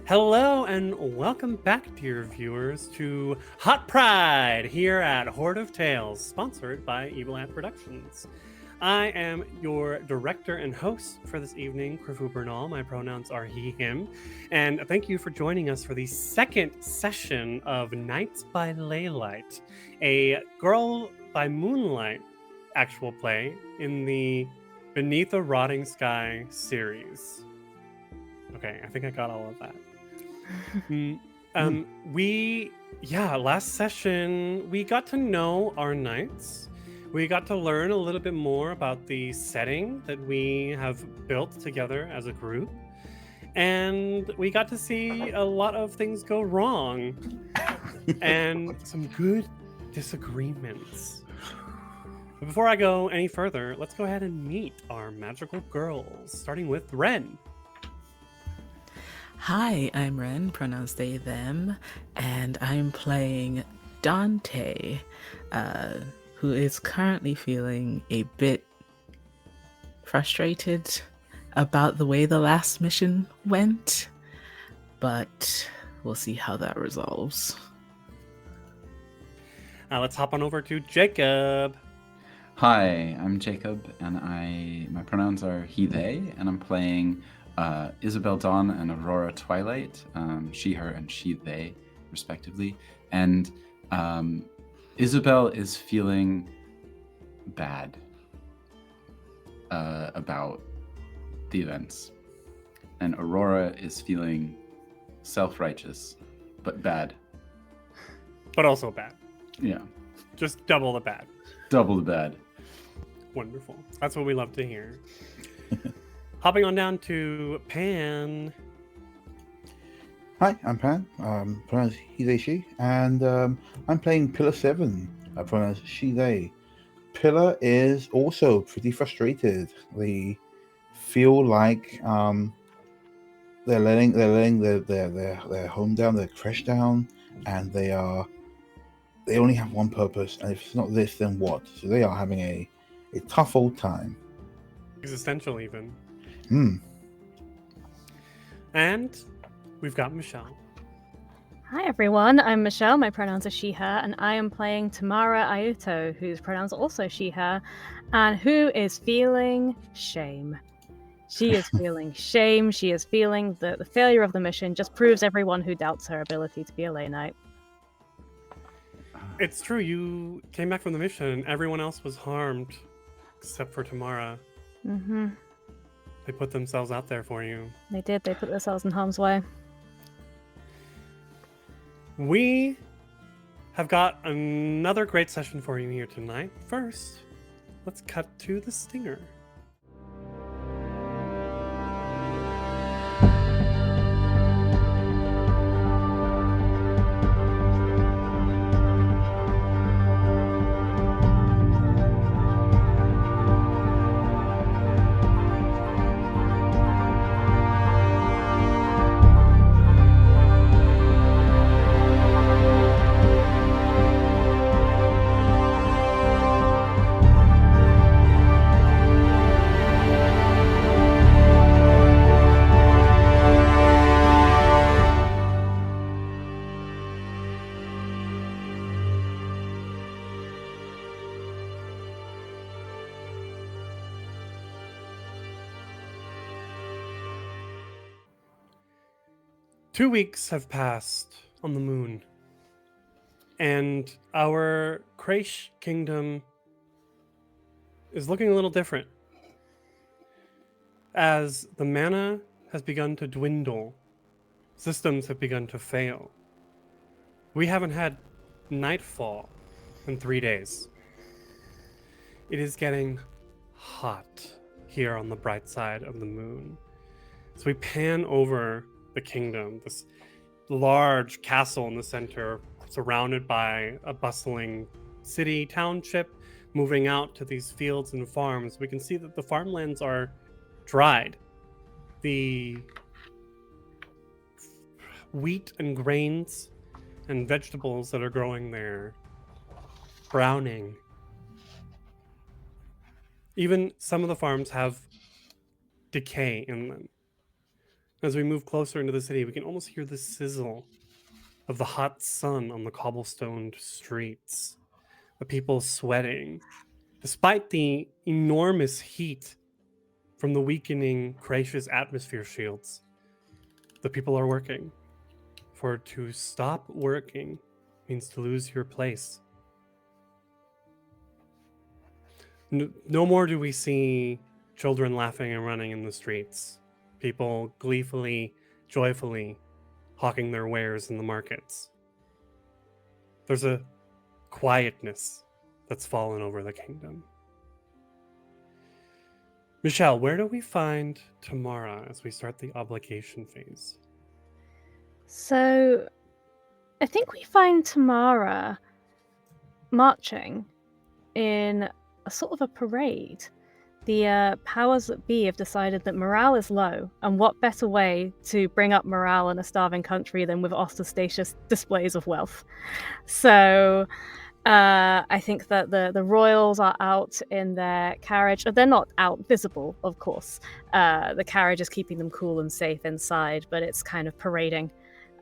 Hello and welcome back, dear viewers, to Hot Pride here at Horde of Tales, sponsored by Evil Hat Productions. I am your director and host for this evening, Krifu Bernal. My pronouns are he, him. And thank you for joining us for the second session of Nights by Leylight, a Girl by Moonlight actual play in the Beneath a Rotting Sky series. Okay, I think I got all of that. Last session we got to know our knights. We got to learn a little bit more about the setting that we have built together as a group, and we got to see a lot of things go wrong and some good disagreements. But before I go any further, let's go ahead and meet our magical girls, starting with Ren. Hi, I'm Ren, pronouns they, them, and I'm playing Dante, who is currently feeling a bit frustrated about the way the last mission went, but we'll see how that resolves. Let's hop on over to Jacob. Hi, I'm Jacob, and my pronouns are he, they, and I'm playing Isabel Dawn and Aurora Twilight, she, her, and she, they, respectively. And Isabel is feeling bad about the events, and Aurora is feeling self-righteous, but bad. But also bad. Yeah. Just double the bad. Double the bad. Wonderful. That's what we love to hear. Hopping on down to Pan. Hi, I'm Pan, pronouns he, they, she, and I'm playing Pillar 7, pronouns she, they. Pillar is also pretty frustrated. They feel like they're letting their home down, their creche down, and they only have one purpose, and if it's not this, then what? So they are having a tough old time. Existential, even. And we've got Michelle. Hi everyone, I'm Michelle, my pronouns are she, her, and I am playing Tamara Ayuto, whose pronouns are also she, her, and who is feeling shame. She is feeling shame, she is feeling that the failure of the mission just proves everyone who doubts her ability to be a Ley-Knight. It's true, you came back from the mission and everyone else was harmed, except for Tamara. Mm-hmm. They put themselves out there for you. They did, they put themselves in harm's way. We have got another great session for you here tonight. First, let's cut to the stinger. Two weeks have passed on the moon, and our creche kingdom is looking a little different. As the mana has begun to dwindle, systems have begun to fail. We haven't had nightfall in 3 days. It is getting hot here on the bright side of the moon. So we pan over the kingdom, this large castle in the center, surrounded by a bustling city township, moving out to these fields and farms. We can see that the farmlands are dried. The wheat and grains and vegetables that are growing there, browning. Even some of the farms have decay in them. As we move closer into the city, we can almost hear the sizzle of the hot sun on the cobblestoned streets, the people sweating. Despite the enormous heat from the weakening Croatia's atmosphere shields, the people are working. For to stop working means to lose your place. No more do we see children laughing and running in the streets, people gleefully, joyfully hawking their wares in the markets. There's a quietness that's fallen over the kingdom. Michelle, where do we find Tamara as we start the obligation phase? So, I think we find Tamara marching in a sort of a parade. The powers that be have decided that morale is low, and what better way to bring up morale in a starving country than with ostentatious displays of wealth? So, I think that the royals are out in their carriage. They're not out visible, of course. The carriage is keeping them cool and safe inside, but it's kind of parading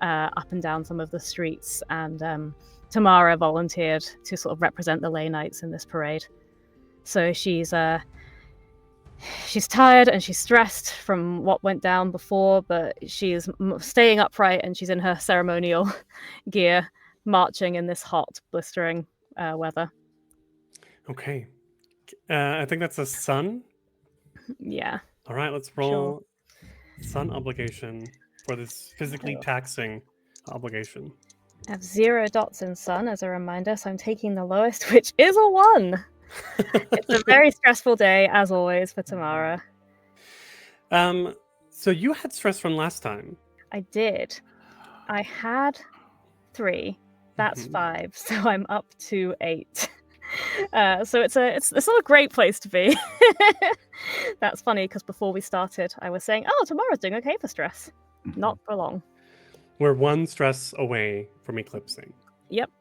up and down some of the streets. And Tamara volunteered to sort of represent the Ley-Knights in this parade. So she's tired and she's stressed from what went down before, but she's staying upright and she's in her ceremonial gear, marching in this hot, blistering weather. Okay. I think that's a sun. Yeah. All right, let's roll sun obligation for this physically taxing obligation. I have 0 dots in sun as a reminder, so I'm taking the lowest, which is a 1. It's a very stressful day, as always, for Tamara. So you had stress from last time. I did. I had 3. That's 5, so I'm up to 8. So it's not a great place to be. That's funny because before we started, I was saying, "Oh, Tamara's doing okay for stress." Not for long. We're one stress away from eclipsing. Yep.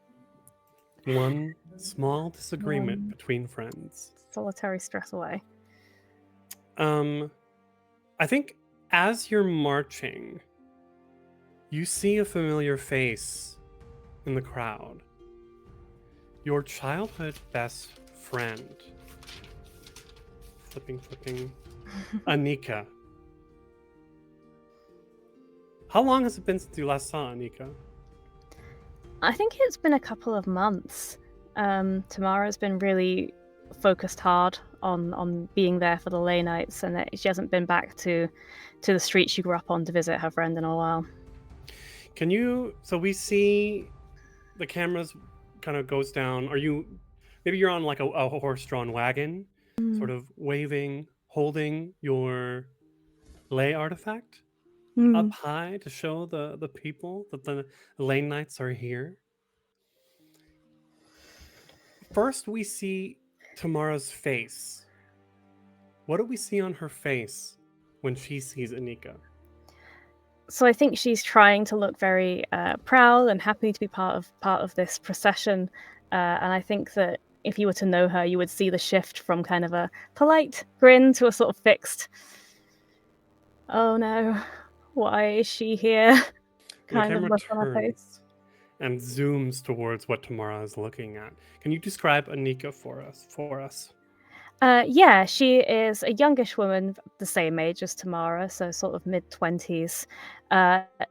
One small disagreement between friends. Solitary stress away. I think as you're marching, you see a familiar face in the crowd. Your childhood best friend. Flipping. Anika. How long has it been since you last saw Anika? I think it's been a couple of months. Tamara's been really focused hard on being there for the Ley-Knights, and that she hasn't been back to the street she grew up on to visit her friend in a while. So we see the cameras kind of goes down. Maybe you're on like a horse-drawn wagon, sort of waving, holding your ley artifact up high to show the people that the Ley-Knights are here. First, we see Tamara's face. What do we see on her face when she sees Anika? So I think she's trying to look very proud and happy to be part of this procession. And I think that if you were to know her, you would see the shift from kind of a polite grin to a sort of fixed, "Oh no, why is she here?" kind of look on her face. And zooms towards what Tamara is looking at. Can you describe Anika for us? Yeah, she is a youngish woman, the same age as Tamara, so sort of mid-20s.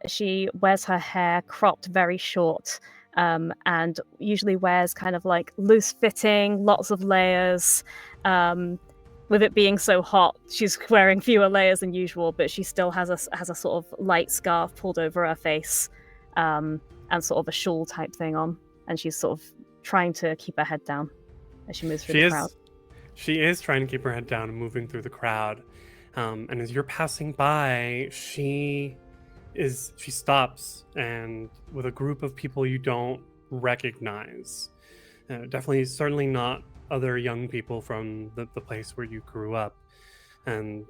She wears her hair cropped very short, and usually wears kind of like loose-fitting, lots of layers. With it being so hot, she's wearing fewer layers than usual, but she still has a sort of light scarf pulled over her face, and sort of a shawl type thing on, and she's sort of trying to keep her head down as she moves through the crowd. She is trying to keep her head down and moving through the crowd. And as you're passing by, she stops, and with a group of people you don't recognize. Certainly not other young people from the place where you grew up. And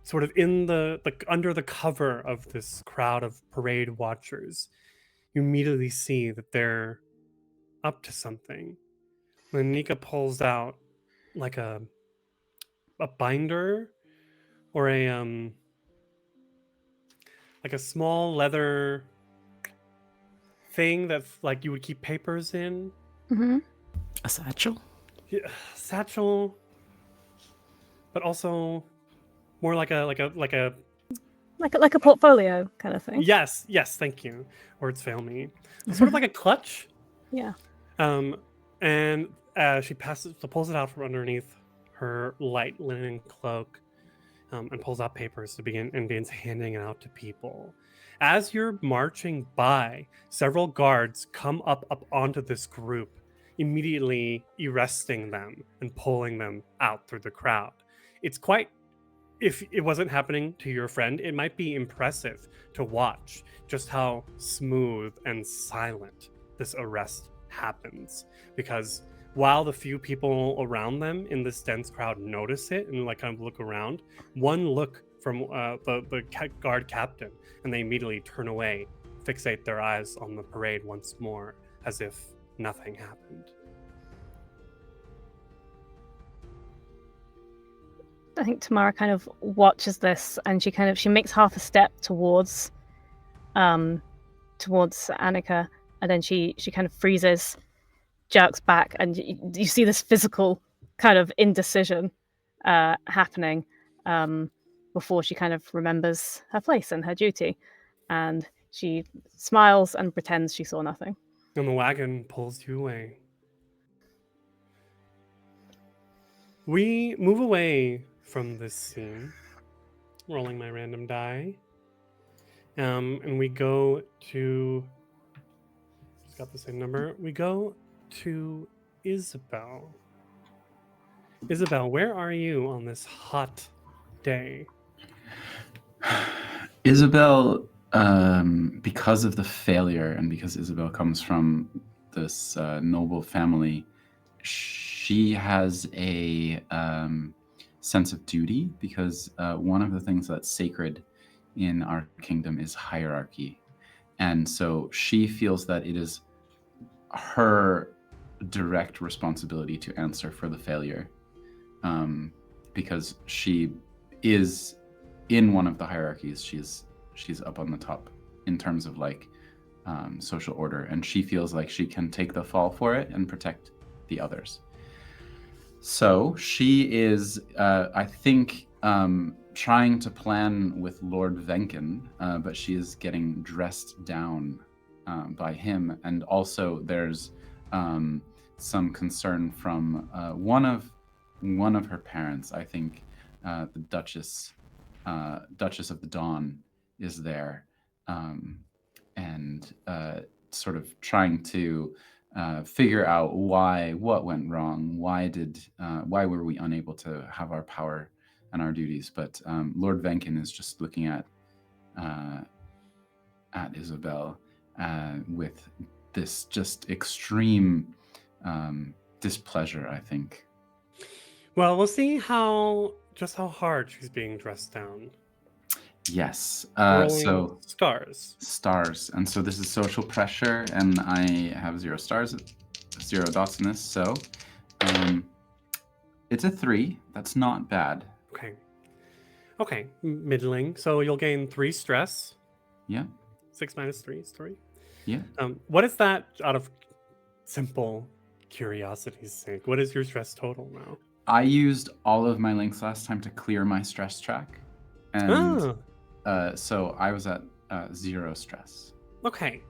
sort of in the under the cover of this crowd of parade watchers, you immediately see that they're up to something. When Nika pulls out like a binder or like a small leather thing that like you would keep papers in. Mm-hmm. A satchel? Yeah, satchel, but also more like a Like a portfolio kind of thing. yes, thank you. Words fail me. Sort of like a clutch. Yeah. And she pulls it out from underneath her light linen cloak, and pulls out papers and begins handing it out to people. As you're marching by, several guards come up onto this group, immediately arresting them and pulling them out through the crowd. It's quite, if it wasn't happening to your friend, it might be impressive to watch just how smooth and silent this arrest happens. Because while the few people around them in this dense crowd notice it and like kind of look around, one look from the guard captain, and they immediately turn away, fixate their eyes on the parade once more, as if nothing happened. I think Tamara kind of watches this, and she makes half a step towards Annika, and then she kind of freezes, jerks back, and you see this physical kind of indecision happening before she kind of remembers her place and her duty, and she smiles and pretends she saw nothing. And the wagon pulls you away. We move away from this scene, rolling my random die, and we go to. It's got the same number. We go to Isabel. Isabel, where are you on this hot day? Isabel, because of the failure and because Isabel comes from this noble family, she has a sense of duty, because one of the things that's sacred in our kingdom is hierarchy. And so she feels that it is her direct responsibility to answer for the failure, because she is in one of the hierarchies. She's up on the top in terms of like social order, and she feels like she can take the fall for it and protect the others. So she is, I think, trying to plan with Lord Venken, but she is getting dressed down by him, and also there's some concern from one of her parents. I think the Duchess of the Dawn is there, and sort of trying to figure out what went wrong. Why were we unable to have our power and our duties? But Lord Venken is just looking at Isabel with this just extreme displeasure, I think. Well, we'll see how hard she's being dressed down. Yes. So stars, and so this is social pressure, and I have 0 stars, 0 dots in this. So it's a 3. That's not bad. Okay, middling. So you'll gain 3 stress. Yeah. 6 minus 3 is 3. Yeah. What is that, out of simple curiosity's sake? What is your stress total now? I used all of my links last time to clear my stress track, and so I was at 0 stress. Okay.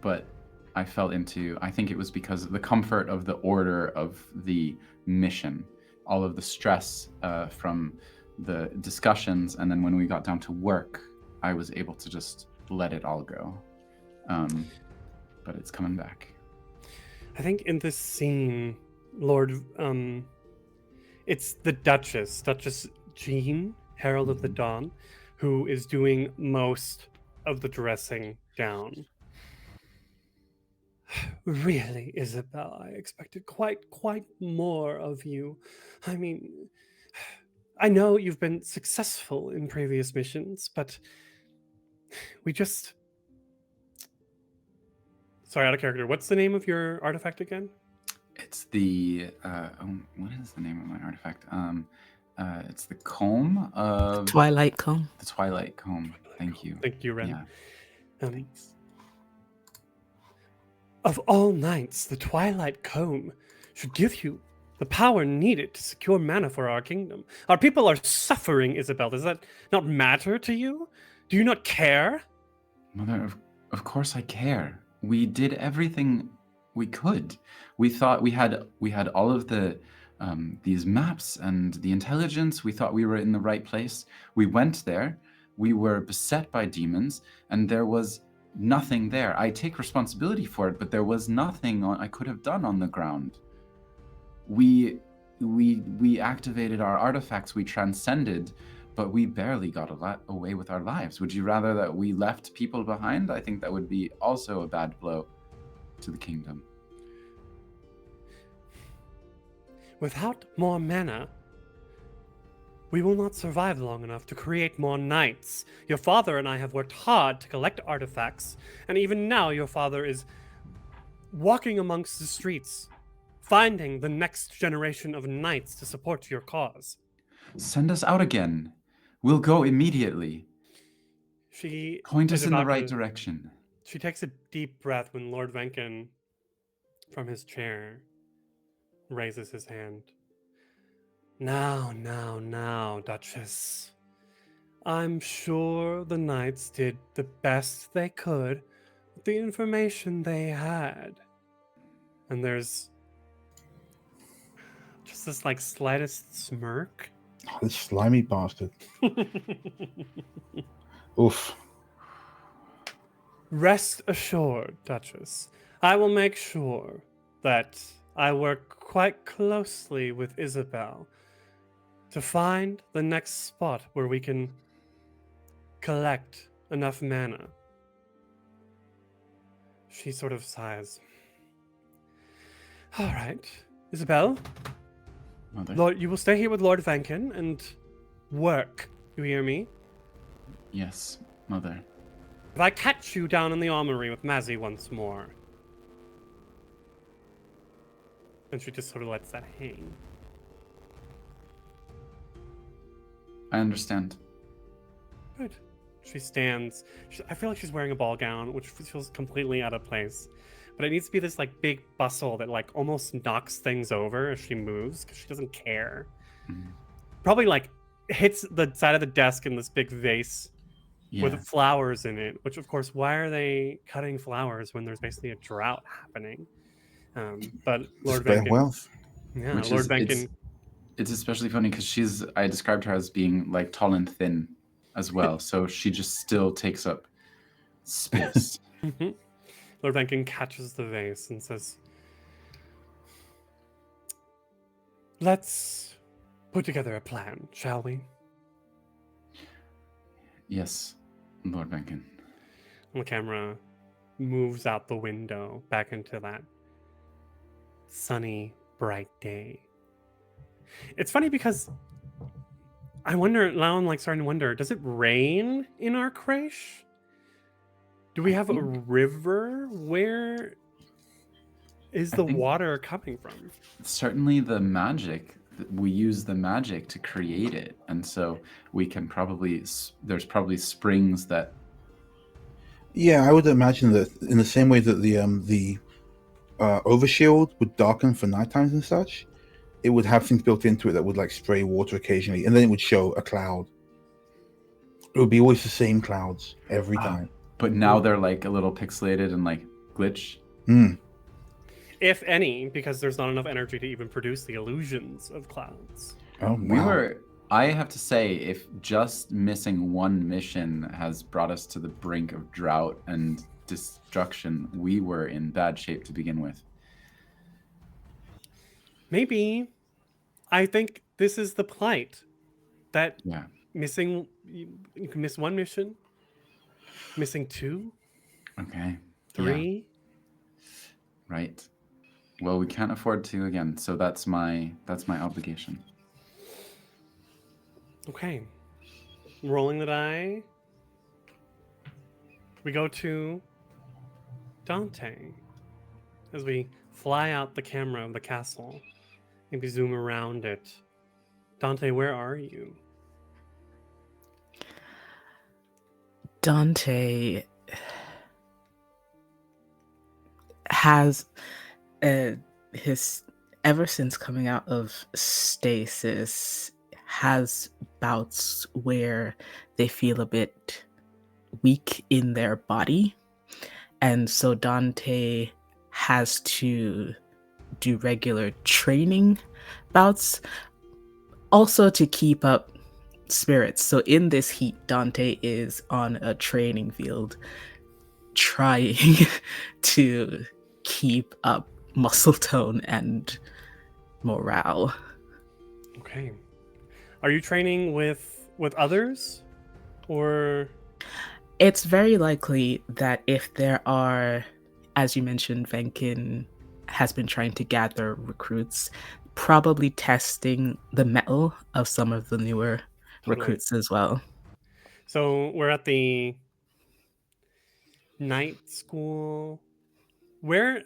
But I fell into, I think it was because of the comfort of the order of the mission, all of the stress from the discussions, and then when we got down to work, I was able to just let it all go. But it's coming back. I think in this scene, Lord, it's the Duchess Jean, Herald of the Dawn, who is doing most of the dressing down. Really, Isabel, I expected quite more of you. I mean, I know you've been successful in previous missions, but we just... Sorry, out of character. What's the name of your artifact again? It's the what is the name of my artifact? It's the comb of Twilight Comb. the Twilight comb. Thank you. Thank you, Ren. Yeah. Thanks. Of all knights, the Twilight Comb should give you the power needed to secure mana for our kingdom. Our people are suffering, Isabel. Does that not matter to you? Do you not care? Mother, of course I care. We did everything we could. We thought we had all of the these maps and the intelligence. We thought we were in the right place. We went there. We were beset by demons, and there was nothing there. I take responsibility for it, but there was nothing I could have done on the ground. We activated our artifacts. We transcended, but we barely got away with our lives. Would you rather that we left people behind? I think that would be also a bad blow to the kingdom. Without more mana, we will not survive long enough to create more knights. Your father and I have worked hard to collect artifacts, and even now your father is walking amongst the streets, finding the next generation of knights to support your cause. Send us out again. We'll go immediately. She Point is us in the about right to- direction. She takes a deep breath when Lord Venkin, from his chair, raises his hand. Now, Duchess. I'm sure the knights did the best they could with the information they had. And there's just this like slightest smirk. Oh, this slimy bastard. Oof. Rest assured, Duchess, I will make sure that I work quite closely with Isabel to find the next spot where we can collect enough mana. She sort of sighs. All right, Isabel, Mother. Lord, you will stay here with Lord Venkin and work. You hear me? Yes, Mother. If I catch you down in the armory with Mazzy once more. And she just sort of lets that hang. I understand. Good. She stands. I feel like she's wearing a ball gown, which feels completely out of place. But it needs to be this like big bustle that like almost knocks things over as she moves because she doesn't care. Mhm. Probably like hits the side of the desk in this big vase Yeah. with flowers in it. Which of course, why are they cutting flowers when there's basically a drought happening? But Lord Spare Venkin, wealth. yeah, Which Lord is Venkin. it's especially funny because I described her as being like tall and thin as well, so she just still takes up space. Lord Venkin catches the vase and says, "Let's put together a plan, shall we?" Yes, Lord Venkin. And the camera moves out the window back into that sunny, bright day. It's funny because I wonder, now I'm like starting to wonder, does it rain in our creche? Do we I have a think- river? Where is I the think- water coming from? Certainly the magic, we use the magic to create it, and so we can probably, there's probably springs that, Yeah, I would imagine that in the same way that the overshield would darken for night times and such, it would have things built into it that would like spray water occasionally, and then it would show a cloud. It would be always the same clouds every Ah. time. but now they're like a little pixelated and like glitch. Hmm. If any, because there's not enough energy to even produce the illusions of clouds. Oh, wow. I have to say, if just missing one mission has brought us to the brink of drought and destruction, we were in bad shape to begin with. Maybe. I think this is the plight. That Yeah. missing, you can miss one mission, missing two, Okay. Yeah. three. Right. Well, we can't afford to again, so that's my obligation. Okay. Rolling the die. We go to Dante as we fly out the camera of the castle. Maybe zoom around it. Dante, where are you? Dante has his ever since coming out of stasis has bouts where they feel a bit weak in their body, and so Dante has to do regular training bouts also to keep up spirits. So in this heat, Dante is on a training field trying to keep up muscle tone and morale. Okay. Are you training with others, or It's very likely that if there are, as you mentioned, Venkin has been trying to gather recruits, probably testing the mettle of some of the newer Totally. recruits as well. So we're at the night school. Where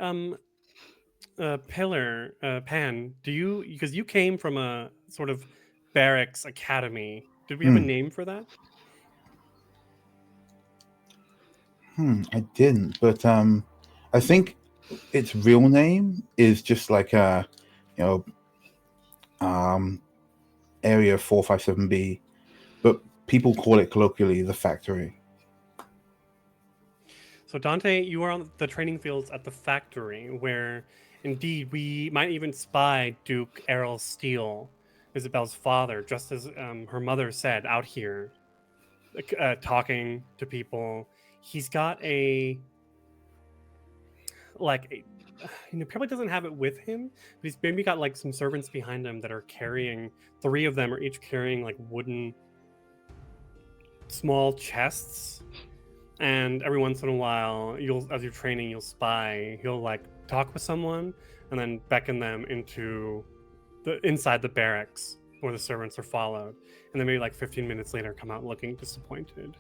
Pillar Pan, do you, because you came from a sort of barracks academy? Did we have a name for that? I didn't, but I think its real name is just like Area 457B, but people call it colloquially the factory. So Dante, you are on the training fields at the factory, where indeed we might even spy Duke Errol Steele, Isabel's father, just as her mother said, out here, talking to people. He's got a probably doesn't have it with him, but he's maybe got like some servants behind him that are carrying. 3 of them are each carrying like wooden small chests, and every once in a while as you're training, you'll spy, he'll like talk with someone and then beckon them into inside the barracks where the servants are followed, and then maybe like 15 minutes later come out looking disappointed.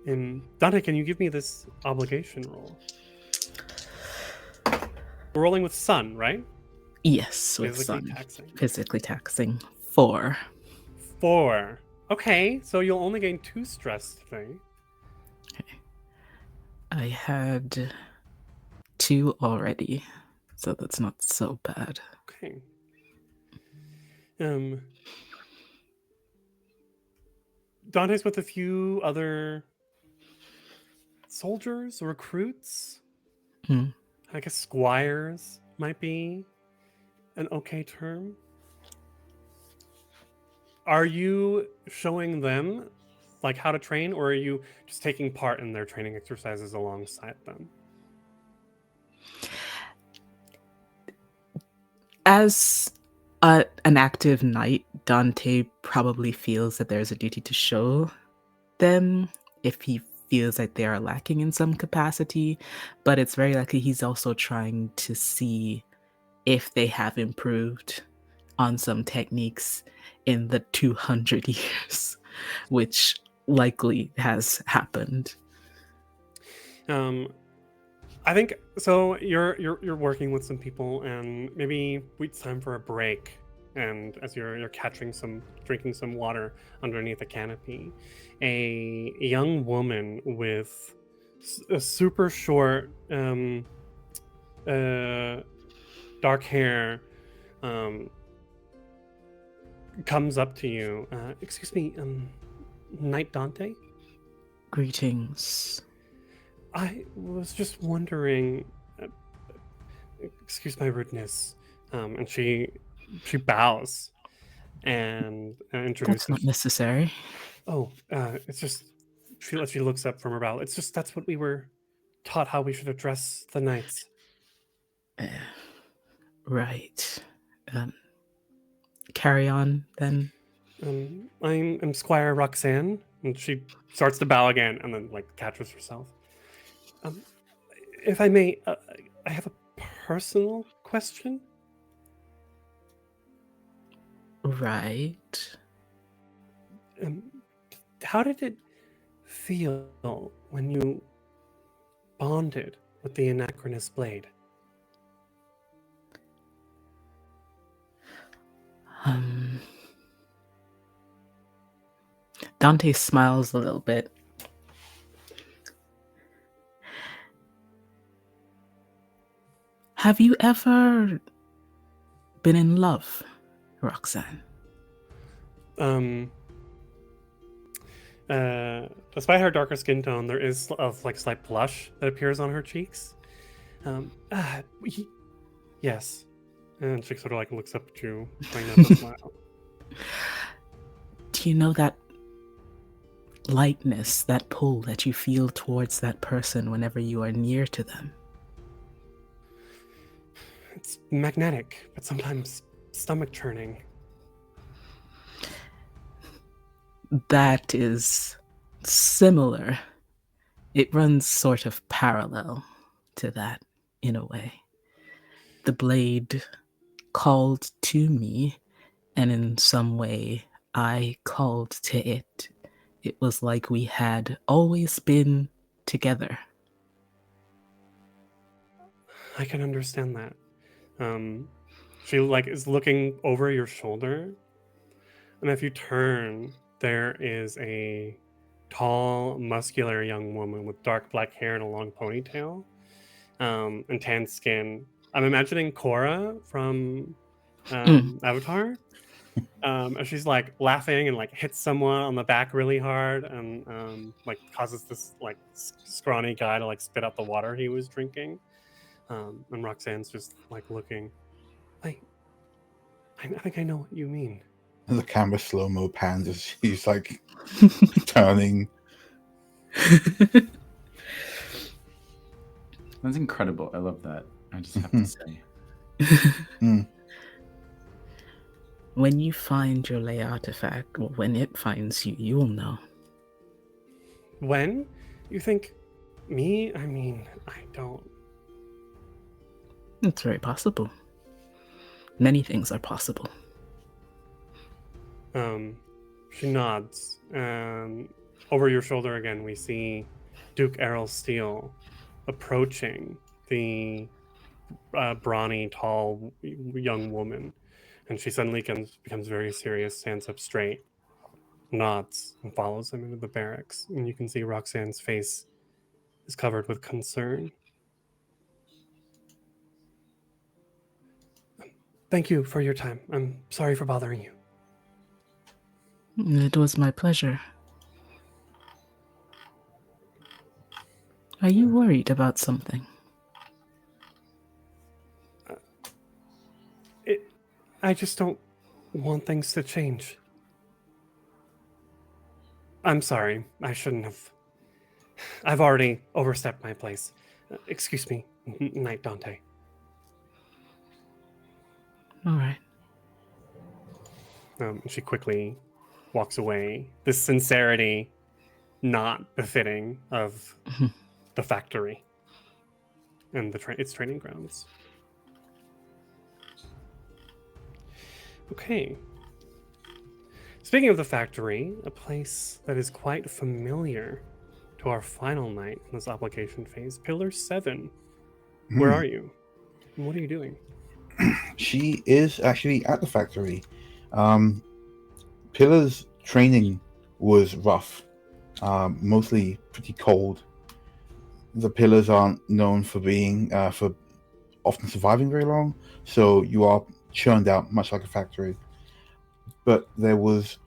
And Dante, can you give me this obligation roll? We're rolling with sun, right? Yes, with Physically sun. taxing. Physically taxing. 4. 4. Okay, so you'll only gain 2 stress today. I had 2 already, so that's not so bad. Okay. Dante's with a few other soldiers or recruits. I guess squires might be an okay term. Are you showing them like how to train, or are you just taking part in their training exercises alongside them? As an active knight, Dante probably feels that there's a duty to show them if he feels like they are lacking in some capacity, but it's very likely he's also trying to see if they have improved on some techniques in the 200 years, which likely has happened. I think so. You're working with some people, and maybe it's time for a break. And as you're drinking some water underneath a canopy, a young woman with a super short, dark hair, comes up to you. Excuse me, Knight Dante. Greetings. I was just wondering. Excuse my rudeness. And she bows and introduces. That's not necessary. Oh, it's just she looks up from her bow. It's just that's what we were taught, how we should address the knights. Right. Carry on then. I'm Squire Roxanne, and she starts to bow again, and then like catches herself. If I may, I have a personal question. Right. How did it feel when you bonded with the Anachronous Blade? Dante smiles a little bit. Have you ever been in love, Roxanne? Despite her darker skin tone, there is like slight blush that appears on her cheeks. Yes. And she sort of like looks up at you, trying not to smile. Do you know that lightness, that pull that you feel towards that person whenever you are near to them? It's magnetic, but sometimes stomach churning. That is similar. It runs sort of parallel to that in a way. The blade called to me, and in some way I called to it. It was like we had always been together. I can understand that. She like is looking over your shoulder, and if you turn, there is a tall, muscular young woman with dark black hair and a long ponytail, and tan skin. I'm imagining Korra from Avatar. And she's like laughing and like hits someone on the back really hard, and like causes this like scrawny guy to like spit out the water he was drinking. And Roxanne's just like looking. I think I know what you mean. And the camera slow-mo pans as she's like turning. That's incredible. I love that. I just have to say. When you find your Ley artifact, or when it finds you, you'll know. When? You think me? I mean, I don't. It's very possible. Many things are possible. She nods. Over your shoulder again, we see Duke Errol Steele approaching the brawny, tall, young woman. And she suddenly becomes very serious, stands up straight, nods, and follows him into the barracks. And you can see Roxanne's face is covered with concern. Thank you for your time. I'm sorry for bothering you. It was my pleasure. Are you worried about something? I just don't want things to change. I'm sorry. I shouldn't have. I've already overstepped my place. Excuse me, Knight Dante. All right. She quickly walks away. This sincerity not befitting of the factory and its training grounds. Okay. Speaking of the factory, a place that is quite familiar to our final night in this application phase, Pillar 7. Where are you? And what are you doing? She is actually at the factory. Pillar's training was rough, mostly pretty cold. The pillars aren't known for being for often surviving very long, so you are churned out much like a factory. But there was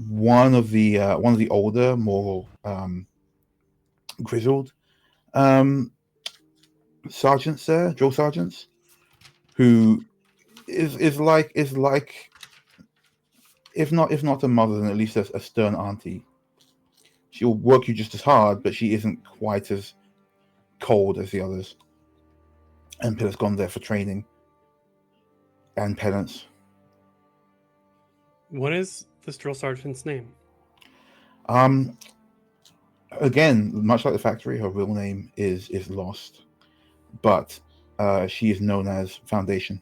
one of the older, more grizzled sergeants there, drill sergeants, who is like if not a mother, then at least a stern auntie. She'll work you just as hard, but she isn't quite as cold as the others. And Pillar's gone there for training and penance. What is this drill sergeant's name? Again, much like the factory, her real name is lost, but she is known as Foundation.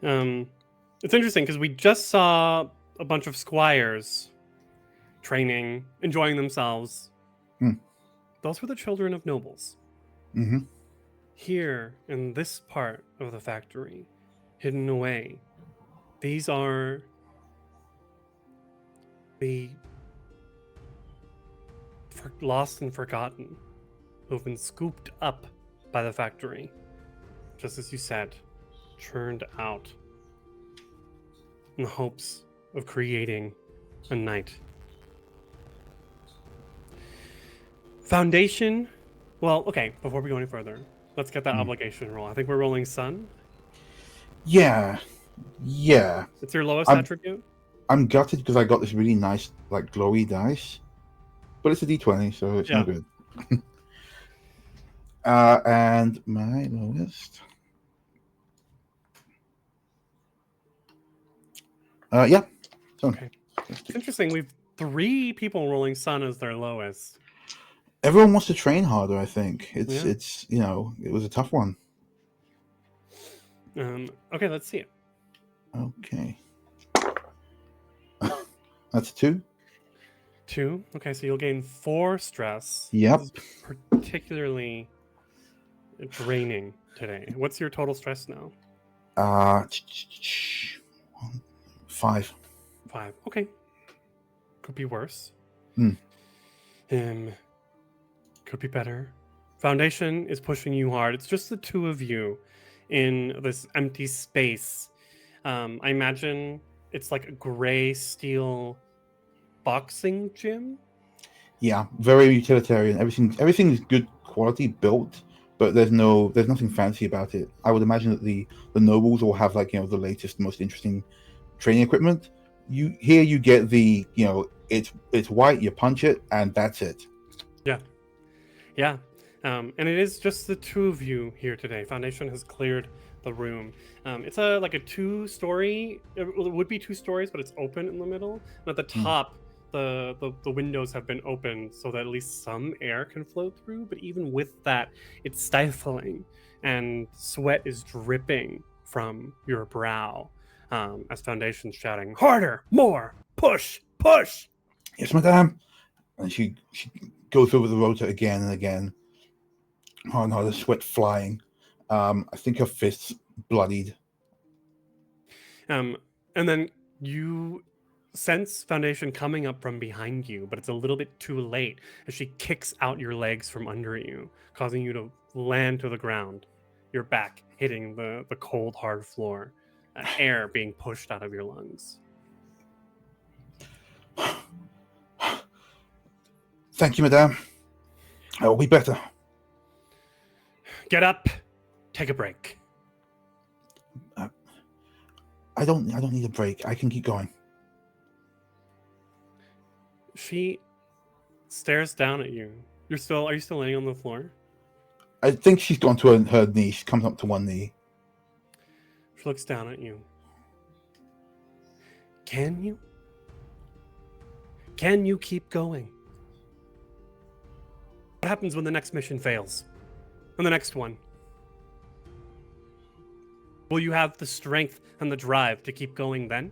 It's interesting because we just saw a bunch of squires training, enjoying themselves. Those were the children of nobles. Mm-hmm. Here in this part of the factory, hidden away, these are the lost and forgotten, who have been scooped up by the factory, just as you said, churned out in the hopes of creating a knight. Foundation. Well, okay, before we go any further, let's get that obligation roll. I think we're rolling Sun. Yeah. It's your lowest I'm- attribute? I'm gutted because I got this really nice, like, glowy dice. But it's a d20, so it's no Yeah. good. And my lowest. Yeah. So Okay. It's interesting. We've 3 people rolling Sun as their lowest. everyone wants to train harder. I think Yeah. it's it was a tough one. Okay, let's see it. Okay. That's 2. 2. Okay, so you'll gain 4 stress. Yep. This is particularly draining today. What's your total stress now? 5. 5. Okay. Could be worse. Hmm. Could be better. Foundation is pushing you hard. It's just the 2 of you in this empty space. I imagine it's like a gray steel boxing gym. Yeah, very utilitarian. Everything is good quality built, but there's nothing fancy about it. I would imagine that the nobles will have, like, the latest, most interesting training equipment. You get the it's white, you punch it, and that's it. Yeah. And it is just the 2 of you here today. Foundation has cleared the room. It's a 2-story. It would be 2 stories, but it's open in the middle. And at the top, the windows have been opened so that at least some air can flow through. But even with that, it's stifling, and sweat is dripping from your brow as Foundation's shouting, "Harder, more, push, push!" Yes, madame. And she goes over the rotor again and again. Oh no, the sweat flying. I think her fists bloodied. And then you sense Foundation coming up from behind you, but it's a little bit too late as she kicks out your legs from under you, causing you to land to the ground, your back hitting the cold, hard floor, air being pushed out of your lungs. Thank you, madame. I will be better. Get up, take a break. I don't need a break. I can keep going. She stares down at you. Are you still laying on the floor? I think she's gone to her knee. She comes up to one knee. She looks down at you. Can you? Can you keep going? What happens when the next mission fails? And the next one? Will you have the strength and the drive to keep going then?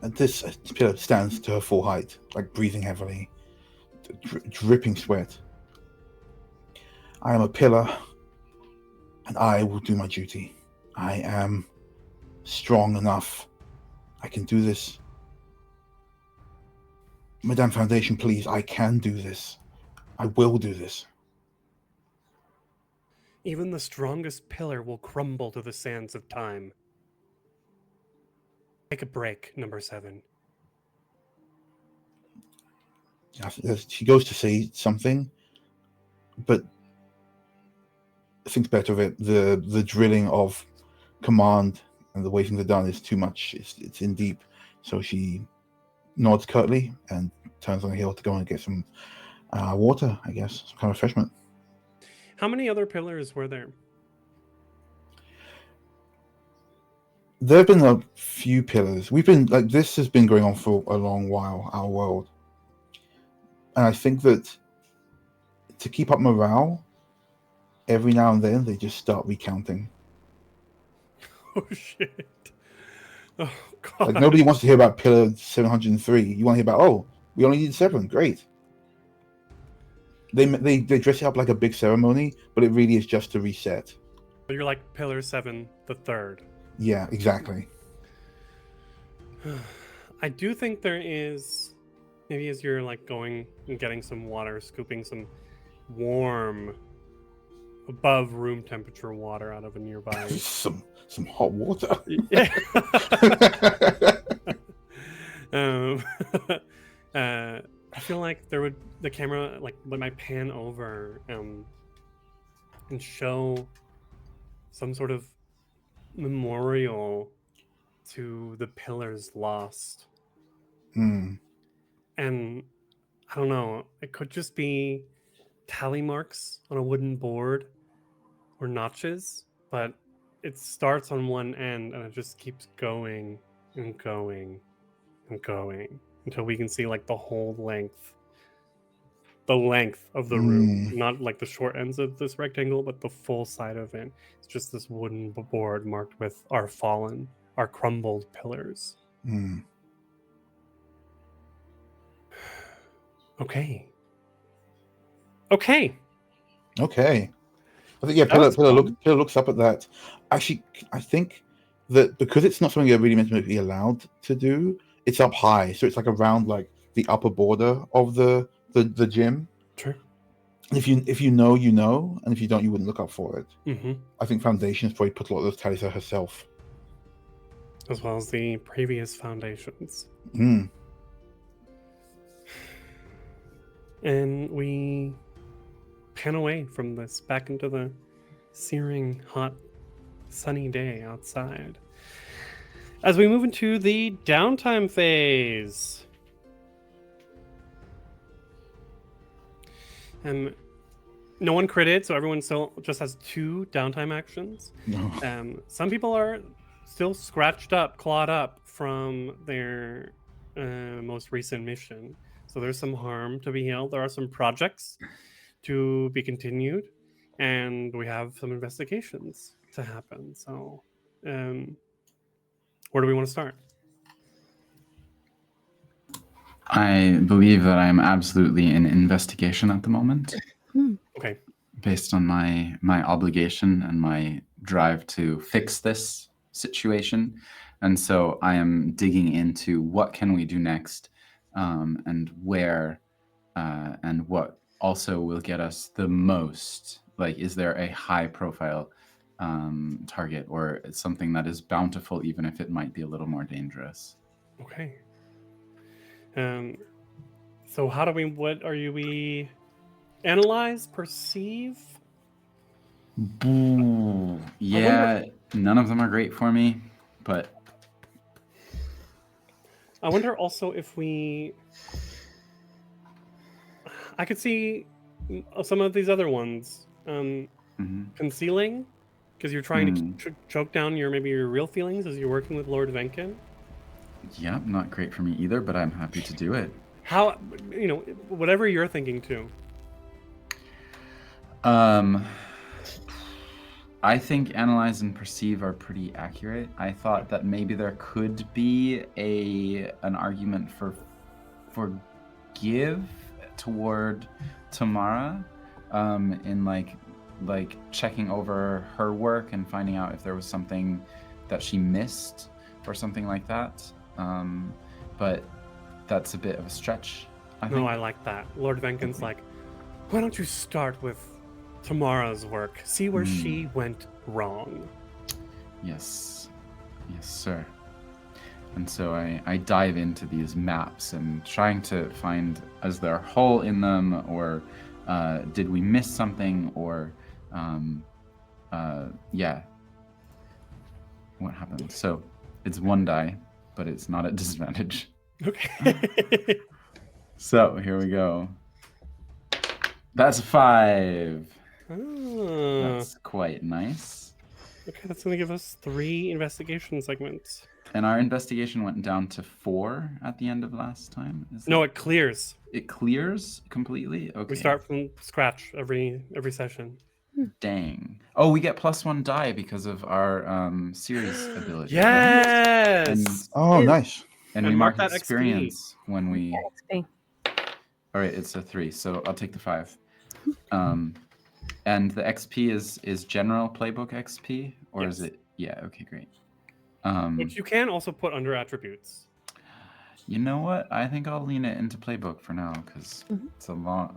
And this pillar stands to her full height, like breathing heavily, dripping sweat. I am a pillar, and I will do my duty. I am strong enough. I can do this. Madame Foundation, please, I can do this. I will do this. Even the strongest pillar will crumble to the sands of time. Take a break, number 7. She goes to say something, but thinks better of it. The drilling of command and the way things are done is too much. It's in deep. So she nods curtly and turns on the heel to go and get some water, I guess, some kind of refreshment. How many other pillars were there? There have been a few pillars. This has been going on for a long while, our world. And I think that to keep up morale, every now and then they just start recounting. Oh, shit. Oh, God. Like, nobody wants to hear about pillar 703. You want to hear about, we only need 7. Great. They dress it up like a big ceremony, but it really is just to reset. You're like pillar 7, the 3rd. Yeah, exactly. I do think there is, maybe as you're like going and getting some water, scooping some warm, above room temperature water out of a nearby. some hot water. Yeah. um, I feel like the camera like might pan over and show some sort of memorial to the pillars lost. Hmm. And I don't know, it could just be tally marks on a wooden board or notches, but it starts on one end and it just keeps going and going and going until we can see like the whole length of the room, not like the short ends of this rectangle, but the full side of it. It's just this wooden board marked with our crumbled pillars. Hmm. Okay. Okay. I think That was fun. Pillar looks up at that. Actually, I think that because it's not something you're really meant to be allowed to do, it's up high, so it's like around like the upper border of the gym. True. If you know, you know, and if you don't, you wouldn't look up for it. Mm-hmm. I think Foundation's probably put a lot of those tallies there herself. As well as the previous foundations. Mm. And we pan away from this back into the searing, hot, sunny day outside. As we move into the downtime phase. No one critted, so everyone still just has 2 downtime actions. No. Some people are still scratched up, clawed up from their most recent mission. So there's some harm to be healed. There are some projects to be continued, and we have some investigations to happen. So, where do we want to start? I believe that I am absolutely in investigation at the moment. Okay. Based on my obligation and my drive to fix this situation. And so I am digging into what can we do next, and where, and what also will get us the most. Like, is there a high profile target, or something that is bountiful, even if it might be a little more dangerous? Okay. So what are we analyze, perceive? Yeah, none of them are great for me, but I wonder also if I could see some of these other ones concealing, because you're trying to choke down your real feelings as you're working with Lord Venkin. Yeah, not great for me either, but I'm happy to do it. How, whatever you're thinking too. I think analyze and perceive are pretty accurate. I thought that maybe there could be an argument for forgive toward Tamara, in like checking over her work and finding out if there was something that she missed or something like that. But that's a bit of a stretch, I think. No, I like that. Lord Venkin's like, why don't you start with Tamara's work? See where she went wrong. Yes, sir. And so I dive into these maps and trying to find, is there a hole in them, or did we miss something, or what happened? So it's 1 die, but it's not at disadvantage. Okay. So here we go. That's a 5. Oh. That's quite nice. Okay, that's going to give us 3 investigation segments. And our investigation went down to 4 at the end of last time. It clears. It clears completely? Okay. We start from scratch every session. Dang. Oh, we get +1 die because of our series ability. Yes! Nice. And we mark that experience XP when we... XP. All right, it's a 3, so I'll take the 5. And the XP is general playbook XP, or is it? Yeah. Okay, great. Which you can also put under attributes. You know what? I think I'll lean it into playbook for now because Mhm. it's a long,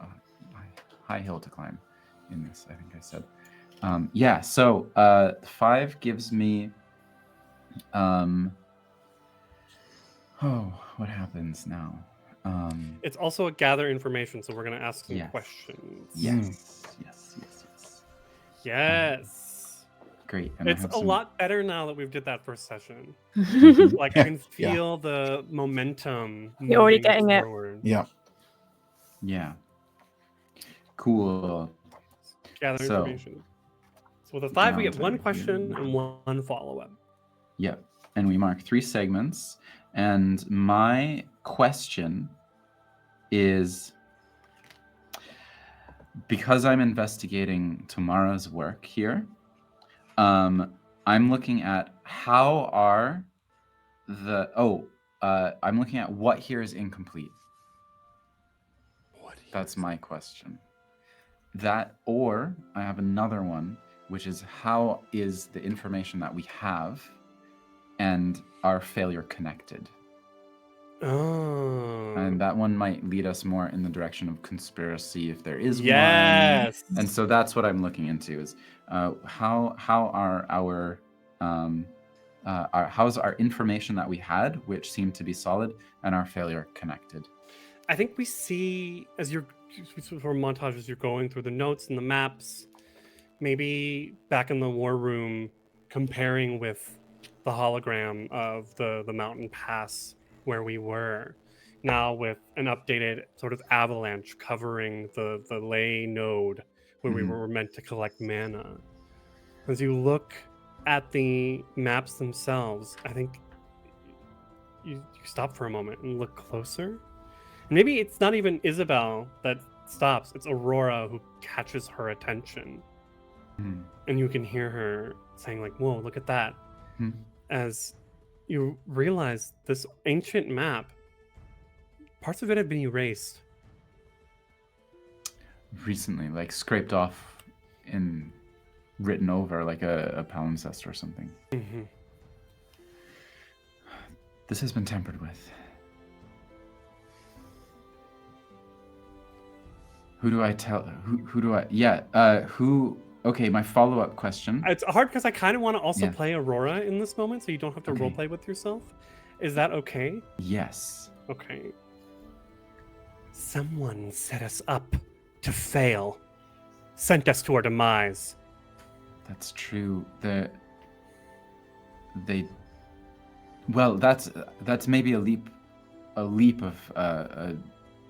high hill to climb in this. I think I said. Yeah. So 5 gives me. Oh, what happens now? It's also a gather information, so we're gonna ask some Yes. questions. Yes. Yes. Great. And I It's have a some. lot better now that we've did that first session. Mhm. Like I can Yeah. feel the momentum You're already moving getting it. forward. Yeah. Yeah. Cool. Gather So- information. So with a 5, we get Gather one question and one follow-up. Yep. And we mark 3 segments. And my question is, because I'm investigating Tamara's work here, I'm looking at how are the I'm looking at what here is incomplete. That's my question. That, or I have another one, which is how is the information that we have and our failure connected? Oh. And that one might lead us more in the direction of conspiracy if there is Yes. one. And so that's what I'm looking into is how are how's our information that we had, which seemed to be solid, and our failure connected? I think we see as you're sort of montage as you're going through the notes and the maps, maybe back in the war room, comparing with the hologram of the mountain pass where we were. Now with an updated sort of avalanche covering the ley node where we Mhm. were meant to collect mana. As you look at the maps themselves, I think you stop for a moment and look closer. Maybe it's not even Isabel that stops, it's Aurora who catches her attention. Mhm. And you can hear her saying, like, whoa, look at that. Mhm. As you realize this ancient map, parts of it have been erased. Recently, like scraped off and written over like a palimpsest or something. Mm-hmm. This has been tampered with. Who do I tell? Who do I? Yeah. Who? Okay. My follow-up question. It's hard because I kind of want to also Yeah. play Aurora in this moment so you don't have to Okay. roleplay with yourself. Is that okay? Yes. Okay. Someone set us up to fail, sent us to our demise. That's true. Well, that's maybe a leap of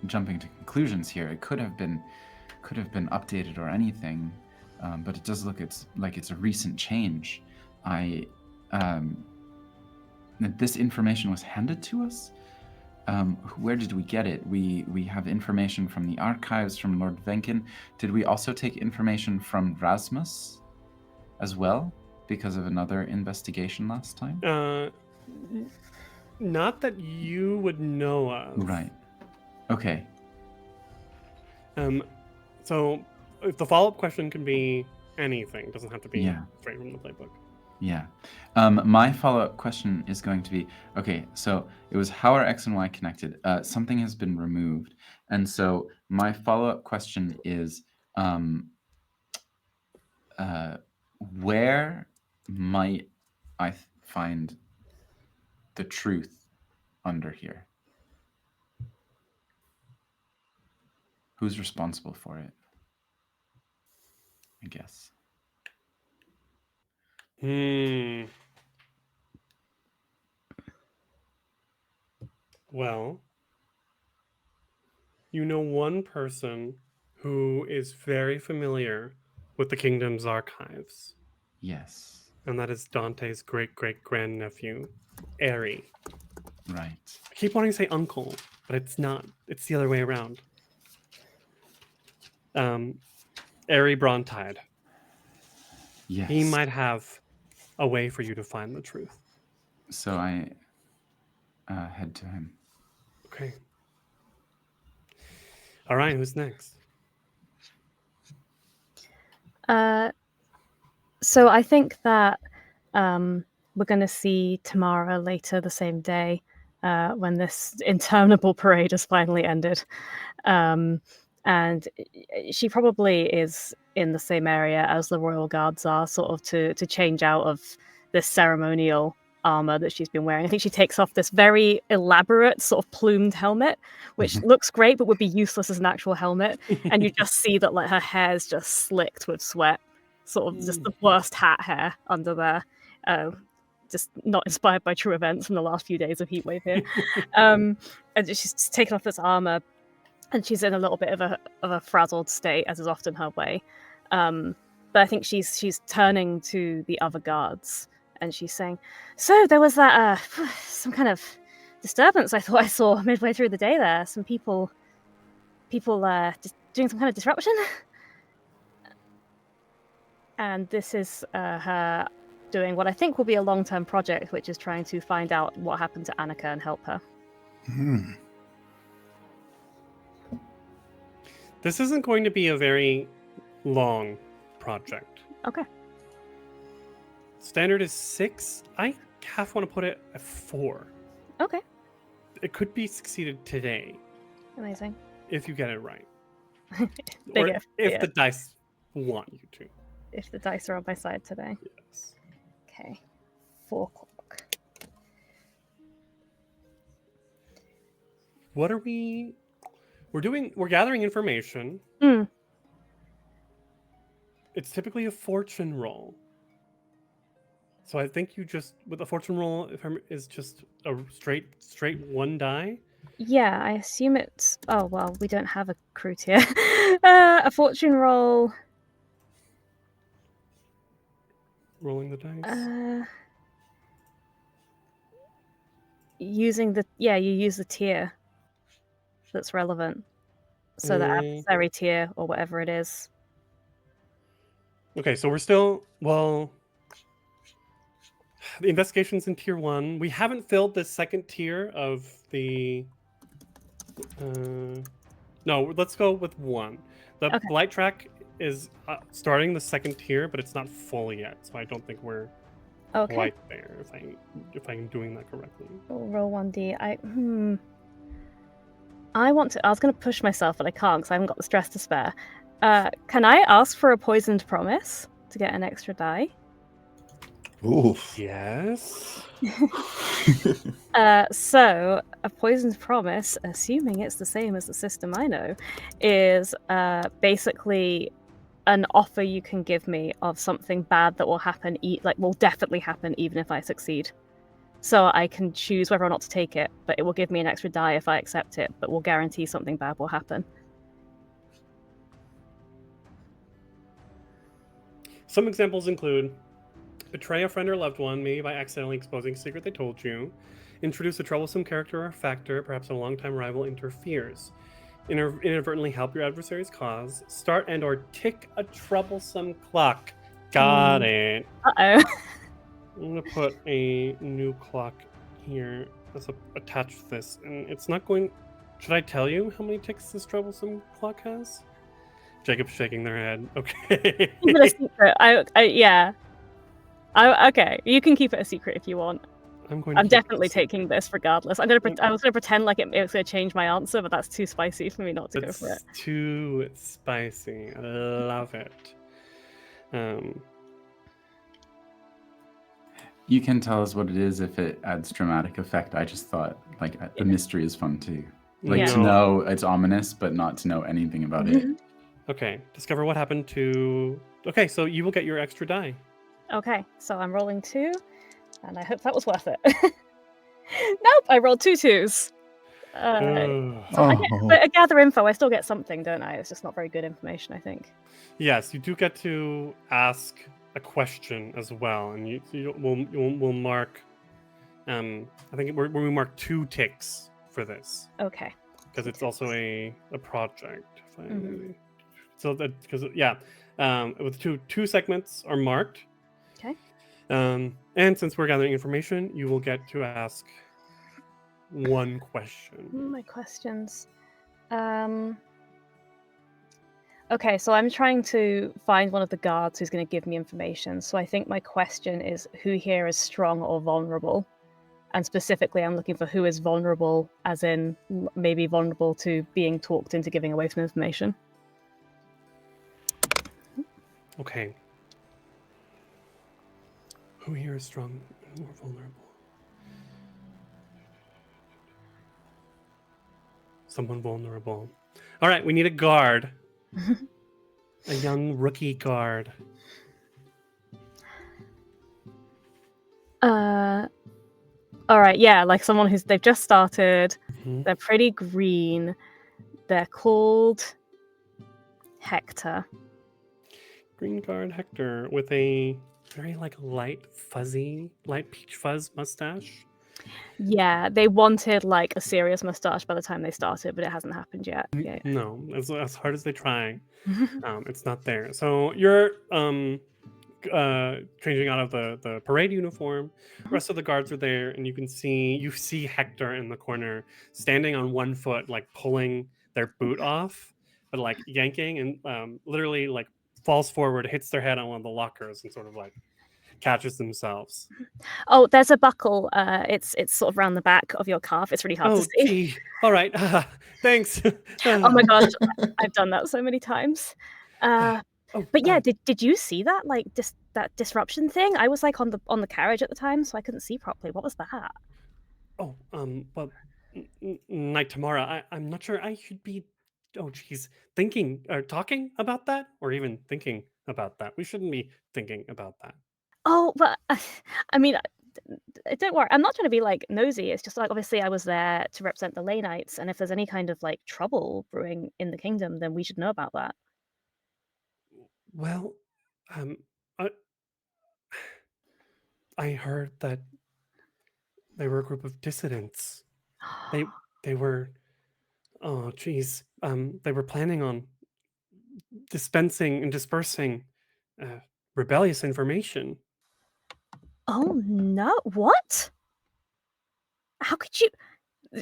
jumping to conclusions here. It could have been updated or anything, but it does look like it's a recent change. This information was handed to us. Where did we get it? We have information from the archives from Lord Venkin. Did we also take information from Rasmus as well because of another investigation last time? Not that you would know of. Right. Okay. So if the follow-up question can be anything. It doesn't have to be Yeah. straight from the playbook. Yeah. My follow-up question is going to be, okay, so it was how are X and Y connected? Something has been removed. And so my follow-up question is, where might I find the truth under here? Who's responsible for it? I guess. Well, you know one person who is very familiar with the kingdom's archives, Yes. and that is Dante's great-great-grandnephew, Eri. Right. I keep wanting to say uncle, but it's not. It's the other way around. Eri Brontide. Yes. He might have a way for you to find the truth. So I head to him. Okay. All right, who's next? So I think that we're going to see Tamara later the same day. when this interminable parade has finally ended. And she probably is in the same area as the royal guards are, sort of to change out of this ceremonial armor that she's been wearing. I think she takes off this very elaborate sort of plumed helmet, which looks great but would be useless as an actual helmet. And you just see that like her hair's just slicked with sweat, sort of just the worst hat hair under there. Just not inspired by true events from the last few days of heatwave here. And she's taken off this armor, and she's in a little bit of a frazzled state, as is often her way. But I think she's turning to the other guards, and she's saying, "So there was that some kind of disturbance I thought I saw midway through the day there. Some people just doing some kind of disruption." And this is her doing what I think will be a long-term project, which is trying to find out what happened to Annika and help her. This isn't going to be a very long project. Okay. Standard is 6. I half want to put it at 4. Okay. It could be succeeded today Amazing. if you get it right. Big Or if the dice want you to. If the dice are on my side today. Yes. Okay. 4 o'clock. What are we... We're gathering information. Mm. It's typically a fortune roll. So I think you just... With a fortune roll is just a straight 1 die. Yeah, I assume it's... Oh, well, we don't have a crew tier. A fortune roll... Rolling the dice. Using the... Yeah, you use the tier that's relevant. So the adversary tier, or whatever it is. Okay, so we're still... Well... The investigation's in tier 1. We haven't filled the second tier of the... No, let's go with 1. The light track is starting the second tier, but it's not full yet, so I don't think we're quite there, if I'm doing that correctly. Roll 1d. I want to... I was going to push myself, but I can't because I haven't got the stress to spare. Can I ask for a poisoned promise to get an extra die? Oof. Yes. So a poisoned promise, assuming it's the same as the system I know, is basically an offer you can give me of something bad that will happen, will definitely happen even if I succeed. So I can choose whether or not to take it, but it will give me an extra die if I accept it, but will guarantee something bad will happen. Some examples include betray a friend or loved one, maybe by accidentally exposing a secret they told you. Introduce a troublesome character or factor, perhaps a longtime rival interferes. Inadvertently help your adversary's cause. Start and or tick a troublesome clock. Got it. Uh-oh. I'm going to put a new clock here as attached to this. And it's not going... Should I tell you how many ticks this troublesome clock has? Jacob's shaking their head. Okay. Keep it a secret. Yeah. Okay, you can keep it a secret if you want. I'm definitely taking this regardless. I was gonna pretend like it was gonna change my answer, but that's too spicy for me not to go for it. It's too spicy. I love it. You can tell us what it is if it adds dramatic effect. I just thought the mystery is fun too. To know it's ominous, but not to know anything about it. Okay, discover what happened to... Okay, so you will get your extra die. Okay, so I'm rolling 2, and I hope that was worth it. Nope, I rolled 2 2s. But I gather info, I still get something, don't I? It's just not very good information, I think. Yes, you do get to ask a question as well, and we'll mark... I think we mark 2 ticks for this. Okay. Because it's also a project. So that with two segments are marked. Okay. And since we're gathering information, you will get to ask 1 question. My questions. Okay, so I'm trying to find one of the guards who's going to give me information. So I think my question is, who here is strong or vulnerable? And specifically, I'm looking for who is vulnerable, as in maybe vulnerable to being talked into giving away some information. Okay. Who here is strong and more vulnerable? Someone vulnerable. All right, we need a guard. A young rookie guard. All right, yeah, like someone they've just started. Mhm. They're pretty green. They're called Hector. Green guard Hector with a very like light peach fuzz mustache. Yeah, they wanted like a serious mustache by the time they started, but it hasn't happened yet. Yeah. No, as hard as they try, it's not there. So you're changing out of the parade uniform. The rest of the guards are there, and you see Hector in the corner, standing on one foot, like pulling their boot off, but like yanking, and literally like falls forward, hits their head on one of the lockers, and sort of like catches themselves. Oh, there's a buckle. It's sort of around the back of your calf. It's really hard to Oh, see. gee. All right. Thanks. Oh my gosh, I've done that so many times. Oh, But yeah, did you see that like that disruption thing? I was like on the carriage at the time, so I couldn't see properly. What was that? Oh, well, night tomorrow. I'm not sure I should be. Oh, geez, thinking or talking about that, or even thinking about that. We shouldn't be thinking about that. Oh, well, I mean, don't worry. I'm not trying to be like nosy. It's just like obviously I was there to represent the Ley-Knights, and if there's any kind of like trouble brewing in the kingdom, then we should know about that. Well, um, I, I heard that they were a group of dissidents. They were. Oh, geez. They were planning on dispensing and dispersing uh, rebellious information. Oh no! What? How could you?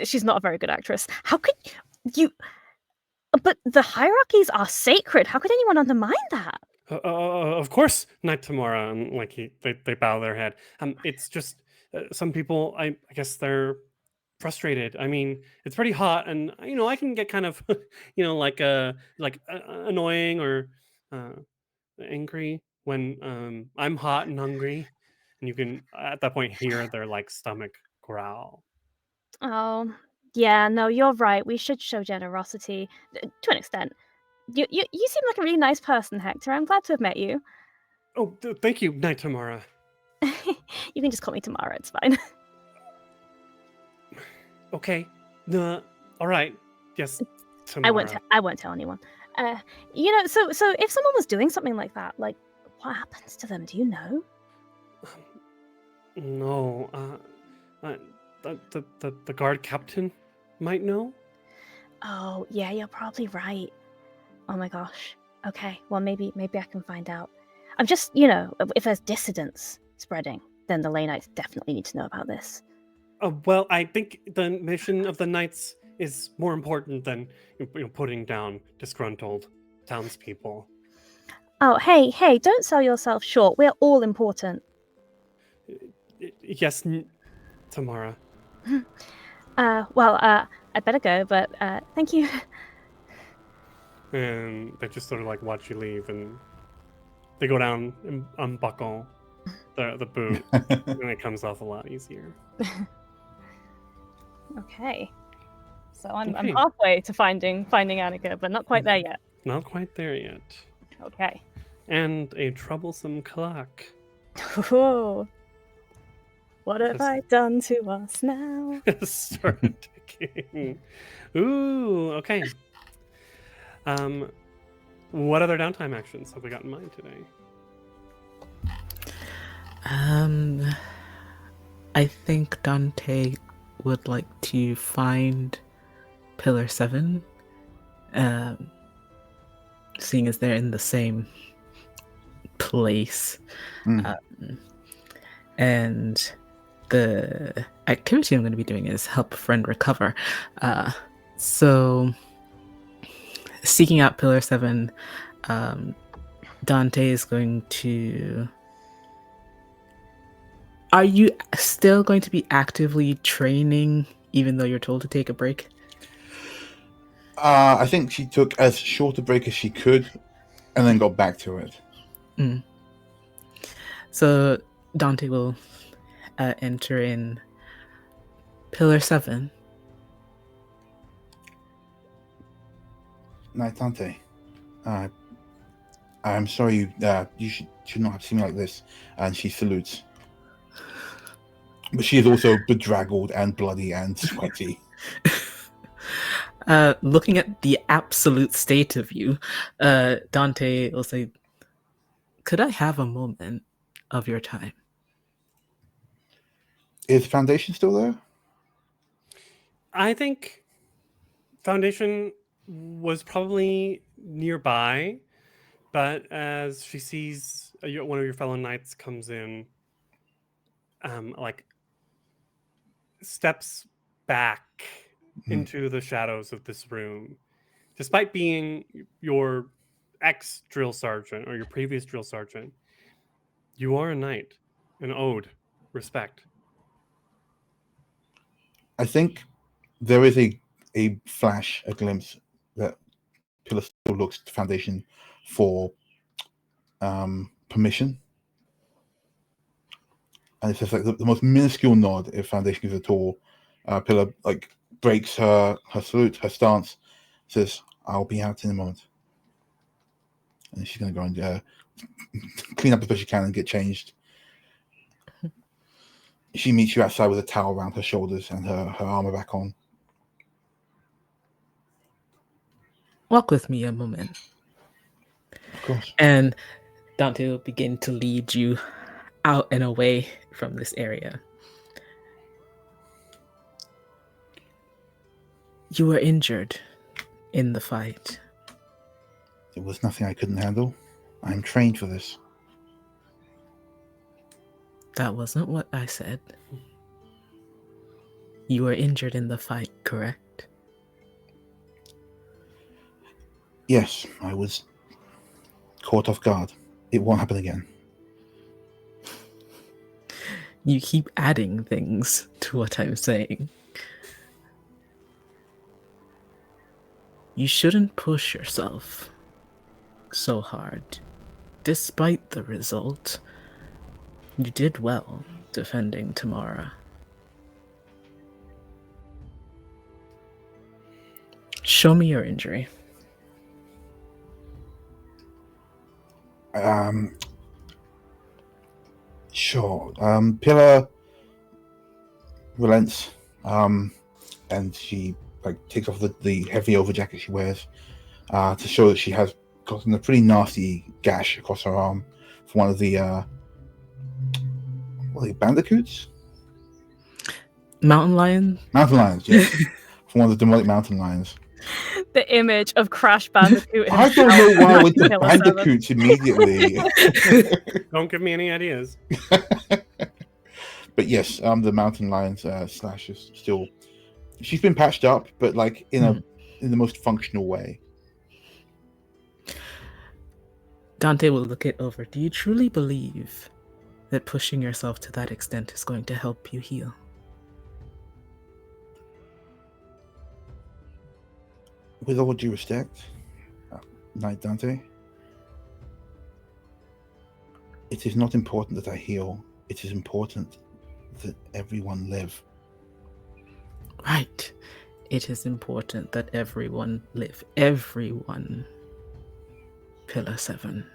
She's not a very good actress. How could you? But the hierarchies are sacred. How could anyone undermine that? Of course, Night tomorrow. And like they bow their head. It's just some people. I guess they're frustrated. I mean, it's pretty hot, and I can get kind of, annoying or uh, angry when I'm hot and hungry, and you can at that point hear their like stomach growl. Oh, yeah. No, you're right. We should show generosity to an extent. You seem like a really nice person, Hector. I'm glad to have met you. Oh, thank you, Night tomorrow. You can just call me Tamara. It's fine. Okay. All right. Yes. I won't. Tomorrow. I won't tell anyone. So if someone was doing something like that, like what happens to them? Do you know? No. The guard captain might know. Oh, yeah, you're probably right. Oh my gosh. Okay. Well, maybe I can find out. I'm just, if there's dissidents spreading, then the Ley-Knights definitely need to know about this. Well, I think the mission of the Knights is more important than putting down disgruntled townspeople. Oh, hey, don't sell yourself short. We're all important. Yes, Tamara. I'd better go, but thank you. And they just sort of like watch you leave, and they go down and unbuckle the boot, and it comes off a lot easier. Okay. So I'm Okay. halfway to finding Annika, but not quite there yet. Not quite there yet. Okay. And a troublesome clock. Whoa. What have I done to us now? Start ticking. Ooh, okay. What other downtime actions have we got in mind today? I think Dante would like to find Pillar 7, seeing as they're in the same place. And the activity I'm going to be doing is help a friend recover. So, seeking out Pillar 7, Dante is going to Are you still going to be actively training, even though you're told to take a break? I think she took as short a break as she could, and then got back to it. So Dante will enter in Pillar 7. Night, Dante. I'm sorry. You should not have seen me like this. And she salutes. But she is also bedraggled and bloody and sweaty. Looking at the absolute state of you, Dante will say, "Could I have a moment of your time?" Is Foundation still there? I think Foundation was probably nearby, but as she sees one of your fellow knights comes in, like steps back into the shadows of this room, despite being your ex drill sergeant or your previous drill sergeant, you are a knight and owed respect. I think there is a flash, a glimpse that Pillar still looks to Foundation for permission. And it's just like the most minuscule nod if Foundation gives it at all. Pillar like breaks her salute, her stance, says, "I'll be out in a moment." And she's going to go and clean up as best she can and get changed. She meets you outside with a towel around her shoulders and her armor back on. Walk with me a moment. Of course. And Dante will begin to lead you out and away from this area. You were injured in the fight. It was nothing I couldn't handle. I'm trained for this. That wasn't what I said. You were injured in the fight, correct? Yes, I was caught off guard. It won't happen again. You keep adding things to what I'm saying. You shouldn't push yourself so hard. Despite the result, you did well defending Tamara. Show me your injury. Sure. Pillar relents, and she takes off the heavy overjacket she wears to show that she has gotten a pretty nasty gash across her arm from one of the what are they, bandicoots? Mountain lion? Mountain lions, yes. From one of the demonic mountain lions. The image of Crash Bandicoot. I don't know why I went to Pillar 7. bandicoots immediately. Don't give me any ideas. But yes, the mountain lions slash is still. She's been patched up, but in the most functional way. Dante will look it over. Do you truly believe that pushing yourself to that extent is going to help you heal? With all due respect, Knight Dante, it is not important that I heal. It is important that everyone live. Right. It is important that everyone live. Everyone. Pillar 7.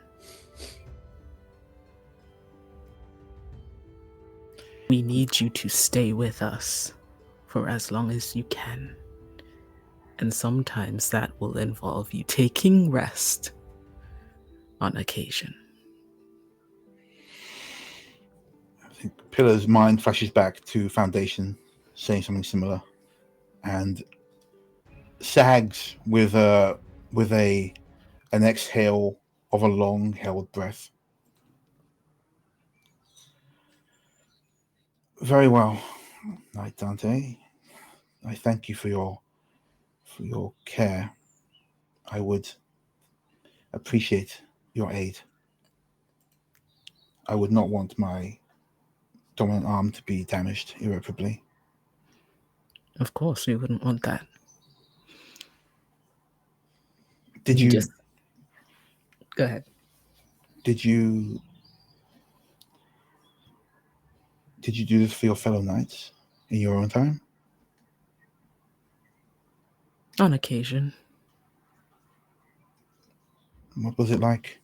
We need you to stay with us for as long as you can. And sometimes that will involve you taking rest on occasion. I think Pillar's mind flashes back to Foundation saying something similar, and sags with an exhale of a long held breath. Very well, Knight Dante. I thank you for your care. I would appreciate your aid. I would not want my dominant arm to be damaged irreparably. Of course, we wouldn't want that. Did He you just go ahead. did you do this for your fellow knights in your own time? On occasion. What was it like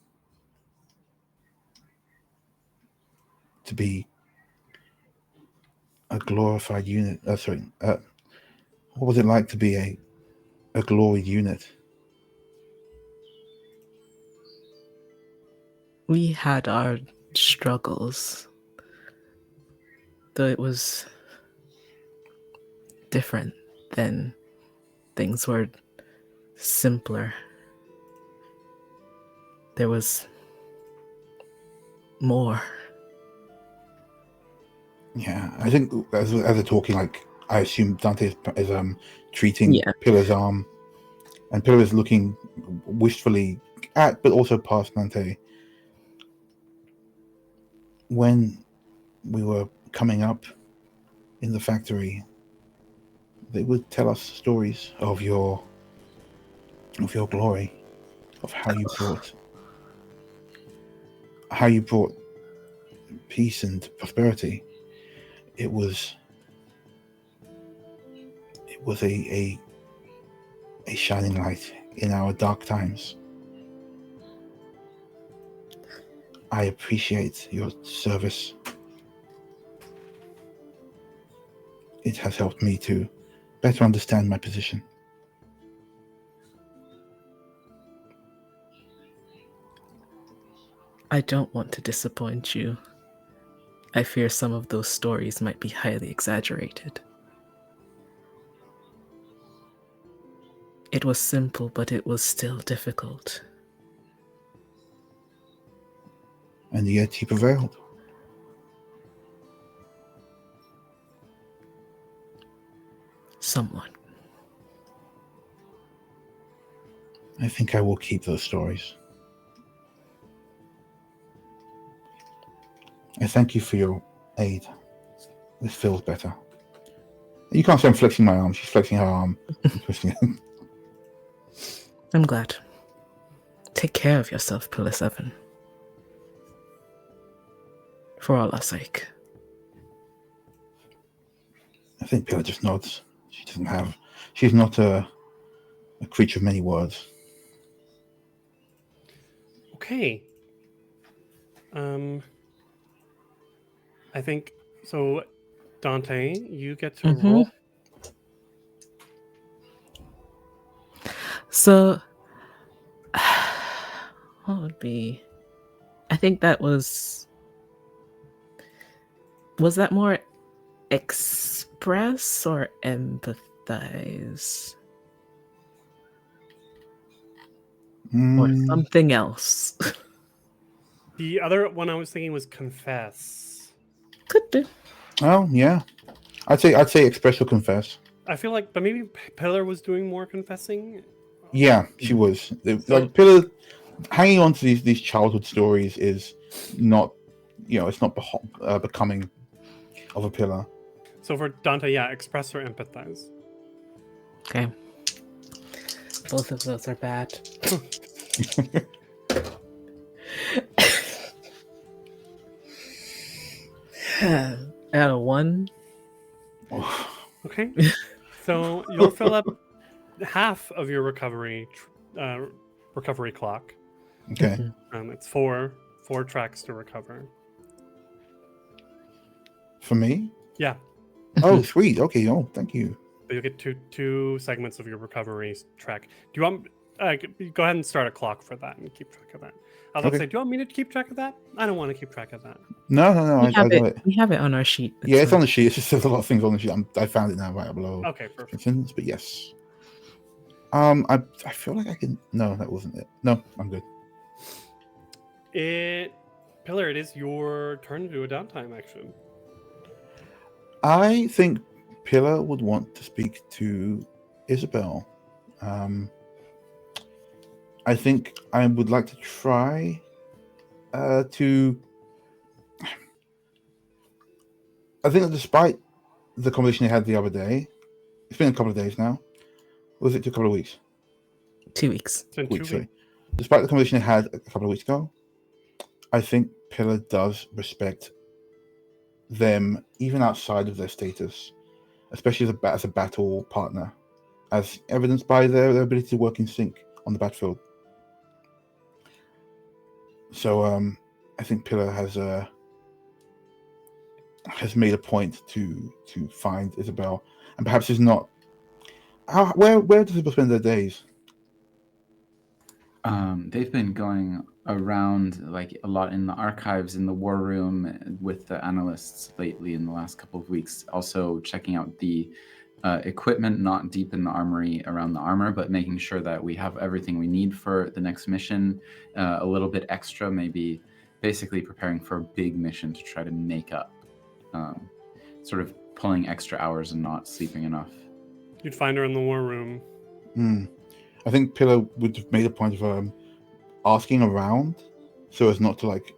to be a glorified unit? What was it like to be a gloried unit? We had our struggles, though it was different then. Things were simpler. There was more. Yeah, I think as they're talking, like I assume Dante is treating Yeah. Pillar's arm, and Pillar is looking wistfully at, but also past Dante. When we were coming up in the factory, they would tell us stories of your glory, of how you brought peace and prosperity. It was a shining light in our dark times. I appreciate your service. It has helped me to better understand my position. I don't want to disappoint you. I fear some of those stories might be highly exaggerated. It was simple, but it was still difficult. And yet he prevailed. Somewhat. I think I will keep those stories. I thank you for your aid. This feels better. You can't say I'm flexing my arm. She's flexing her arm. And twisting it. I'm glad. Take care of yourself, Pillar 7. For all our sake. I think Pillar just nods. She's not a creature of many words. Okay. I think so. Dante, you get to roll. So, what would be? I think that was that more express or empathize? Or something else? The other one I was thinking was confess. Could be. Oh yeah, I'd say express or confess. I feel like, but maybe Pillar was doing more confessing. Yeah, she was. Like Pillar, hanging on to these childhood stories is not, it's not becoming of a Pillar. So for Dante, yeah, express or empathize. Okay. Both of those are bad. Out of 1. Okay. So you'll fill up half of your recovery clock. Okay. It's four tracks to recover. For me? Yeah. Oh, sweet. Okay. Oh, thank you. But you'll get two segments of your recovery track. Do you want? Go ahead and start a clock for that and keep track of that. I was going to say, do you want me to keep track of that? I don't want to keep track of that. No. I got it. We have it on our sheet. Yeah, it's on the sheet. It's just there's a lot of things on the sheet. I found it now right below. Okay, perfect. But yes. I feel like I can. No, that wasn't it. No, I'm good. Pillar, it is your turn to do a downtime action. I think Pillar would want to speak to Isabel. I think I would like to try to I think that despite the conversation they had the other day, it's been a couple of days now. Was it a couple of weeks? 2 weeks. It's been 2 Weeks, sorry. weeks. Despite the conversation they had a couple of weeks ago, I think Pillar does respect them even outside of their status, especially as a battle partner, as evidenced by their ability to work in sync on the battlefield. So I think Pillar has made a point to find Isabel, and perhaps is not. Where does Isabel spend their days? They've been going around like a lot in the archives, in the war room with the analysts lately in the last couple of weeks. Also checking out the equipment, not deep in the armory around the armor, but making sure that we have everything we need for the next mission. A little bit extra, maybe basically preparing for a big mission to try to make up. Sort of pulling extra hours and not sleeping enough. You'd find her in the war room. I think Pillar would have made a point of asking around so as not to like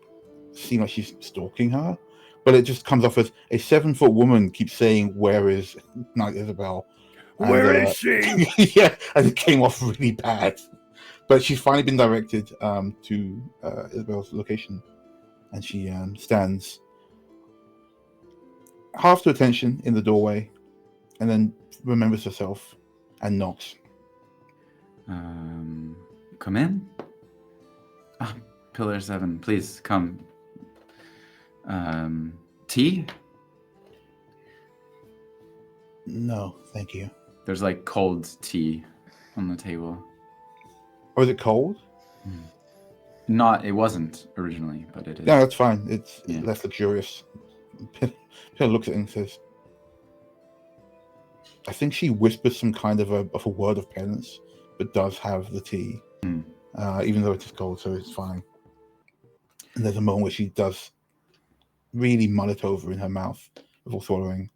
seem like she's stalking her, but it just comes off as a 7-foot woman keeps saying, "Where is Knight Isabel?" Where is she? Yeah, and it came off really bad. But she's finally been directed to Isabel's location, and she stands half to attention in the doorway, and then remembers herself and knocks. Come in. Pillar 7, please come. Tea? No, thank you. There's like cold tea on the table. Oh, is it cold? It wasn't originally, but it is. No, that's fine. It's Yeah. less luxurious. Pillar looks at it and says, I think she whispers some kind of a word of penance, but does have the tea, even though it is cold, so it's fine. And there's a moment where she does really mull it over in her mouth before swallowing.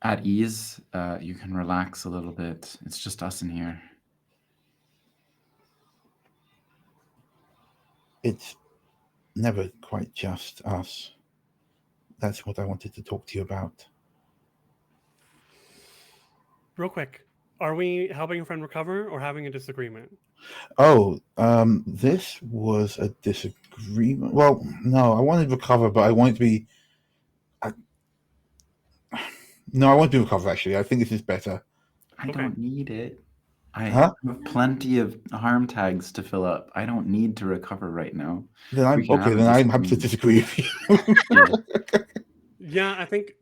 At ease, you can relax a little bit. It's just us in here. It's never quite just us. That's what I wanted to talk to you about. Real quick, are we helping a friend recover or having a disagreement? Oh, this was a disagreement. Well, no, I wanted to recover, but I wanted to be. No, I want to recover, actually. I think this is better. I Okay. don't need it. I Huh? have plenty of harm tags to fill up. I don't need to recover right now. Then I'm We can okay. have a Then I'm happy to disagree with you. Yeah. Yeah, I think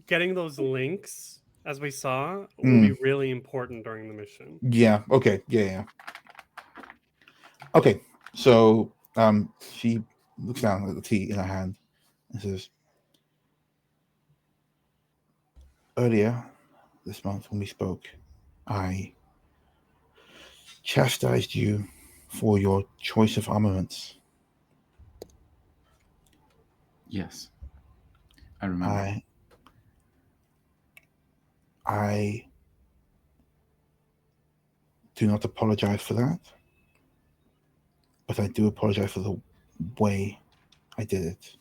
getting those links, as we saw, will be really important during the mission. Yeah. Okay. Yeah. Okay. So, she looks down at the tea in her hand and says, "Earlier this month, when we spoke, I chastised you for your choice of armaments. Yes. I remember. I do not apologize for that, but I do apologize for the way I did it.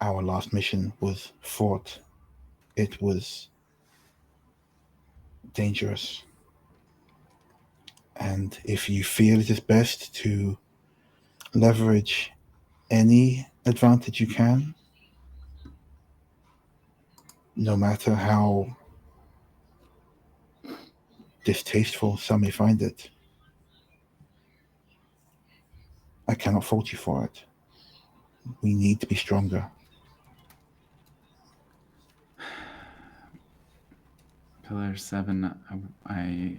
Our last mission was fraught. It was dangerous. And if you feel it is best to leverage any advantage you can, no matter how distasteful some may find it, I cannot fault you for it. We need to be stronger." Pillar 7, I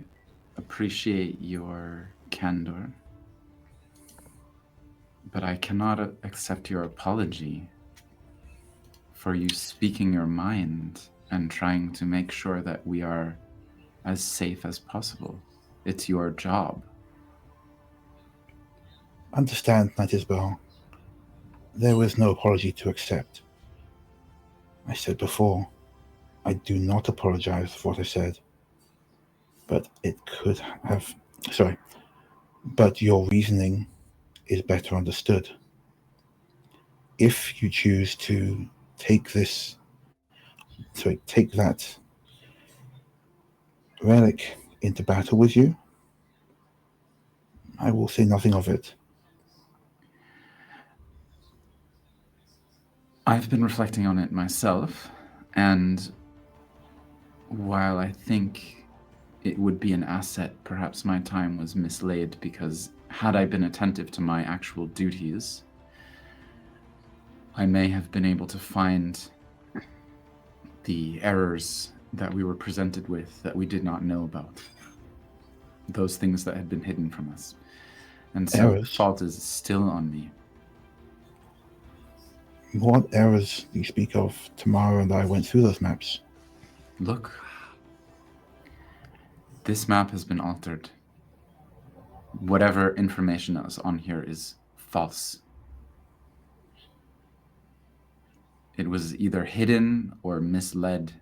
appreciate your candor, but I cannot accept your apology for you speaking your mind and trying to make sure that we are as safe as possible. It's your job. Understand, Knight Isabel, there was no apology to accept. I said before, I do not apologize for what I said, but but your reasoning is better understood. if you choose to take that relic into battle with you, I will say nothing of it. I've been reflecting on it myself, and while I think it would be an asset, perhaps my time was mislaid, because had I been attentive to my actual duties, I may have been able to find the errors that we were presented with that we did not know about. Those things that had been hidden from us. And so the Errors? fault is still on me. What errors do you speak of? Tamara and I went through those maps. Look. This map has been altered. Whatever information that was on here is false. It was either hidden or misled.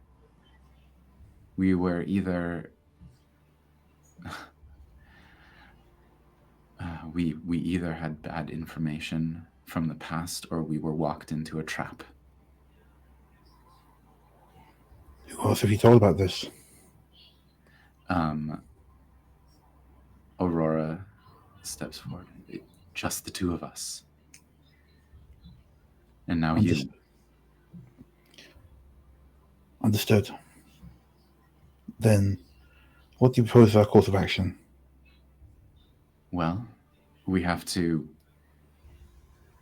We were either... we either had bad information from the past, or we were walked into a trap. Who else have you told about this? Aurora steps forward. Just the two of us. And now you. Understood. Then, what do you propose our course of action? Well, we have to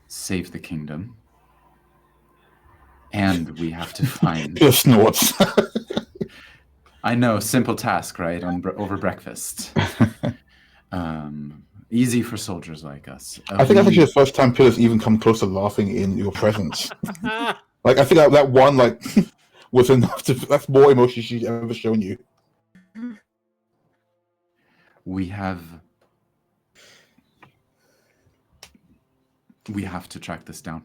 save the kingdom. And we have to find... Pure snorts. I know, simple task, right? Over breakfast. Easy for soldiers like us. I think that's actually the first time Pillar's even come close to laughing in your presence. Like, I think that one, like, was enough to... That's more emotion she's ever shown you. We have to track this down.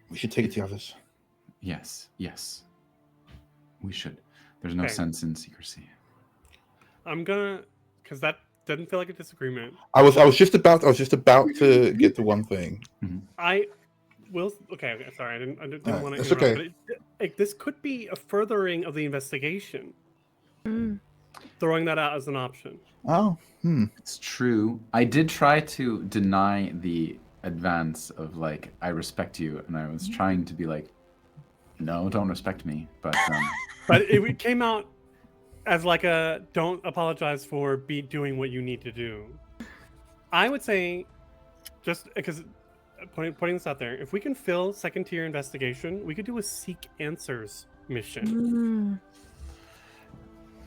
We should take it to the others. Yes. We should. There's no sense in secrecy. I'm gonna, because that doesn't feel like a disagreement. I was just about to get to one thing. Mm-hmm. I will. Okay. Sorry, I didn't want to That's interrupt. okay. But this could be a furthering of the investigation. Throwing that out as an option. Oh, It's true. I did try to deny the advance of, like, I respect you, and I was trying to be like, no, don't respect me. But but it came out as like a don't apologize for doing what you need to do. I would say, just because putting this out there, if we can fill second tier investigation, we could do a seek answers mission.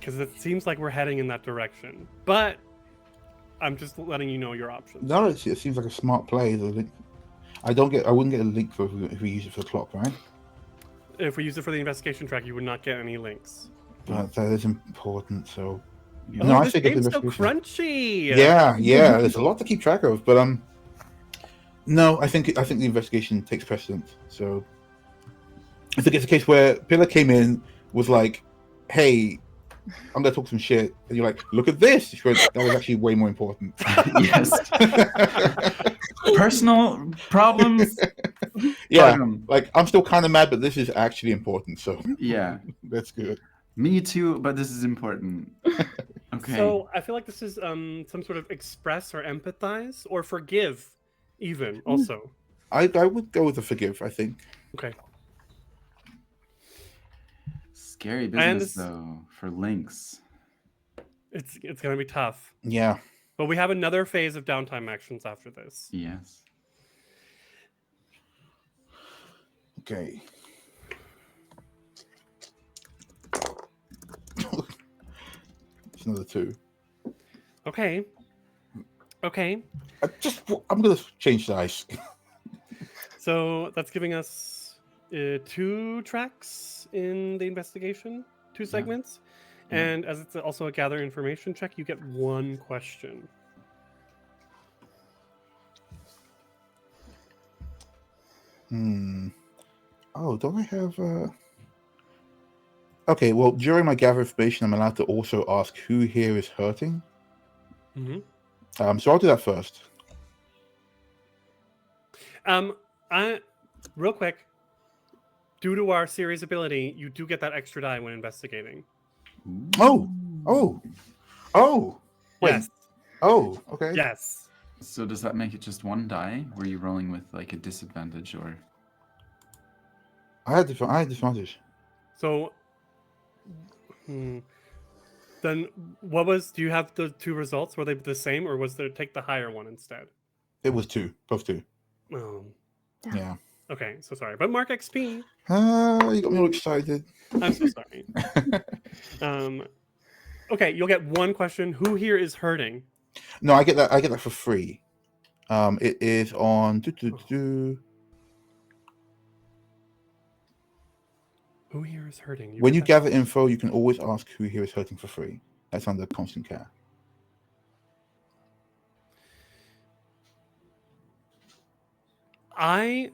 Because it seems like we're heading in that direction. But I'm just letting you know your options. no, it seems like a smart play. I wouldn't get a link for if we use it for the clock, right? If we use it for the investigation track, you would not get any links. But that is important. So, Oh, I this think it's game's so investigation. crunchy. Yeah, there's a lot to keep track of, but no, I think the investigation takes precedent. So, I think it's a case where Pillar came in, was like, "Hey, I'm gonna talk some shit," and you're like, "Look at this." She went, that was actually way more important. yes. Personal problems. Yeah, like I'm still kind of mad, but this is actually important. So Yeah. that's good. Me too, but this is important. Okay. So I feel like this is some sort of express or empathize or forgive, even also. I would go with the forgive. I think. Okay. Scary business though for Lynx. It's gonna be tough. Yeah. But we have another phase of downtime actions after this. Yes. Okay. It's another 2. Okay. I'm gonna change dice. So that's giving us 2 tracks in the investigation, 2 segments. Yeah. And as it's also a gather information check, you get 1 question. Oh, don't I have Okay, well, during my gather information, I'm allowed to also ask who here is hurting. Mm-hmm. So I'll do that first. Real quick, due to our series ability, you do get that extra die when investigating. Oh. Wait. Yes. Oh, okay. Yes. So does that make it just one die? Were you rolling with like a disadvantage or? I had disadvantage. So, then what was? Do you have the two results? Were they the same, or was there take the higher one instead? It was 2, both 2. Yeah. Yeah. Okay, so sorry, but mark XP. You got me all excited. I'm so sorry. Okay, you'll get one question. Who here is hurting? No, I get that for free. It is on. Who here is hurting? When get you that- gather info, you can always ask who here is hurting for free. That's under constant care. And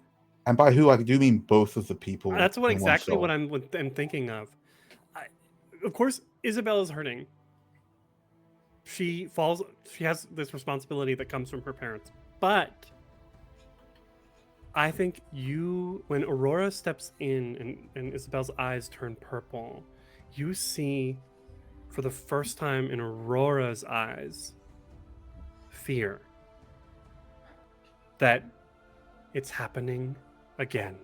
by who I do mean both of the people. That's what in one exactly soul. what I'm thinking of. Of course, Isabel is hurting. She has this responsibility that comes from her parents. But I think when Aurora steps in and Isabel's eyes turn purple, you see for the first time in Aurora's eyes fear that it's happening again.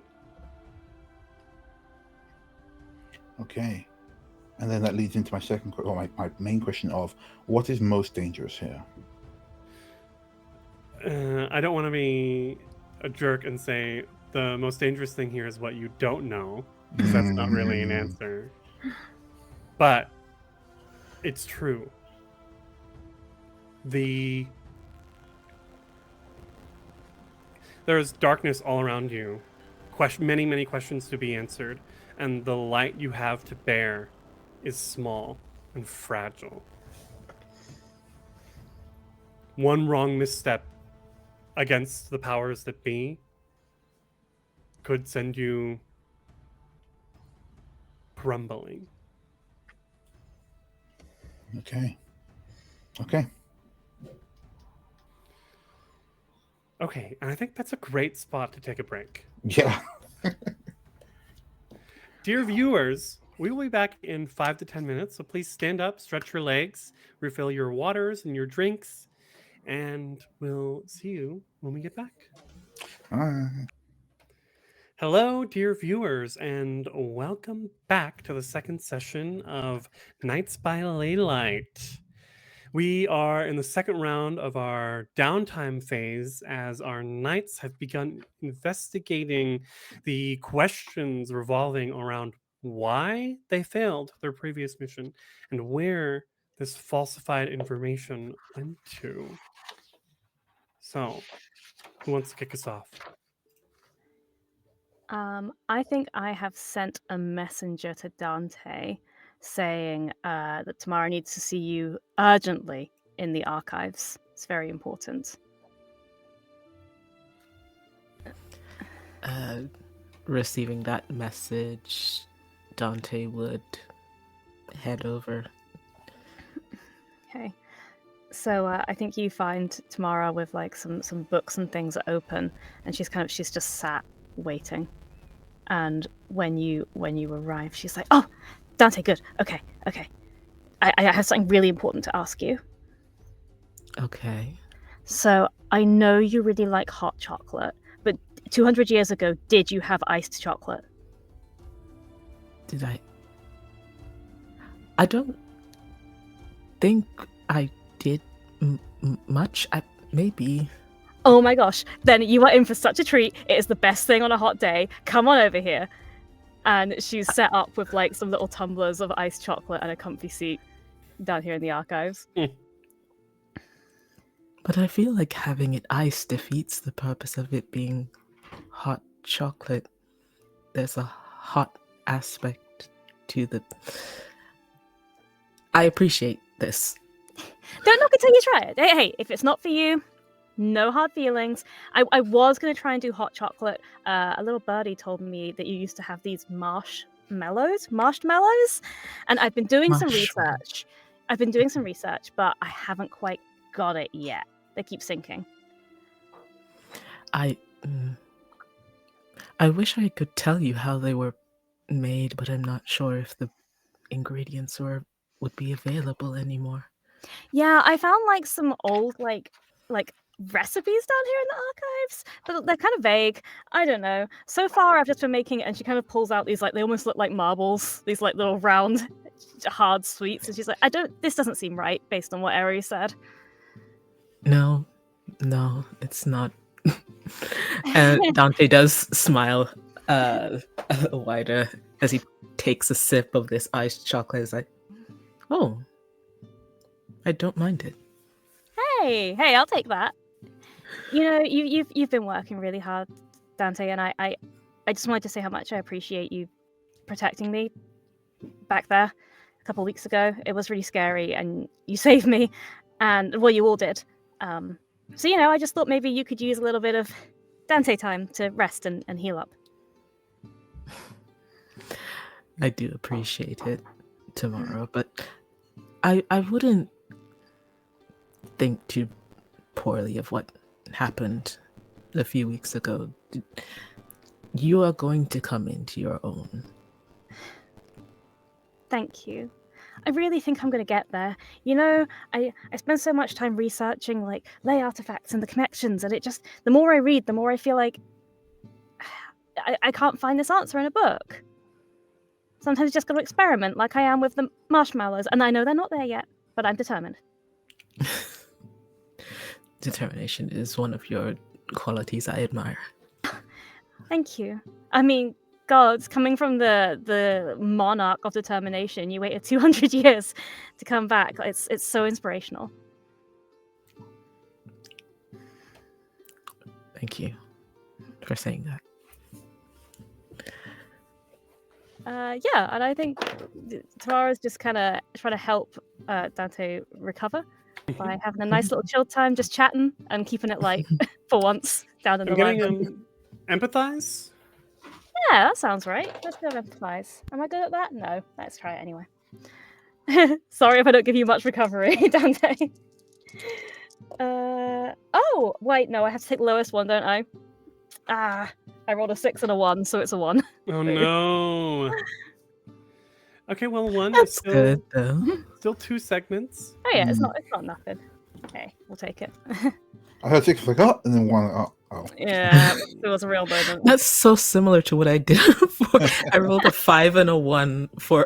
Okay. And then that leads into my my main question of what is most dangerous here? I don't want to be a jerk and say the most dangerous thing here is what you don't know, because that's not really an answer. But it's true. There's darkness all around you. Many, many questions to be answered. And the light you have to bear is small and fragile. One wrong misstep against the powers that be could send you crumbling. Okay. Okay, and I think that's a great spot to take a break. Yeah. Dear viewers, we will be back in 5 to 10 minutes, so please stand up, stretch your legs, refill your waters and your drinks, and we'll see you when we get back. Hello, dear viewers, and welcome back to the second session of Nights by Leylight. We are in the second round of our downtime phase as our knights have begun investigating the questions revolving around why they failed their previous mission and where this falsified information went to. So, who wants to kick us off? I think I have sent a messenger to Dante saying that Tamara needs to see you urgently in the archives. It's very important. Receiving that message, Dante would head over. Okay. So I think you find Tamara with like some books and things open, and she's just sat waiting. And when you arrive, she's like, "Oh, Dante, good. Okay. I have something really important to ask you." Okay. So I know you really like hot chocolate, but 200 years ago, did you have iced chocolate? Did I? I don't think I did much. Maybe. Oh my gosh, then you are in for such a treat. It is the best thing on a hot day. Come on over here. And she's set up with like some little tumblers of iced chocolate and a comfy seat down here in the archives. But I feel like having it iced defeats the purpose of it being hot chocolate. There's a hot aspect to the... I appreciate this. Don't knock it till you try it. Hey, if it's not for you, no hard feelings. I was going to try and do hot chocolate. A little birdie told me that you used to have these marshmallows, and I've been doing some research. But I haven't quite got it yet. They keep sinking. I wish I could tell you how they were made, but I'm not sure if the ingredients would be available anymore. Yeah, I found like some old like recipes down here in the archives, but they're kind of vague. I don't know. So far, I've just been making it, and she kind of pulls out these like they almost look like marbles, these like little round, hard sweets, and she's like, This doesn't seem right based on what Eri said. No, it's not. And Dante does smile wider as he takes a sip of this iced chocolate. He's like, "Oh, I don't mind it." Hey, I'll take that. You know, you've been working really hard, Dante, and I just wanted to say how much I appreciate you protecting me back there a couple of weeks ago. It was really scary, and you saved me, and well, you all did. So you know, I just thought maybe you could use a little bit of Dante time to rest and heal up. I do appreciate it, Tomorrow, but I wouldn't think too poorly of what happened a few weeks ago. You are going to come into your own. Thank you. I really think I'm going to get there. You know, I spend so much time researching like ley artifacts and the connections, and it just, the more I read, the more I feel like I can't find this answer in a book. Sometimes you just got to experiment, like I am with the marshmallows, and I know they're not there yet, but I'm determined. Determination is one of your qualities I admire. Thank you. I mean, gods, coming from the monarch of determination, you waited 200 years to come back. It's so inspirational. Thank you for saying that. Yeah, and I think Tamara's just kind of trying to help Dante recover by having a nice little chill time, just chatting and keeping it light for once down in the I'm library. getting empathize. Yeah, that sounds right. Let's go empathize. Am I good at that? No. Let's try it anyway. Sorry if I don't give you much recovery, Dante. Oh, wait, no, I have to take the lowest one, don't I? I rolled a 6 and a 1, so it's a 1. Oh no. Okay, well, one That's is still good though. still 2 segments. Oh yeah, it's not nothing. Okay, we'll take it. I had 6 forgot, and then 1. Oh. Yeah, it was a real burden. That's so similar to what I did for. I rolled a 5 and a 1 for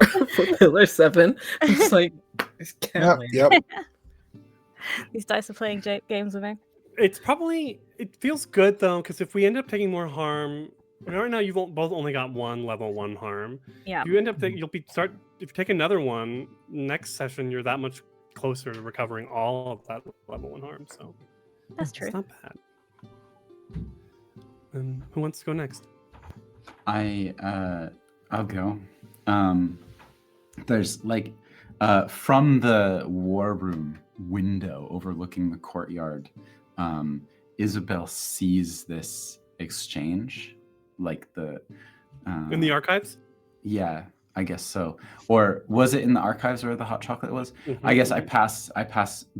Pillar 7. It's like, I can't win. Yep. These dice are playing games with me. It feels good though, because if we end up taking more harm, right now you've both only got 1 level 1 harm. Yeah. If you end up if you take another one next session, you're that much closer to recovering all of that level 1 harm. So That's true. it's not bad. And who wants to go next? I'll go. There's like from the war room window overlooking the courtyard, Isabel sees this exchange, like the In the archives? Yeah, I guess so. Or was it in the archives where the hot chocolate was? Mhm. I guess I pass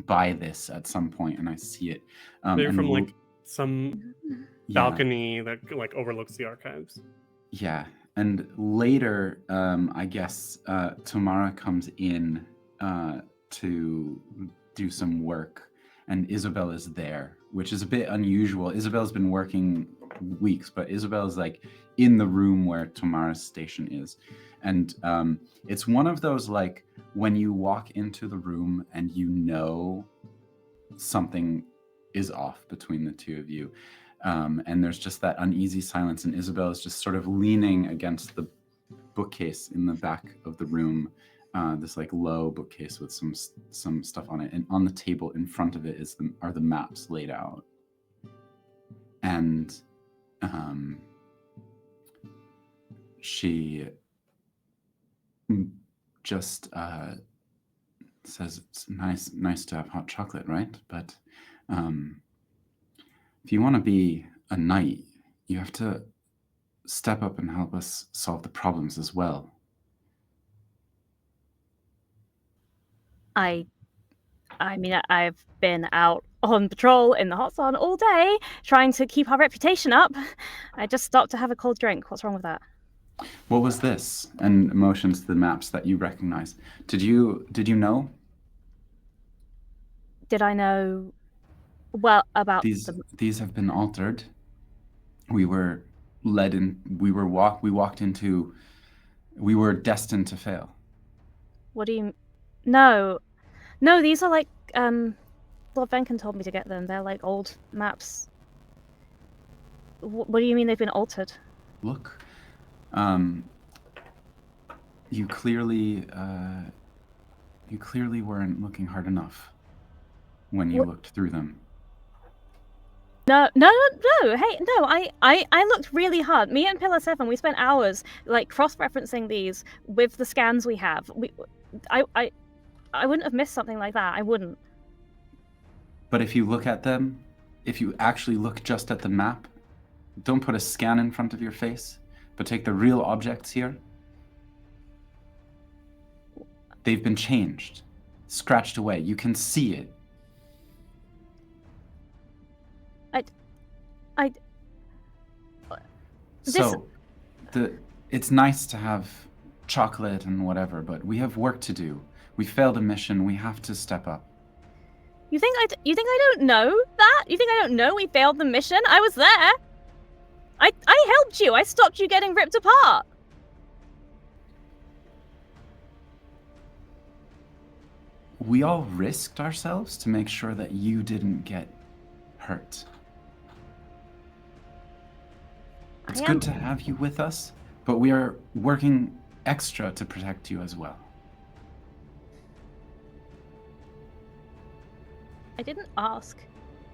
by this at some point and I see it. Maybe and from like some yeah. balcony that like overlooks the archives. Yeah, and later, I guess Tamara comes in to do some work, and Isabel is there, which is a bit unusual. Isabel's been working weeks, but Isabel's like in the room where Tamara's station is, and it's one of those like when you walk into the room and you know something is off between the two of you. And there's just that uneasy silence, and Isabel is just sort of leaning against the bookcase in the back of the room, this like low bookcase with some stuff on it, and on the table in front of it are the maps laid out, and she just says it's nice to have hot chocolate, right? But if you want to be a knight, you have to step up and help us solve the problems as well. I I mean, I've been out on patrol in the hot sun all day, trying to keep our reputation up. I just stopped to have a cold drink. What's wrong with that? What was this? And motions to the maps that you recognize. Did you know Did I know well about these have been altered? We were led in. We walked into. We were destined to fail. What do you? No, these are like Lord Venkin told me to get them. They're like old maps. What do you mean they've been altered? Look, you clearly weren't looking hard enough when you looked through them. No. Hey, no. I looked really hard. Me and Pillar 7, we spent hours like cross-referencing these with the scans we have. I wouldn't have missed something like that. I wouldn't. But if you look at them, if you actually look just at the map, don't put a scan in front of your face, but take the real objects here. They've been changed, scratched away. You can see it. It's nice to have chocolate and whatever, but we have work to do. We failed a mission. We have to step up. You think I don't know that? You think I don't know we failed the mission? I was there. I helped you. I stopped you getting ripped apart. We all risked ourselves to make sure that you didn't get hurt. It's good to have you with us, but we are working extra to protect you as well. I didn't ask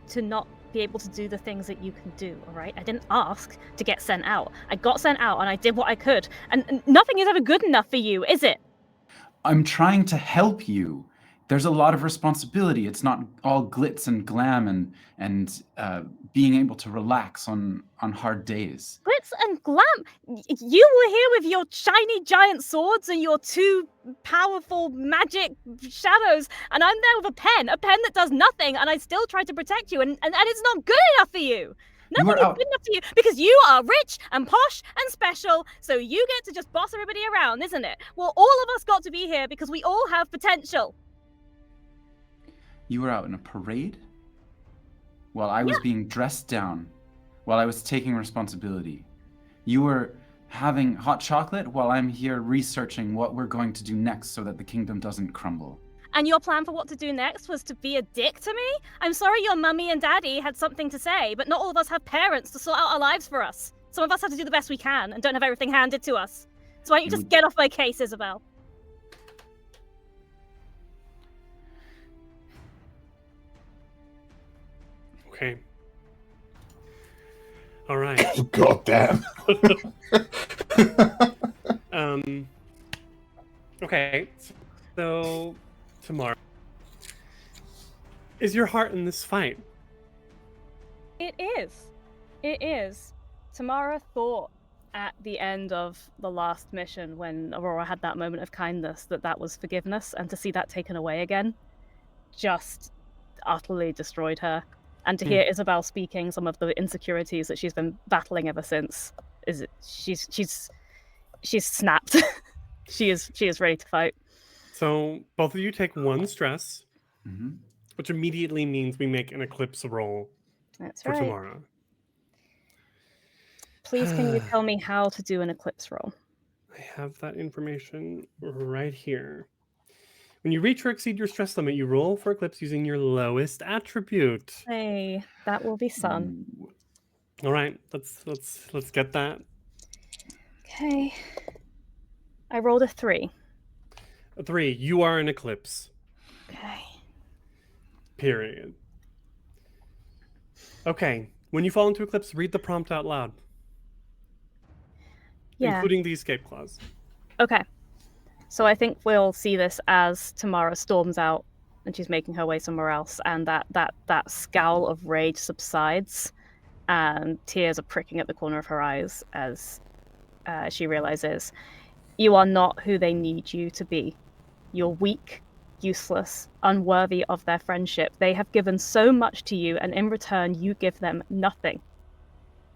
to not be able to do the things that you can do, all right? I didn't ask to get sent out. I got sent out and I did what I could. And nothing is ever good enough for you, is it? I'm trying to help you. There's a lot of responsibility. It's not all glitz and glam and being able to relax on hard days. Glitz and glam? You were here with your shiny giant swords and your two powerful magic shadows, and I'm there with a pen that does nothing, and I still tried to protect you, and it's not good enough for you. Nothing is good enough for you because you are rich and posh and special, so you get to just boss everybody around, isn't it? Well, all of us got to be here because we all have potential. You were out in a parade while I was being dressed down, while I was taking responsibility. You were having hot chocolate while I'm here researching what we're going to do next so that the kingdom doesn't crumble. And your plan for what to do next was to be a dick to me? I'm sorry your mummy and daddy had something to say, but not all of us have parents to sort out our lives for us. Some of us have to do the best we can and don't have everything handed to us. So why don't you just get off my case, Isabel? Okay. All right. God damn. Okay. So, tomorrow. Is your heart in this fight? It is. It is. Tamara thought at the end of the last mission when Aurora had that moment of kindness that was forgiveness, and to see that taken away again just utterly destroyed her. And to hear Isabel speaking some of the insecurities that she's been battling ever since, she's snapped. she is ready to fight. So both of you take one stress, which immediately means we make an eclipse roll for tomorrow. Please, can you tell me how to do an eclipse roll? I have that information right here. When you reach or exceed your stress limit, you roll for eclipse using your lowest attribute. Hey, that will be sun. All right, let's get that. Okay. I rolled a 3. A 3. You are an eclipse. Okay. Period. Okay. When you fall into eclipse, read the prompt out loud. Yeah. Including the escape clause. Okay. So I think we'll see this as Tamara storms out and she's making her way somewhere else, and that scowl of rage subsides and tears are pricking at the corner of her eyes as she realizes you are not who they need you to be. You're weak, useless, unworthy of their friendship. They have given so much to you, and in return, you give them nothing.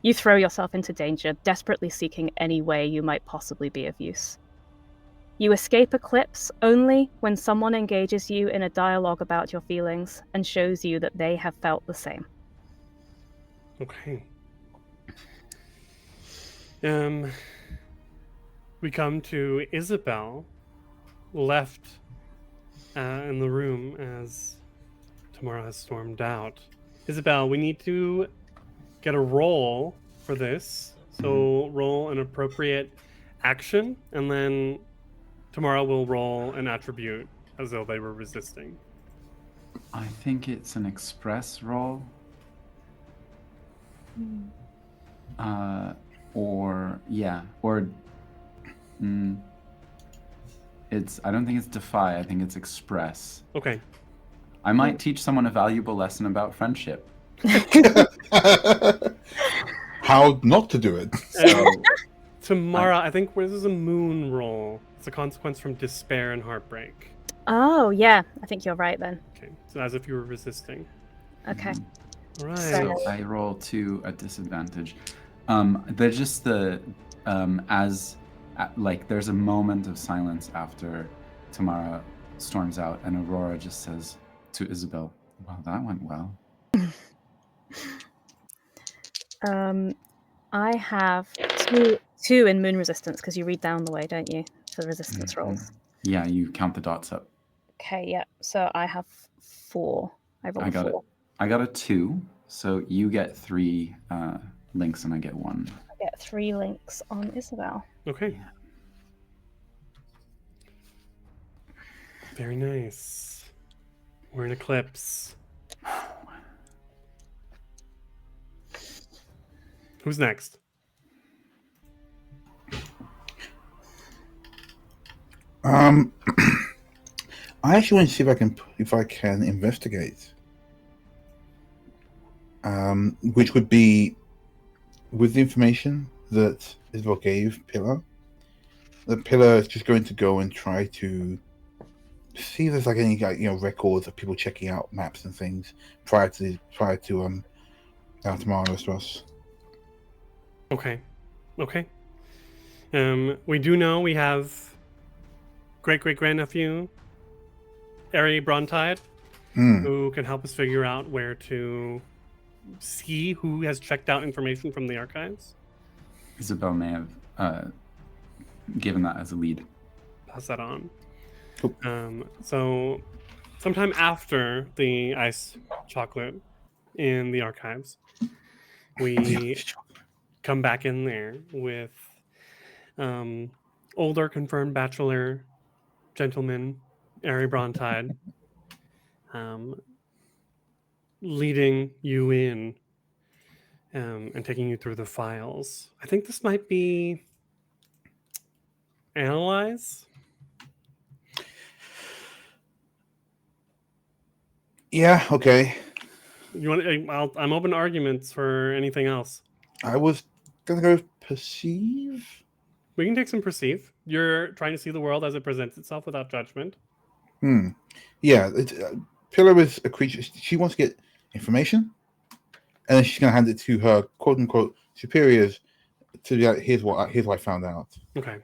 You throw yourself into danger, desperately seeking any way you might possibly be of use. You escape eclipse only when someone engages you in a dialogue about your feelings and shows you that they have felt the same. Okay. We come to Isabel, left in the room as Tamara has stormed out. Isabel, we need to get a roll for this. So roll an appropriate action, and then Tamara will roll an attribute as though they were resisting. I think it's an express roll. It's. I don't think it's defy. I think it's express. Okay. I might teach someone a valuable lesson about friendship. How not to do it. And Tamara, I think this is a moon roll. It's a consequence from despair and heartbreak. Oh, yeah. I think you're right then. Okay. So as if you were resisting. Okay. All right. So I roll 2 at disadvantage. They're just there's a moment of silence after Tamara storms out, and Aurora just says to Isabel, "Well, that went well." I have two in moon resistance because you read down the way, don't you, for the resistance rolls? Yeah, you count the dots up. Okay, yeah. So I have 4. I rolled I got 4. I got a 2, so you get 3 links and I get 1. I get 3 links on Isabel. Okay. Yeah. Very nice. We're in eclipse. Who's next? I actually want to see if I can investigate. Which would be with the information that Isabel gave Pillar. The Pillar is just going to go and try to see if there's like any records of people checking out maps and things prior to tomorrow to us. Okay. We do know we have great-great-grandnephew Ari Brontide, who can help us figure out where to see who has checked out information from the archives. Isabel may have given that as a lead. Pass that on. Cool. So sometime after the ice chocolate in the archives, we come back in there with older confirmed bachelor gentleman Ari Brontide leading you in and taking you through the files. I think this might be analyze. Yeah. Okay. You want? I'm open to arguments for anything else. I was gonna go perceive. We can take some perceive. You're trying to see the world as it presents itself without judgment. Yeah. Pillar is a creature. She wants to get information, and then she's gonna hand it to her quote unquote superiors to be like, here's what I found out. Okay.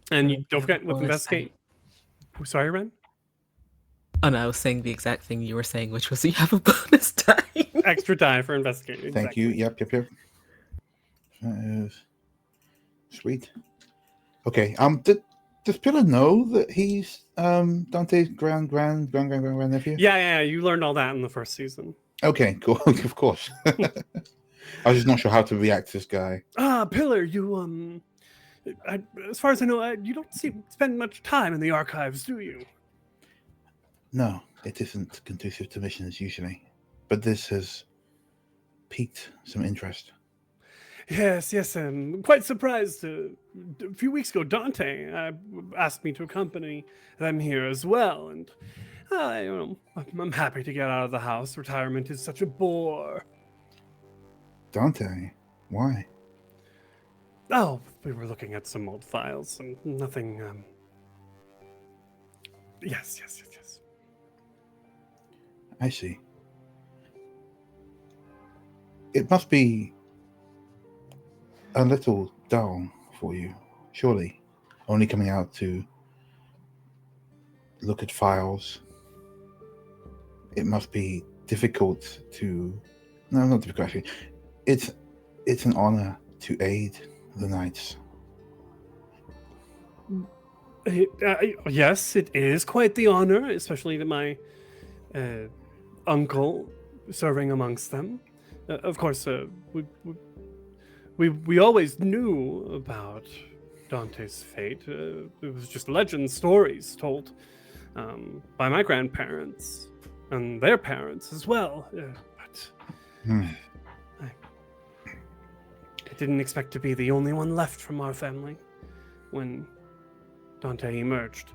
And you don't forget with investigate. Oh, sorry, Ren. Oh no, I was saying the exact thing you were saying, which was you have a bonus die. Extra die for investigating. Thank you. Yep. That is sweet. Okay. Does Pillar know that he's Dante's grandnephew? Yeah. You learned all that in the first season. Okay, cool. Of course. I was just not sure how to react to this guy. Pillar, you as far as I know, you don't spend much time in the archives, do you? No, it isn't conducive to missions usually, but this has piqued some interest. Yes. I'm quite surprised. A few weeks ago, Dante asked me to accompany them here as well, and I'm happy to get out of the house. Retirement is such a bore. Dante, why? Oh, we were looking at some old files and nothing Yes. I see. It must be a little dull for you, surely. Only coming out to look at files. It must be difficult to... No, not difficult, actually. It's an honor to aid the Knights. Yes, it is quite the honor, especially to my uncle serving amongst them. Of course, we always knew about Dante's fate. It was just legends, stories told by my grandparents and their parents as well. But I didn't expect to be the only one left from our family when Dante emerged.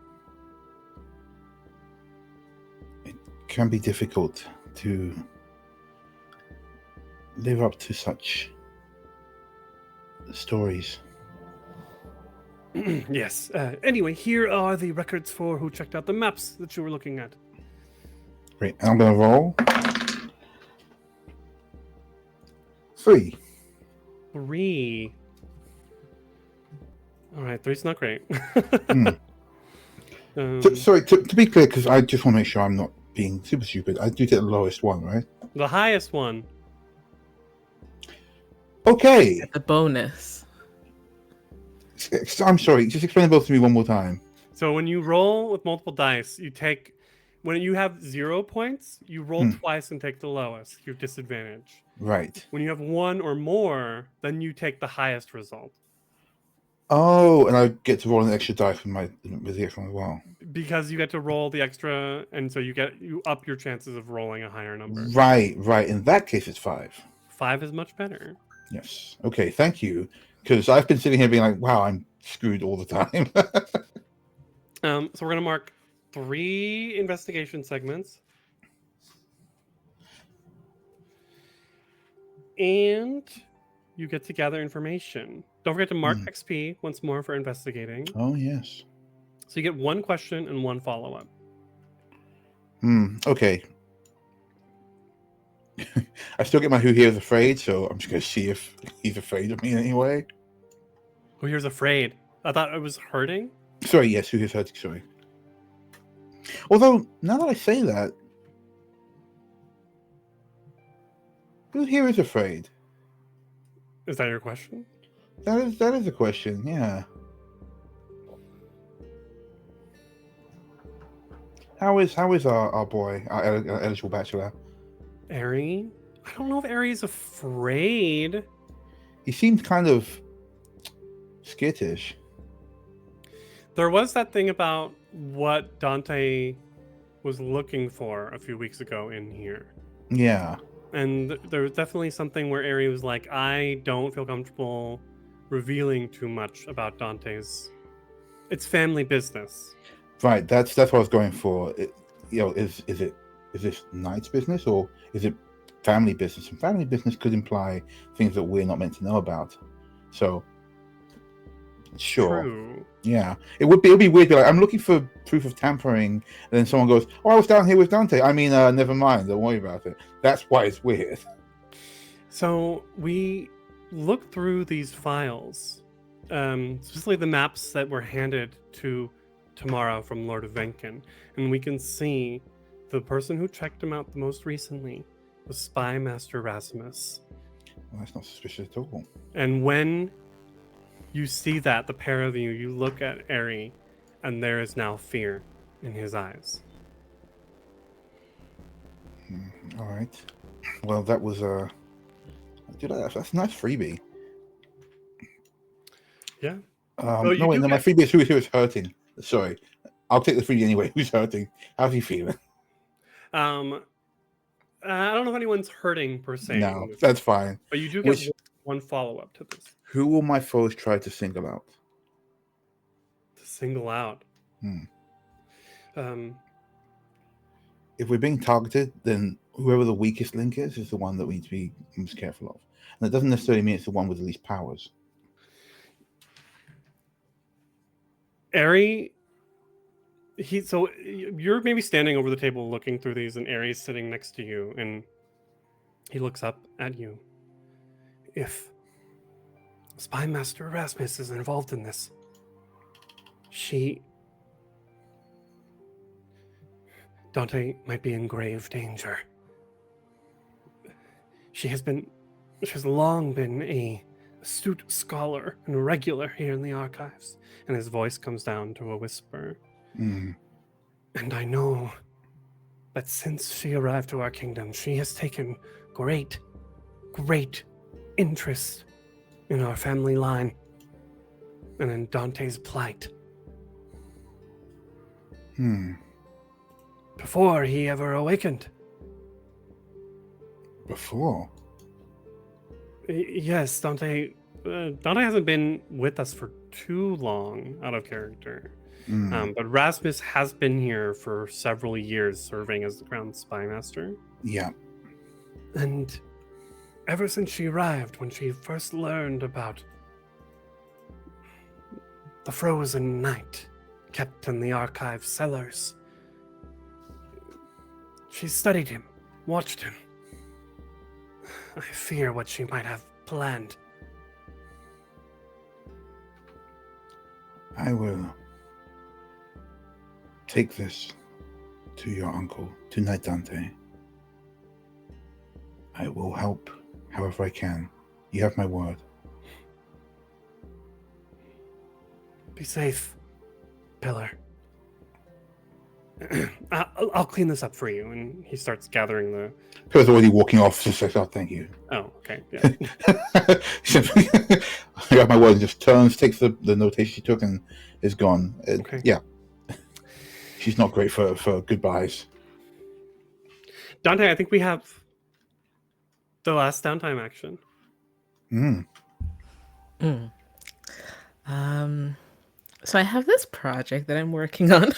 It can be difficult to live up to such stories. Yes. Anyway, here are the records for who checked out the maps that you were looking at. Great. I'm going to roll. 3. 3. All right, 3's not great. Sorry, to be clear, because I just want to make sure I'm not being super stupid. I do get the lowest one, right? The highest one. Okay. The bonus. I'm sorry. Just explain both to me one more time. So when you roll with multiple dice, you take, when you have 0 points, you roll twice and take the lowest. You have disadvantage. Right. When you have 1 or more, then you take the highest result. Oh, and I get to roll an extra dice with the extra one as well. Because you get to roll the extra, and so you up your chances of rolling a higher number. Right. In that case, it's 5. 5 is much better. Yes. Okay, thank you. Because I've been sitting here being like, wow, I'm screwed all the time. So we're going to mark 3 investigation segments. And you get to gather information. Don't forget to mark XP once more for investigating. Oh, yes. So you get 1 question and 1 follow-up. Okay. I still get my who here is afraid, so I'm just going to see if he's afraid of me anyway. Who here's afraid? I thought it was hurting. Sorry, yes, who here's hurting, sorry. Although, now that I say that, who here is afraid? Is that your question? That is a question, yeah. How is our boy, our eligible bachelor? Ari? I don't know if Ari's afraid. He seems kind of skittish. There was that thing about what Dante was looking for a few weeks ago in here. Yeah. And there was definitely something where Ari was like, I don't feel comfortable revealing too much about Dante's. It's family business. Right, that's what I was going for. Is this Knight's business or is it family business? And family business could imply things that we're not meant to know about. So, sure. True. Yeah, it would be weird. Like, I'm looking for proof of tampering, and then someone goes, "Oh, I was down here with Dante." I mean, never mind. Don't worry about it. That's why it's weird. So we looked through these files, specifically the maps that were handed to Tamara from Lord of Venken, and we can see the person who checked him out the most recently was Spy Master Rasmus. Well, that's not suspicious at all. And when you see that, the pair of you look at Ari, and there is now fear in his eyes. All right. Well, that was dude, that's a nice freebie. Yeah. No, my freebie is who is hurting. Sorry, I'll take the freebie anyway. Who's hurting? How's he feeling? I don't know if anyone's hurting per se. No, that's fine. But you do get one follow-up to this. Who will my foes try to single out? To single out. If we're being targeted, then whoever the weakest link is the one that we need to be most careful of. And that doesn't necessarily mean it's the one with the least powers. Ari You're maybe standing over the table looking through these, and Aries sitting next to you, and he looks up at you. If Spy Master Erasmus is involved in this, Dante might be in grave danger. She has long been a astute scholar and regular here in the archives, and his voice comes down to a whisper. Mm. And I know that since she arrived to our kingdom, she has taken great interest in our family line and in Dante's plight. Before he ever awakened. Before? Yes, Dante hasn't been with us for too long, out of character. But Rasmus has been here for several years, serving as the Crown Spy Master. Yeah. And ever since she arrived, when she first learned about the frozen knight kept in the archive cellars, she studied him, watched him. I fear what she might have planned. I will take this to your uncle, to Knight Dante. I will help however I can. You have my word. Be safe, Pillar. I'll clean this up for you. And he starts gathering the... Pillar's already walking off, just like, oh, thank you. Oh, okay. Yeah. You have my word, and just turns, takes the notation she took, and is gone. Okay. Yeah. She's not great for goodbyes. Dante, I think we have the last downtime action. So I have this project that I'm working on.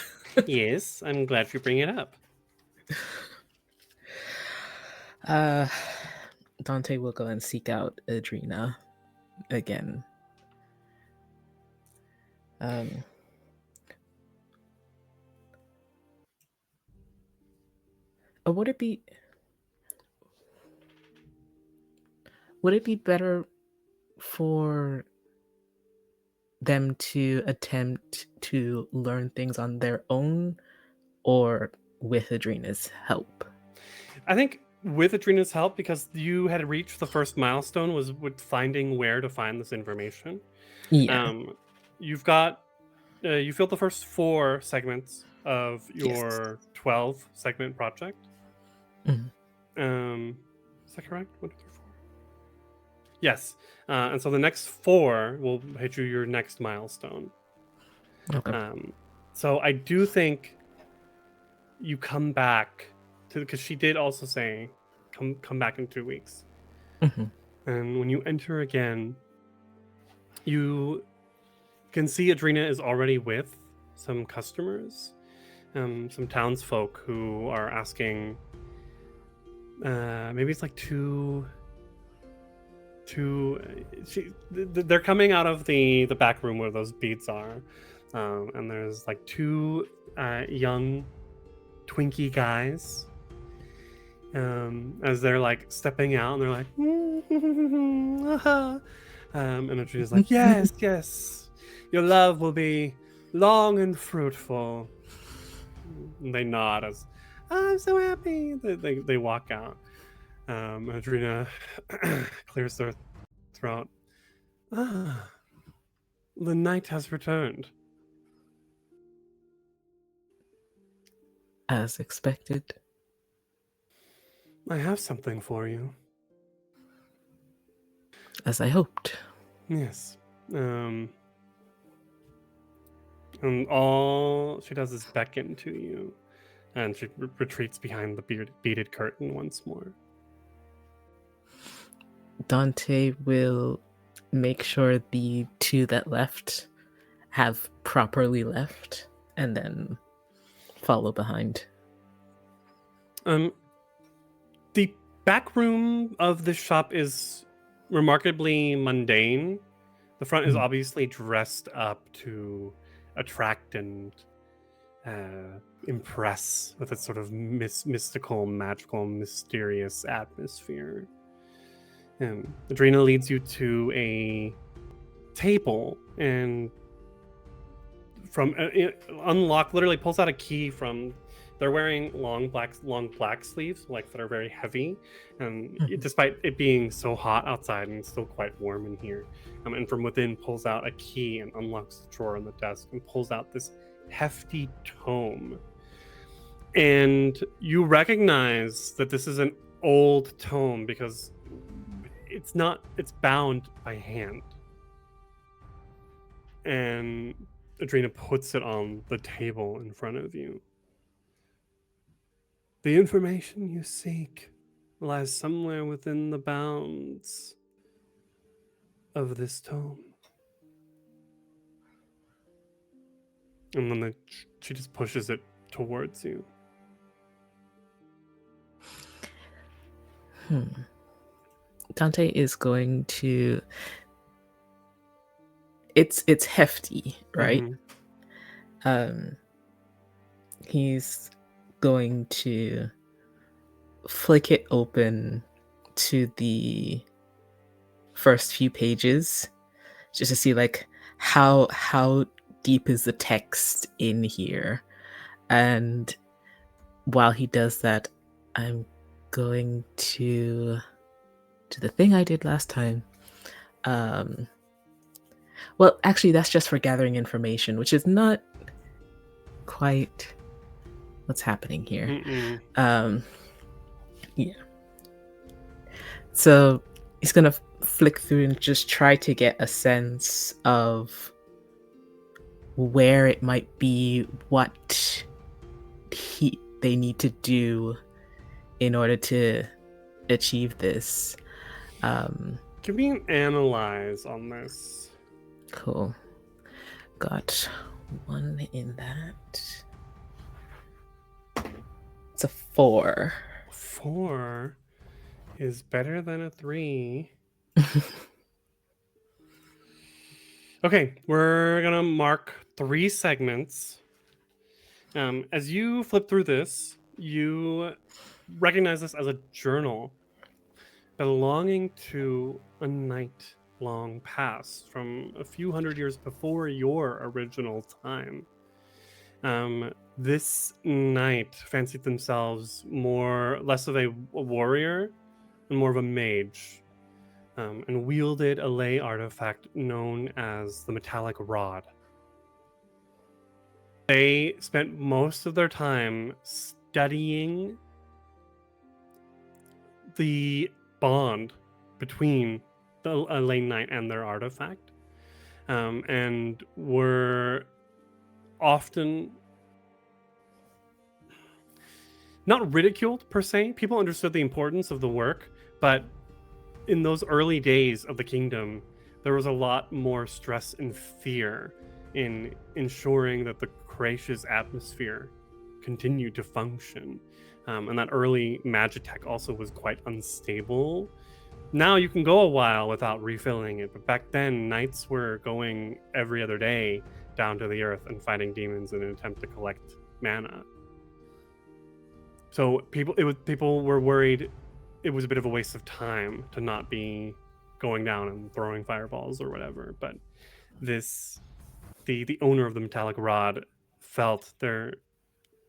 Yes, I'm glad you bring it up. Dante will go and seek out Adrena again. Would it be better for them to attempt to learn things on their own, or with Adrena's help? I think with Adrena's help, because you had reached the first milestone was with finding where to find this information. Yeah. You've got you filled the first 4 segments of your 12 segment project. Mhm. Is that correct? 1, 2, 3, 4. Yes. And so the next 4 will hit you your next milestone. Okay. So I do think you come back to, because she did also say come back in 2 weeks. Mhm. And when you enter again, you can see Adrena is already with some customers, some townsfolk who are asking, maybe it's like they're coming out of the back room where those beads are, and there's like 2 young twinkie guys, as they're like stepping out, and they're like and Adrena's like, yes, your love will be long and fruitful. And they nod as, I'm so happy. They walk out. Adrena clears their throat. The night has returned. As expected. I have something for you. As I hoped. Yes. And all she does is beckon to you, and she retreats behind the beaded curtain once more. Dante will make sure the 2 that left have properly left, and then follow behind. The back room of the shop is remarkably mundane. The front is obviously dressed up to attract and impress with its sort of mystical, magical, mysterious atmosphere. Adrena leads you to a table and literally pulls out a key from. They're wearing long black sleeves, like that are very heavy, and despite it being so hot outside and still quite warm in here, and from within pulls out a key and unlocks the drawer on the desk and pulls out this hefty tome. And you recognize that this is an old tome because it's bound by hand. And Adrena puts it on the table in front of you. The information you seek lies somewhere within the bounds of this tome. And then she just pushes it towards you. Dante is going to. It's hefty, right? He's going to flick it open to the first few pages just to see like how deep is the text in here. And while he does that, I'm going to do the thing I did last time. Well, actually, that's just for gathering information, which is not quite what's happening here. Yeah. So he's going to flick through and just try to get a sense of where it might be, what they need to do in order to achieve this. Give me an analyze on this. Cool. Got 1 in that. It's a 4. 4 is better than a 3. Okay, we're gonna mark 3 segments. As you flip through this, you recognize this as a journal belonging to a knight long past from a few hundred years before your original time. This knight fancied themselves less of a warrior and more of a mage, and wielded a ley artifact known as the metallic rod. They spent most of their time studying the bond between the Ley-Knight and their artifact, and were often not ridiculed per se. People understood the importance of the work, but in those early days of the kingdom, there was a lot more stress and fear in ensuring that the Croatia's atmosphere continued to function. And that early Magitech also was quite unstable. Now you can go a while without refilling it, but back then knights were going every other day down to the earth and fighting demons in an attempt to collect mana. So people were worried it was a bit of a waste of time to not be going down and throwing fireballs or whatever. But the owner of the metallic rod felt their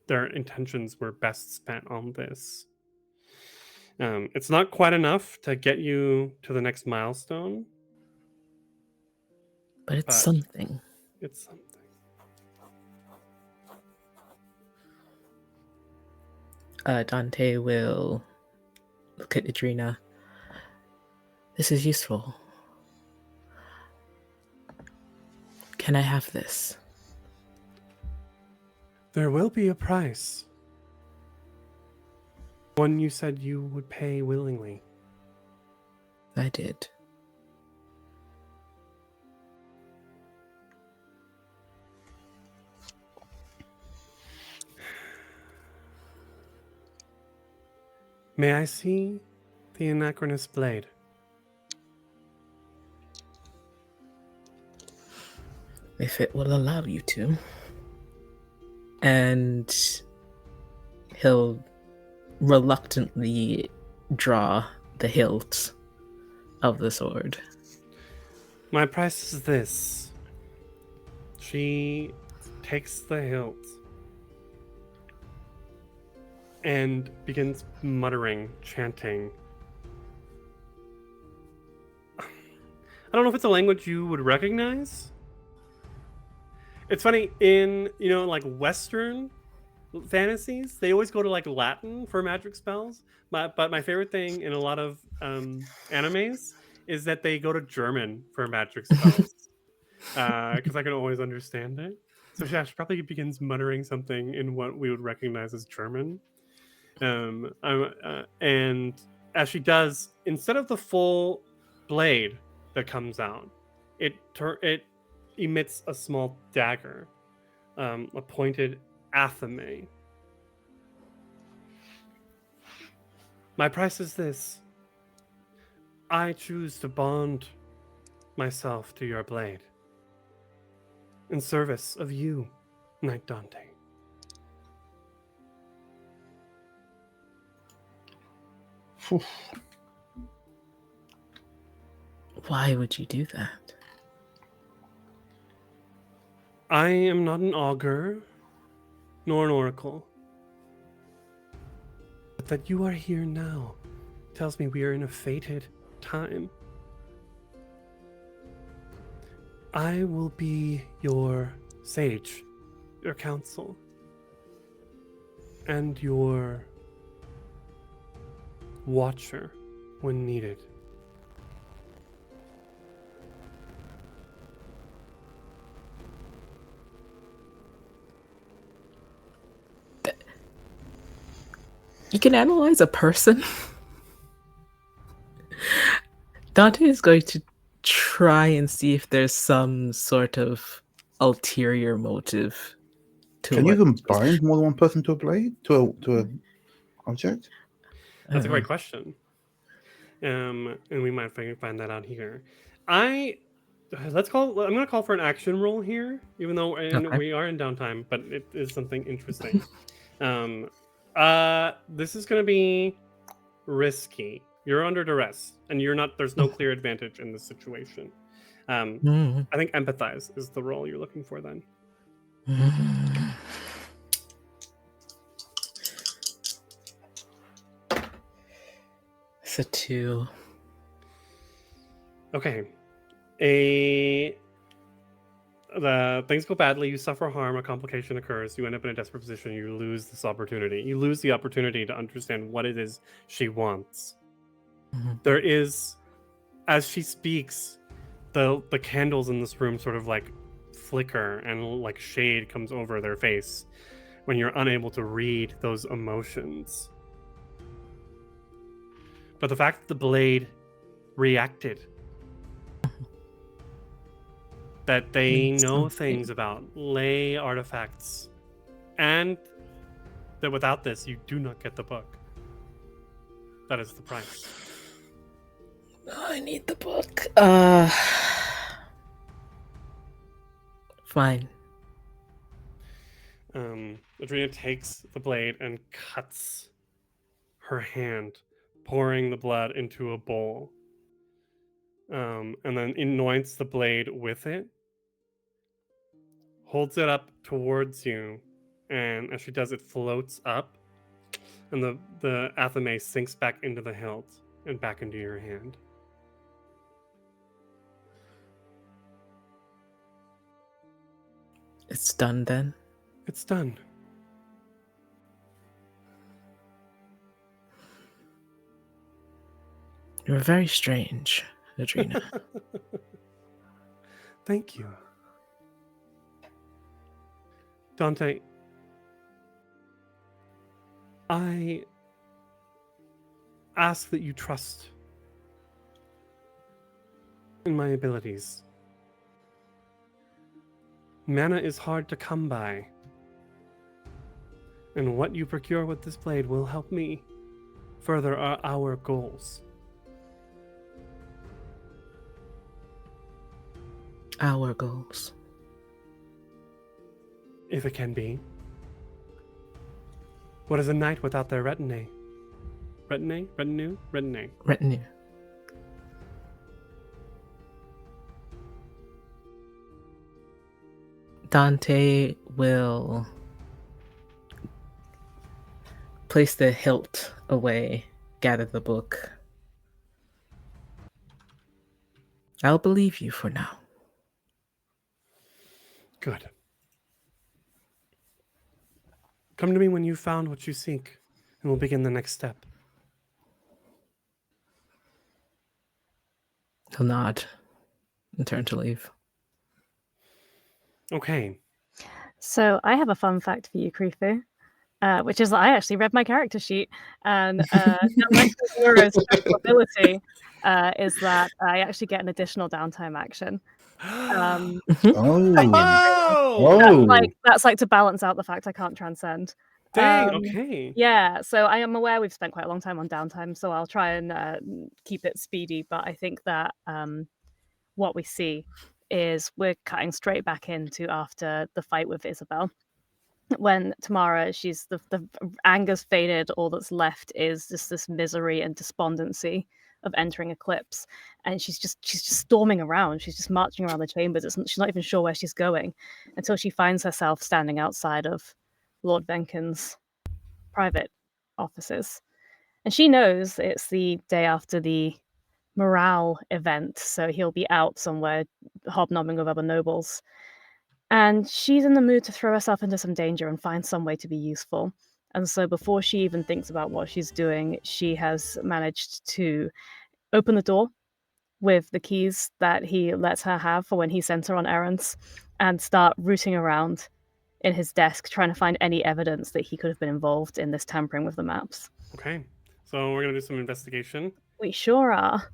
intentions were best spent on this. It's not quite enough to get you to the next milestone, but it's something. It's something. Dante will look at Adrena. This is useful. Can I have this? There will be a price. One you said you would pay willingly. I did. May I see the Anachronist blade? If it will allow you to. And he'll reluctantly draw the hilt of the sword. My price is this. She takes the hilt and begins muttering, chanting. I don't know if it's a language you would recognize. It's funny, in, like Western fantasies, they always go to like Latin for magic spells. But my favorite thing in a lot of animes is that they go to German for magic spells. Because I can always understand it. So she probably begins muttering something in what we would recognize as German. And as she does, instead of the full blade that comes out, it emits a small dagger, a pointed athame. My price is this. I choose to bond myself to your blade in service of you, Knight Dante. Phew. Why would you do that? I am not an augur, nor an oracle. But that you are here now tells me we are in a fated time. I will be your sage, your counsel, and your watcher when needed. You can analyze a person. Dante is going to try and see if there's some sort of ulterior motive to Can you what. combine more than one person to a blade? To a object? That's a great question. And we might find that out here. I'm gonna call for an action roll here, even though Okay. we are in downtime, but it is something interesting. This is gonna be risky. You're under duress, and there's no clear advantage in this situation. I think empathize is the role you're looking for then. It's a 2. Okay. The things go badly, you suffer harm, a complication occurs, you end up in a desperate position, you lose this opportunity. You lose the opportunity to understand what it is she wants. There is, as she speaks, the candles in this room sort of like flicker and like shade comes over their face when you're unable to read those emotions. But the fact that the blade reacted, that they know things about ley artifacts, and that without this you do not get the book. That is the price. I need the book. Fine. Adrena takes the blade and cuts her hand, pouring the blood into a bowl. And then anoints the blade with it, holds it up towards you, and as she does, it floats up, and the athame sinks back into the hilt and back into your hand. It's done then. It's done. You're very strange, Adrena. Thank you. Dante, I ask that you trust in my abilities. Mana is hard to come by, and what you procure with this blade will help me further our goals. Our goals. If it can be. What is a knight without their retinue? Retinue? Retinue? Retinue. Retinue. Dante will place the hilt away, gather the book. I'll believe you for now. Good. Come to me when you've found what you seek, and we'll begin the next step. He'll nod and turn to leave. Okay. So I have a fun fact for you, Krufu, which is that I actually read my character sheet, and Neuro's special ability is that I actually get an additional downtime action. Oh. Oh! That's like to balance out the fact I can't transcend. Dang, okay. Yeah, so I am aware we've spent quite a long time on downtime, so I'll try and keep it speedy. But I think that what we see is we're cutting straight back into after the fight with Isabel. When Tamara, she's the anger's faded, all that's left is just this misery and despondency of entering Eclipse, and she's just storming around. She's just marching around the chambers. She's not even sure where she's going until she finds herself standing outside of Lord Venkin's private offices, and she knows it's the day after the morale event, so he'll be out somewhere hobnobbing with other nobles. And she's in the mood to throw herself into some danger and find some way to be useful. And so before she even thinks about what she's doing, she has managed to open the door with the keys that he lets her have for when he sends her on errands and start rooting around in his desk trying to find any evidence that he could have been involved in this tampering with the maps. Okay. So we're going to do some investigation. We sure are.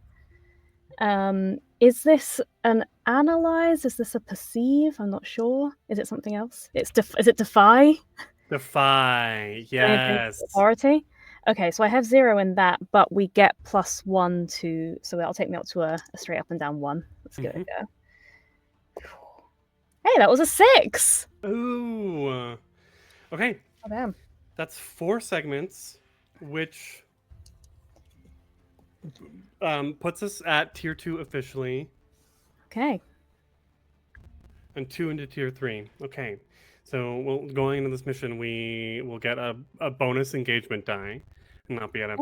Is this an analyze? Is this a perceive? I'm not sure. Is it something else? Is it defy? Defy, yes. Authority? Okay, so I have 0 in that, but we get +1 to... So that'll take me up to a straight up and down 1. Let's give it a go. Hey, that was a 6! Ooh. Okay. Oh, damn. That's 4 segments, which... puts us at tier 2 officially. Okay. And 2 into tier 3. Okay. So going into this mission, we will get a bonus engagement die, and not be at a.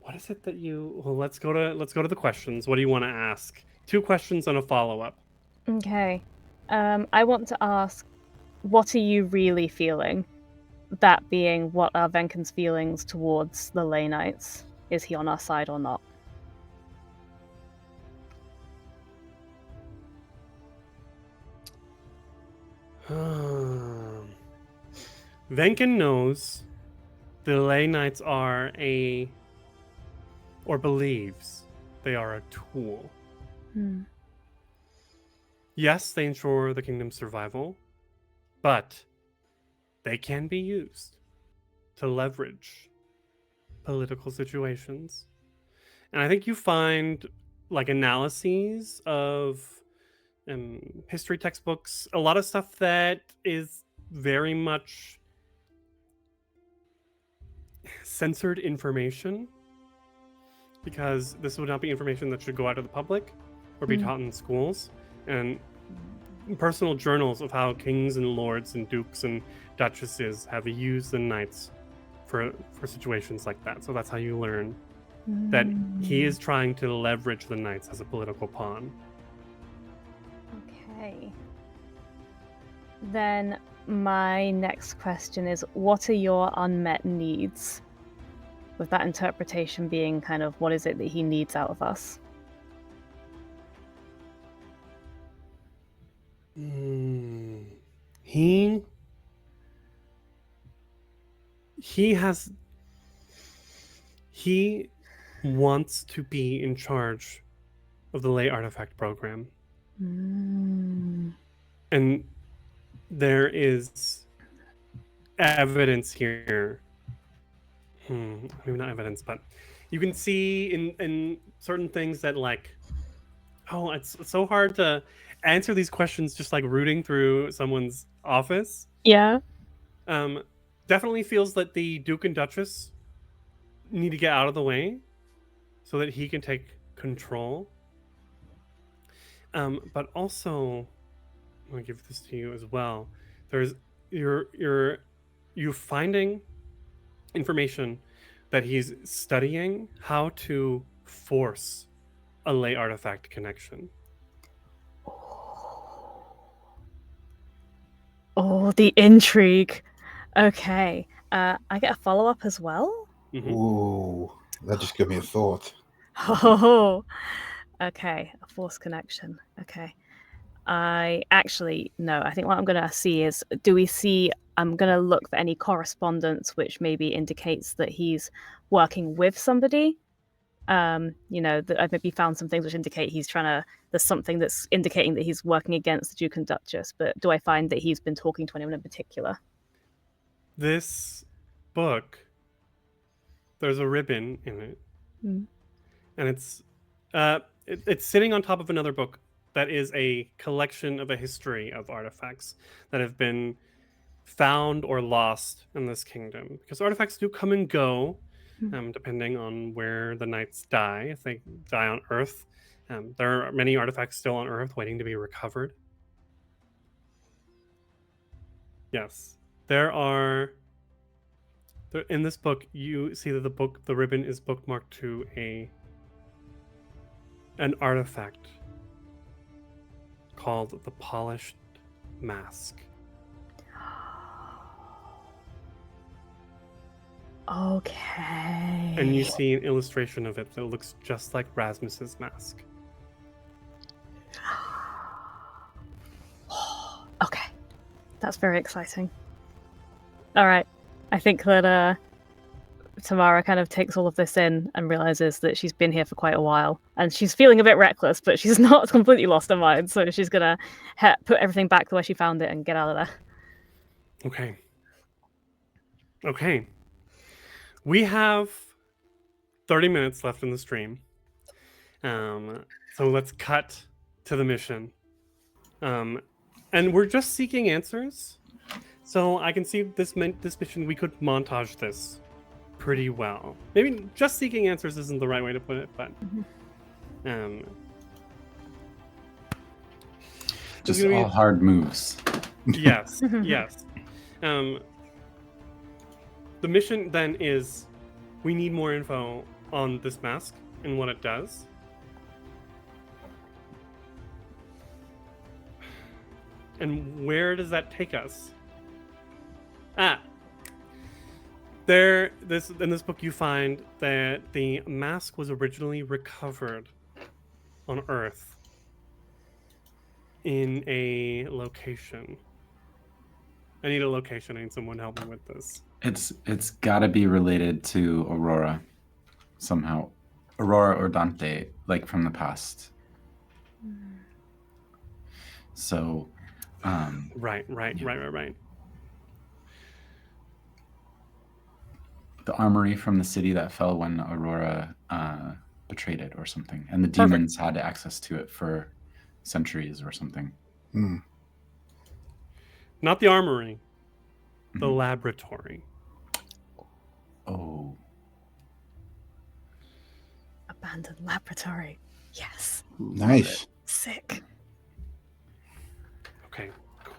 What is it that you? Well, let's go to the questions. What do you want to ask? 2 questions and a follow-up. Okay. I want to ask, what are you really feeling? That being, what are Venkin's feelings towards the Ley-Knights? Is he on our side or not? Venkin knows the Ley-Knights are or believes they are a tool. Yes, they ensure the kingdom's survival, but they can be used to leverage political situations. And I think you find like analyses of history textbooks, a lot of stuff that is very much censored information, because this would not be information that should go out to the public or be taught in schools. And personal journals of how kings and lords and dukes and duchesses have used the knights for situations like that. So that's how you learn that he is trying to leverage the knights as a political pawn. Okay. Then my next question is, what are your unmet needs? With that interpretation being kind of, what is it that he needs out of us? He wants to be in charge of the Ley artifact program. And there is evidence here. Maybe not evidence, but you can see in certain things that, like, it's so hard to answer these questions just like rooting through someone's office. Yeah. Definitely feels that the Duke and Duchess need to get out of the way so that he can take control. But also, I'm gonna give this to you as well. There's you finding information that he's studying how to force a ley artifact connection. Oh, the intrigue. Okay. I get a follow-up as well? Mhm. Ooh, that just gave me a thought. Oh, okay. A force connection. Okay. I actually, no, I think what I'm going to see is, I'm going to look for any correspondence which maybe indicates that he's working with somebody. That I've maybe found some things which indicate there's something that's indicating that he's working against the Duke and Duchess, but do I find that he's been talking to anyone in particular? This book, there's a ribbon in it, Mm. and it's sitting on top of another book that is a collection of a history of artifacts that have been found or lost in this kingdom, because artifacts do come and go, depending on where the knights die. If they die on Earth, there are many artifacts still on Earth waiting to be recovered. Yes, in this book you see that the ribbon is bookmarked to an artifact called the Polished Mask. Okay. And you see an illustration of it that looks just like Rasmus's mask. Okay. That's very exciting. All right. I think that Tamara kind of takes all of this in and realizes that she's been here for quite a while, and she's feeling a bit reckless, but she's not completely lost her mind, so she's gonna put everything back the way she found it and get out of there. Okay. We have 30 minutes left in the stream. So let's cut to the mission. And we're just seeking answers. So I can see this mission, we could montage this pretty well. Maybe just seeking answers isn't the right way to put it, but just all hard moves. Yes, yes. The mission then is, we need more info on this mask and what it does. And where does that take us? In this book you find that the mask was originally recovered on Earth in a location. I need a location. I need someone to help me with this. It's got to be related to Aurora somehow. Aurora or Dante, like from the past. So, Right. The armory from the city that fell when Aurora betrayed it or something. And the demons had access to it for centuries or something. Not the armory. The laboratory. Oh. Abandoned laboratory. Yes. Nice. Sick. Okay.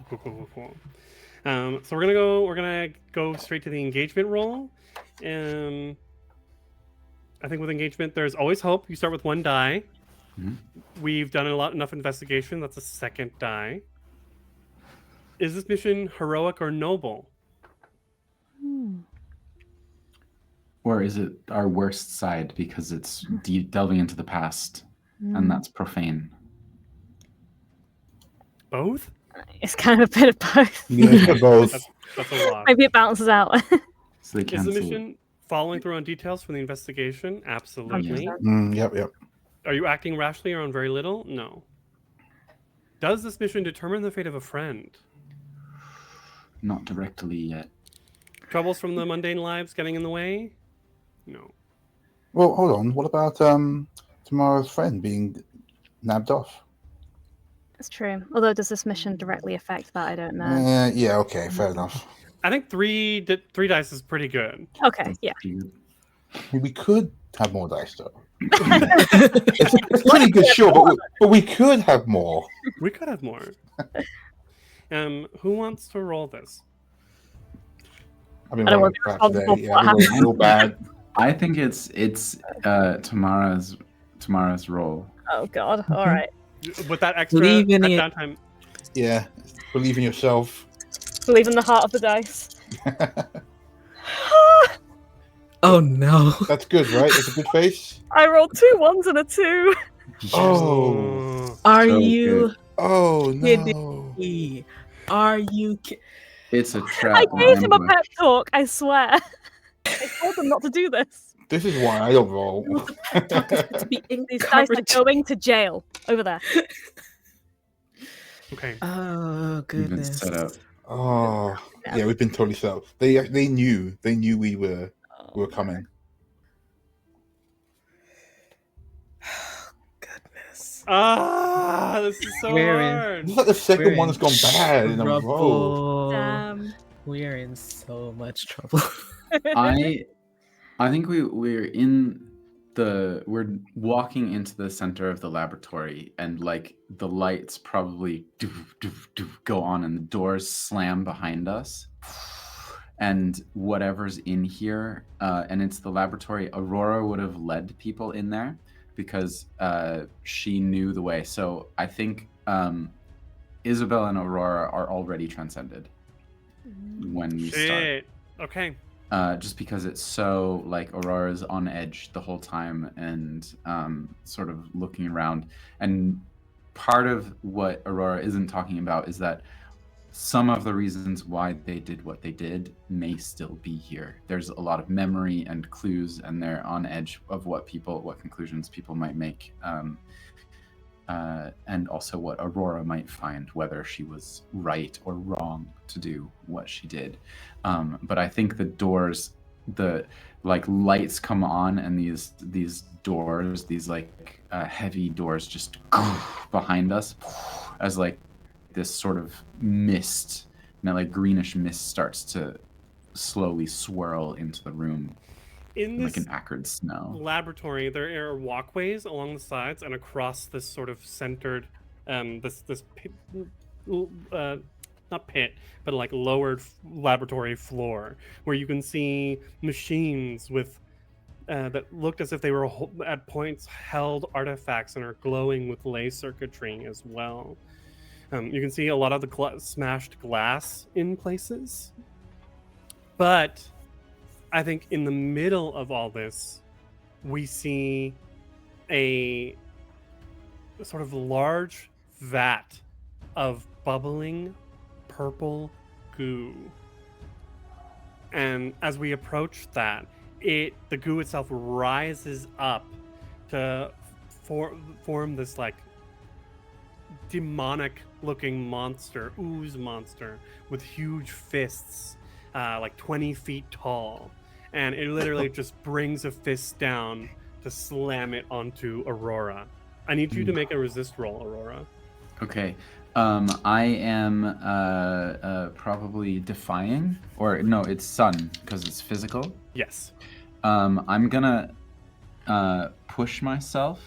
Cool. So we're gonna go straight to the engagement roll. I think with engagement, there's always hope. You start with 1 die. We've done enough investigation. That's a 2nd die. Is this mission heroic or noble? Or is it our worst side because it's delving into the past and that's profane? Both? It's kind of a bit of both. Yeah, both. That's a lot. Maybe it balances out. So they Is the cancel mission following through on details from the investigation? Absolutely. Yep. Are you acting rashly or on very little? No. Does this mission determine the fate of a friend? Not directly yet. Troubles from the mundane lives getting in the way? No. Well, hold on. What about Tamara's friend being nabbed off? That's true. Although, does this mission directly affect that? I don't know. Yeah, okay, fair enough. I think three dice is pretty good. Okay, yeah. Pretty good. We could have more dice, though. It's pretty good, sure, but we could have more. We could have more. Who wants to roll this? I've been I don't rolling want to be crap today. responsible for Yeah, what I've been rolling real bad. I think it's Tamara's role. Oh God! All right. With that extra Believe in it. downtime. Yeah, believe in yourself. Believe in the heart of the dice. Oh no. That's good, right? That's a good face. I rolled 2 1s and a 2. Oh, Are So you good. oh kidding no. me? Are you It's a trap. I and gave him a ambush. pep talk. I swear. I told them not to do this. This is why I don't roll. to be in These dice are coverage? going to jail over there. Okay. Oh We've been goodness. set up. Oh, yeah, we've been totally set up. They knew we were coming. Goodness. This is so We're in- hard. It's like the second We're one in that's gone bad in a row. trouble. Damn. We're in so much trouble. I think we're walking into the center of the laboratory, and like the lights probably go on and the doors slam behind us, and whatever's in here, and it's the laboratory. Aurora would have led people in there because she knew the way. So I think Isabel and Aurora are already transcended when we start. Shit. Okay. Just because it's so like Aurora's on edge the whole time and sort of looking around. And part of what Aurora isn't talking about is that some of the reasons why they did what they did may still be here. There's a lot of memory and clues, and they're on edge of what conclusions people might make. And also what Aurora might find, whether she was right or wrong to do what she did. But I think the doors, the like lights come on, and these doors, these like heavy doors, just behind us, as like this sort of mist, like greenish mist, starts to slowly swirl into the room. In Like this an acrid snow. laboratory, there are walkways along the sides and across this sort of centered, this pit, not pit, but like lowered laboratory floor, where you can see machines with that looked as if they were at points held artifacts and are glowing with ley circuitry as well. You can see a lot of the smashed glass in places, but I think in the middle of all this, we see a sort of large vat of bubbling purple goo. And as we approach that, the goo itself rises up to form this like demonic looking monster, ooze monster, with huge fists, like 20 feet tall. And it literally just brings a fist down to slam it onto Aurora. I need you to make a resist roll, Aurora. Okay. I am probably defying, or no, it's sun because it's physical. Yes. I'm gonna push myself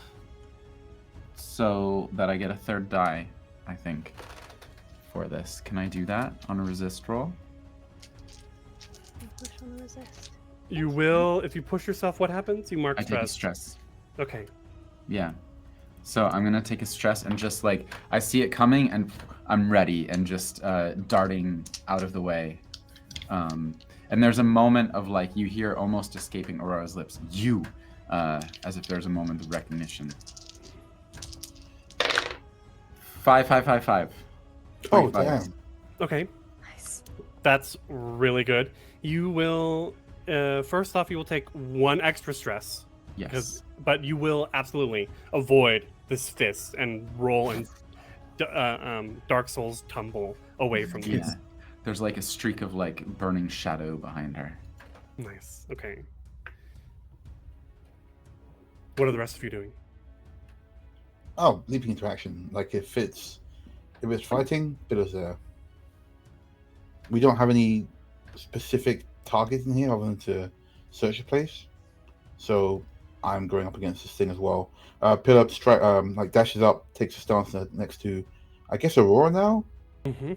so that I get a third die, I think, for this. Can I do that on a resist roll? Push on the resist. You will, if you push yourself, what happens? You mark I take a stress. stress. Okay. Yeah. So I'm gonna take a stress and just like I see it coming and I'm ready and just darting out of the way. And there's a moment of like you hear almost escaping Aurora's lips, "You," as if there's a moment of recognition. 5, 5, 5, 5. Oh 25. damn! Okay. Nice. That's really good. You will, first off, you will take one extra stress. Yes. But you will absolutely avoid this fist and roll and Dark Souls tumble away from you. Yeah. There's like a streak of like burning shadow behind her. Nice. Okay. What are the rest of you doing? Oh, leaping into action. Like if it's If it's fighting, Pillar's there. We don't have any specific target in here other than to search a place. So I'm going up against this thing as well. Pillar like dashes up, takes a stance next to, I guess, Aurora now. Mm-hmm.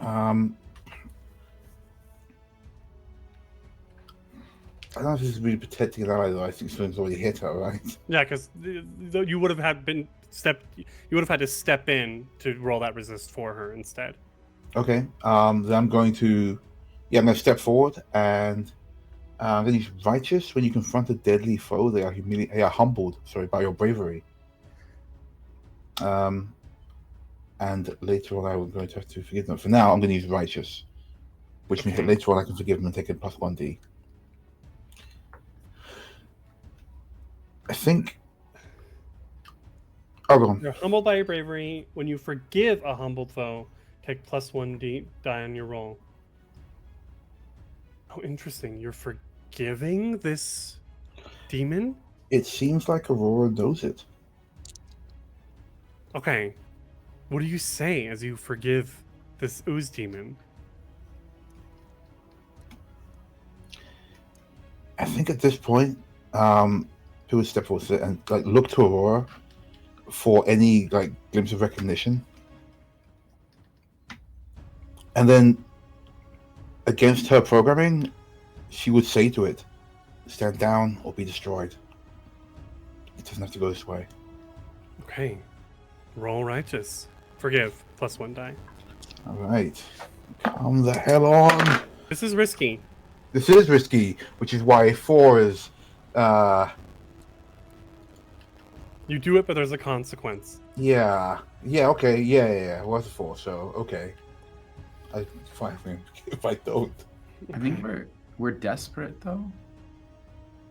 I don't know if this is really protecting an ally though. I think something's already hit her, right? Yeah, because you would have had been You would have had to step in to roll that resist for her instead. Okay. Then I'm going to, I'm going to step forward and I'm going to use righteous. When you confront a deadly foe, they are humbled. Sorry, by your bravery. And later on, I'm going to have to forgive them. For now, I'm going to use righteous, which means that later on I can forgive them and take a +1d. I think. Oh, go on. You're humbled by your bravery. When you forgive a humbled foe, take +1d die on your roll. Oh, interesting. You're forgiving this demon? It seems like Aurora knows it. Okay. What do you say as you forgive this ooze demon? I think at this point, he would step forward and like look to Aurora for any like glimpse of recognition, and then against her programming, she would say to it, "Stand down or be destroyed." It doesn't have to go this way. Okay. Roll righteous. Forgive. +1 die. All right, come the hell on. This is risky. This is risky, which is why 4 is. You do it, but there's a consequence. Yeah. Okay. Yeah. What's the 4? So okay. Fine if I don't. I think we're desperate though.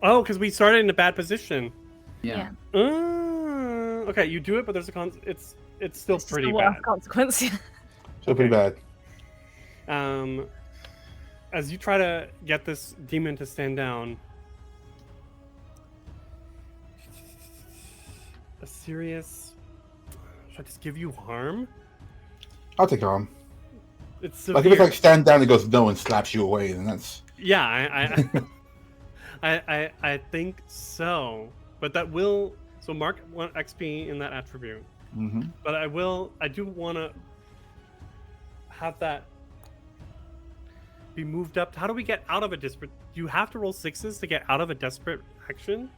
Oh, because we started in a bad position. Yeah. Okay, you do it, but there's a it's still It's just pretty a worse bad. consequence. So pretty bad. As you try to get this demon to stand down, a serious. Should I just give you harm? I'll take harm. It's Like severe. if it's like stand down and goes no and slaps you away, then that's. Yeah, I think so. But that will mark 1 XP in that attribute. Mm-hmm. But I do want to have that be moved up. How do we get out of a desperate? Do you have to roll 6s to get out of a desperate action?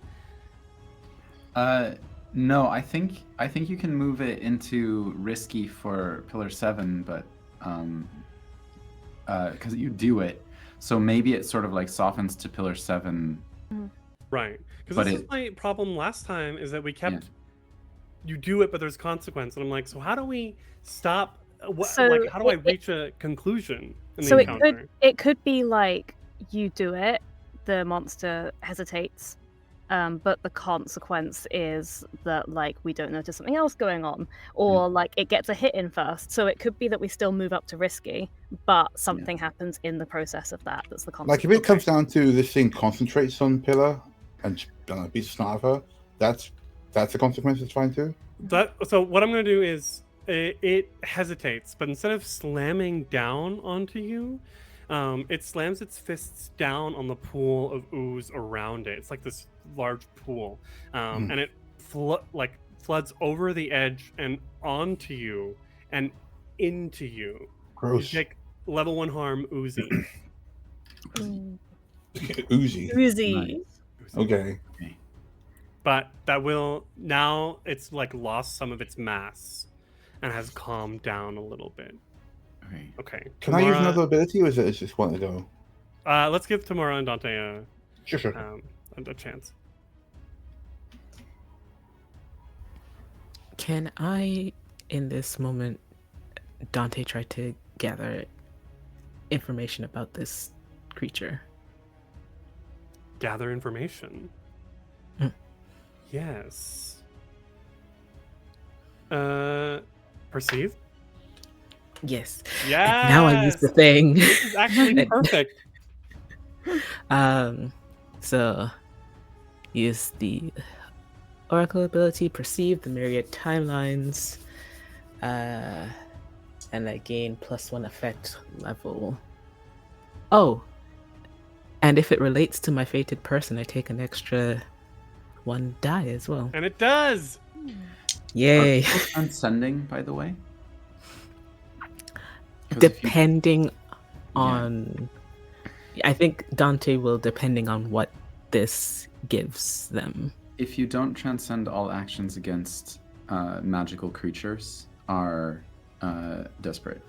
No, I think you can move it into risky for Pillar 7, but because you do it, so maybe it sort of like softens to Pillar 7. Right. Because But this is my problem last time is that we kept you do it, but there's consequence, and I'm like, so how do we stop? So how do I reach a conclusion in the So encounter? it could be like you do it, the monster hesitates, but the consequence is that like we don't notice something else going on, or like it gets a hit in first. So it could be that we still move up to risky, but something happens in the process of that. That's the consequence. Like if it comes down to this thing concentrates on Pillar and beats the snot of her, that's a consequence. It's fine too. So what I'm going to do is it hesitates, but instead of slamming down onto you, it slams its fists down on the pool of ooze around it. It's like this large pool, and it floods over the edge and onto you and into you. Gross. You take level 1 harm, oozy. Oozy. Oozy. Okay. But that will now it's like lost some of its mass and has calmed down a little bit. Okay. Can I use another ability, or is it just one to go? Let's give Tamara and Dante a chance. Can I, in this moment, Dante try to gather information about this creature? Gather information. Yes. Perceive? Yes. Yeah. Now I use the thing. This is actually perfect. So use the Oracle ability, perceive the myriad timelines, And I gain +1 effect level. Oh, and if it relates to my fated person, I take an extra 1 die as well. And it does! Yay! Are people transcending, by the way? 'Cause if you- Depending on... I think Dante will, depending on what this gives them. If you don't transcend, all actions against magical creatures are desperate.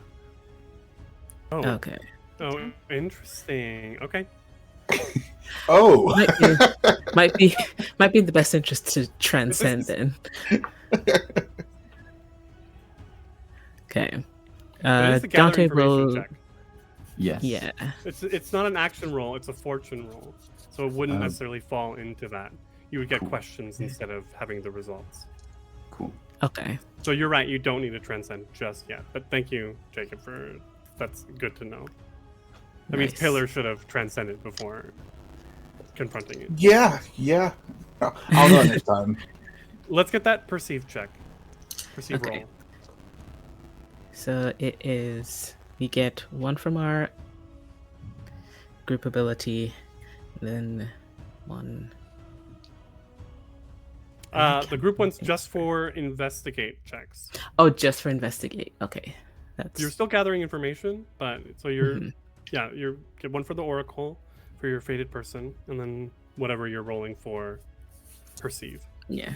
Oh, Okay. oh, interesting. Okay. Oh, Might be in the best interest to transcend then. Okay. It is a gather Dante information will... check. Yes. Yeah. It's not an action roll, it's a fortune roll. So it wouldn't Oh. necessarily fall into that. You would get Cool. questions instead of having the results. Cool. Okay. So you're right, you don't need to transcend just yet. But thank you, Jacob, for that's good to know. That means Nice. Pillar should have transcended before confronting it. yeah. I'll learn this time. Let's get that perceive check. Perceive Okay. roll. So it is... We get 1 from our group ability, then 1... The group one's just for investigate checks. Oh, just for investigate. Okay. That's... You're still gathering information, but so you're Mhm. yeah, you get 1 for the oracle for your fated person, and then whatever you're rolling for perceive. Yeah.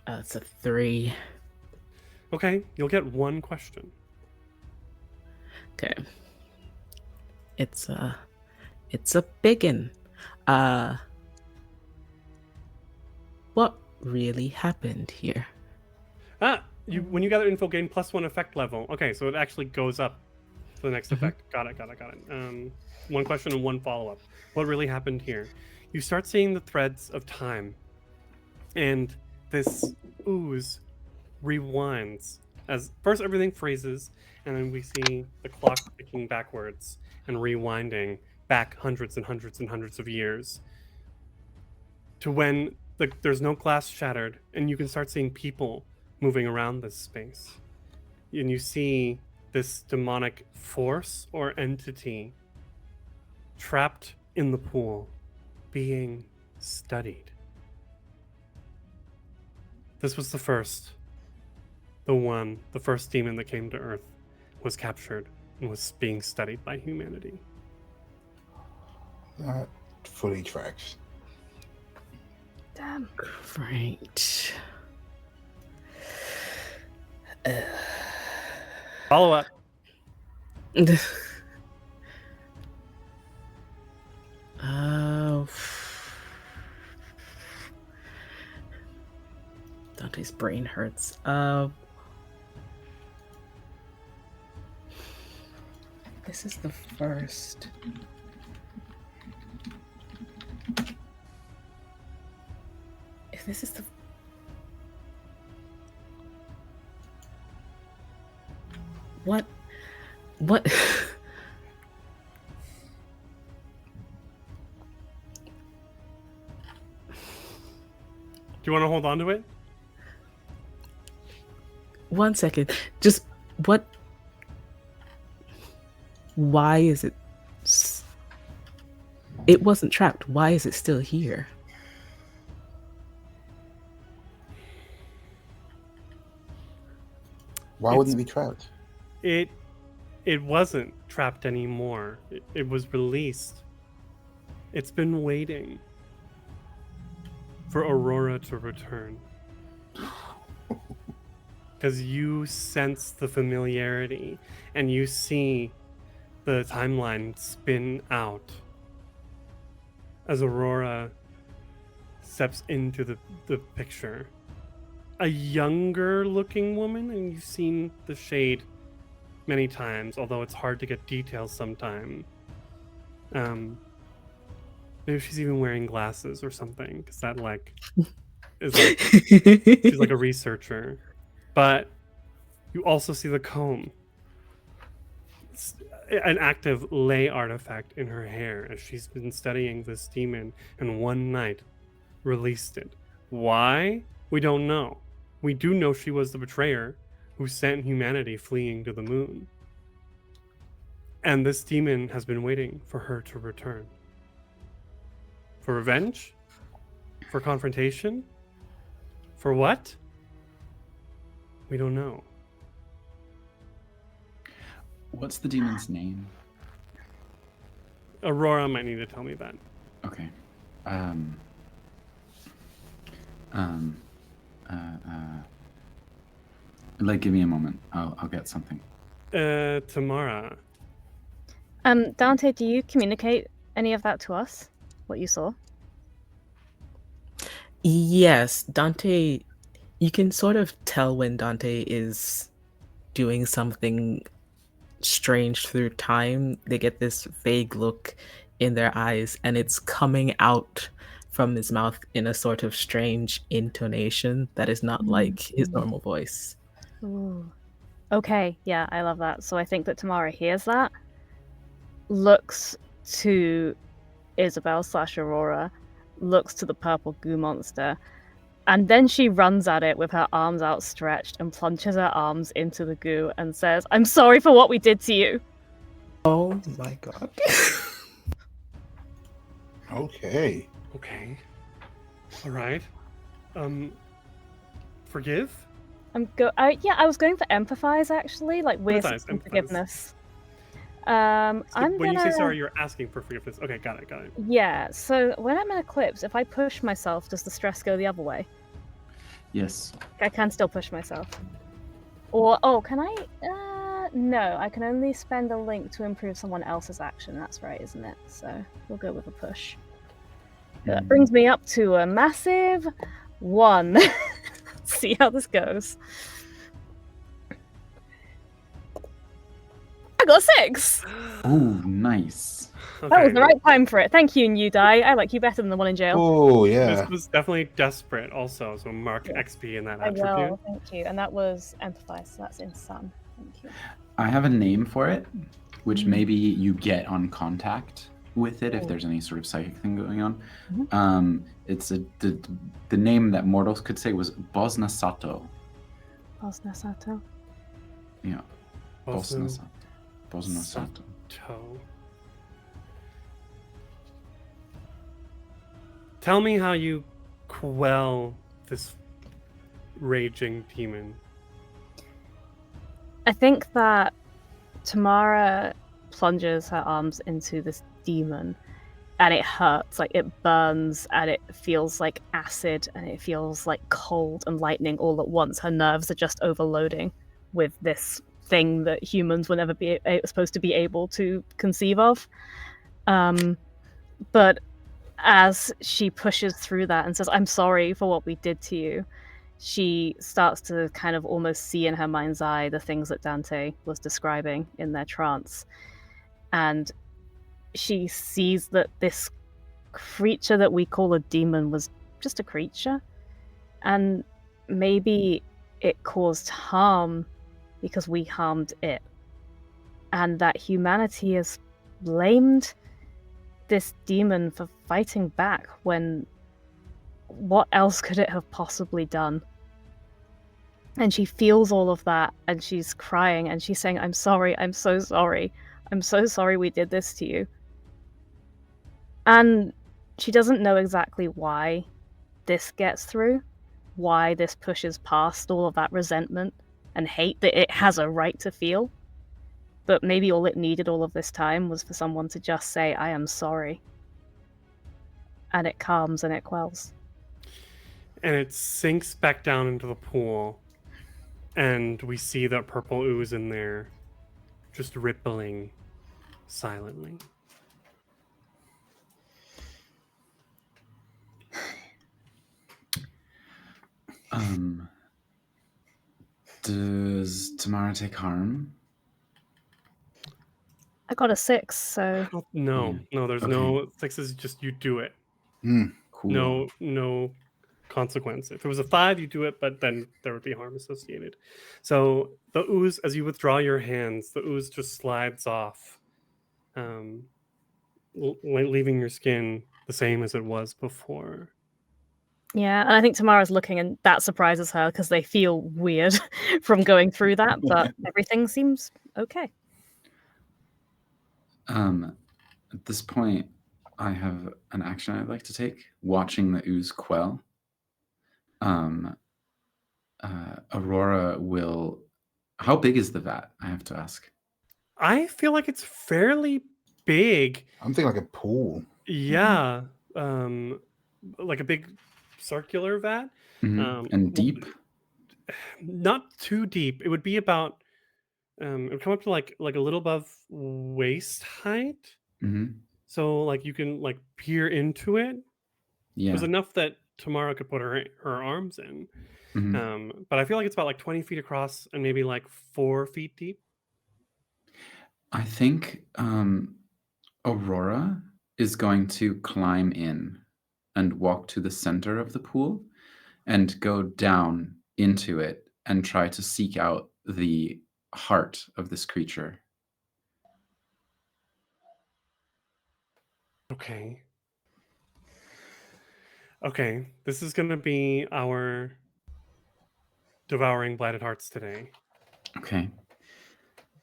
It's a 3. Okay, you'll get 1 question. Okay. It's a biggin. What really happened here? When you gather info, gain +1 effect level. Okay, so it actually goes up to the next effect. Got it. 1 question and 1 follow-up. What really happened here? You start seeing the threads of time, and this ooze rewinds as first everything freezes, and then we see the clock ticking backwards and rewinding back hundreds and hundreds and hundreds of years to when there's no glass shattered, and you can start seeing people moving around this space. And you see this demonic force or entity trapped in the pool being studied. This was the first. The first demon that came to Earth was captured and was being studied by humanity. That fully tracks. Damn. Great. Follow up. Dante's brain hurts. This is the first. If this is the... What? Do you want to hold on to it? 1 second. Just what? Why is it? It wasn't trapped. Why is it still here? Why wouldn't it be trapped? It wasn't trapped anymore. It was released. It's been waiting for Aurora to return. Because you sense the familiarity and you see the timeline spin out as Aurora steps into the picture. A younger looking woman, and you've seen the shade many times, although it's hard to get details sometime. Maybe she's even wearing glasses or something, because that is she's like a researcher. But you also see the comb. an active ley artifact in her hair as she's been studying this demon, and one night released it. Why? We don't know. We do know she was the betrayer who sent humanity fleeing to the moon. And this demon has been waiting for her to return. For revenge? For confrontation? For what? We don't know. What's the demon's name? Aurora might need to tell me that. Okay. Like, give me a moment. I'll get something. Tamara. Dante, do you communicate any of that to us? What you saw? Yes, Dante, you can sort of tell when Dante is doing something strange through time. They get this vague look in their eyes, and it's coming out from his mouth in a sort of strange intonation that is not like his normal voice. Ooh. Okay, yeah, I love that. So I think that Tamara hears that, looks to Isabel / Aurora, looks to the purple goo monster, and then she runs at it with her arms outstretched and plunges her arms into the goo and says, "I'm sorry for what we did to you." Oh my god. Okay. Okay. All right. Forgive? I was going for empathize actually, like with Empathize. forgiveness. So I'm when you say gonna- sorry, you're asking for forgiveness. Okay, got it. Yeah, so when I'm in Eclipse, if I push myself, does the stress go the other way? Yes. I can still push myself. Or, can I? No, I can only spend a link to improve someone else's action. That's right, isn't it? So we'll go with a push. That brings me up to a massive 1. Let's see how this goes. I got a 6! Ooh, nice. Okay. That was the right time for it. Thank you, New Die. I like you better than the one in jail. Oh, yeah. This was definitely desperate also, so mark Yeah. XP in that I attribute. will, thank you. And that was empathize, so that's in sun. Thank you. I have a name for it, which Mhm. maybe you get on contact with it if Oh. there's any sort of psychic thing going on. Mhm. It's the name that mortals could say was Bosna Sato. Bosna Sato. Yeah, Bosna Also, Sato. Bosna Sato. toe. Tell me how you quell this raging demon. I think that Tamara plunges her arms into this demon and it hurts, like it burns and it feels like acid and it feels like cold and lightning all at once. Her nerves are just overloading with this thing that humans will never be supposed to be able to conceive of. But as she pushes through that and says, "I'm sorry for what we did to you," she starts to kind of almost see in her mind's eye the things that Dante was describing in their trance. And she sees that this creature that we call a demon was just a creature. And maybe it caused harm because we harmed it. And that humanity has blamed this demon for fighting back when what else could it have possibly done? And she feels all of that and she's crying and she's saying, "I'm sorry, I'm so sorry. I'm so sorry we did this to you." And she doesn't know exactly why this gets through, why this pushes past all of that resentment and hate that it has a right to feel. But maybe all it needed all of this time was for someone to just say, "I am sorry." And it calms and it quells. And it sinks back down into the pool, and we see that purple ooze in there, just rippling silently. Does Tamara take harm? I got a 6, so Oh, no, there's Okay. no sixes. Just you do it. Cool. No consequence. If it was a 5, you do it, but then there would be harm associated. So the ooze, as you withdraw your hands, the ooze just slides off leaving your skin the same as it was before. Yeah, and I think Tamara's looking, and that surprises her because they feel weird from going through that, but everything seems okay. At this point, I have an action I'd like to take. Watching the ooze quell. Aurora will. How big is the vat? I have to ask. I feel like it's fairly big. I'm thinking like a pool. Yeah. Like a big circular vat. And deep? Not too deep. It would be about it would come up to like a little above waist height. So like you can like peer into it. Yeah. It was enough that Tamara could put her arms in. But I feel like it's about like 20 feet across and maybe like 4 feet deep. I think Aurora is going to climb in and walk to the center of the pool and go down into it and try to seek out the heart of this creature. Okay. Okay, this is going to be our devouring blighted hearts today. Okay.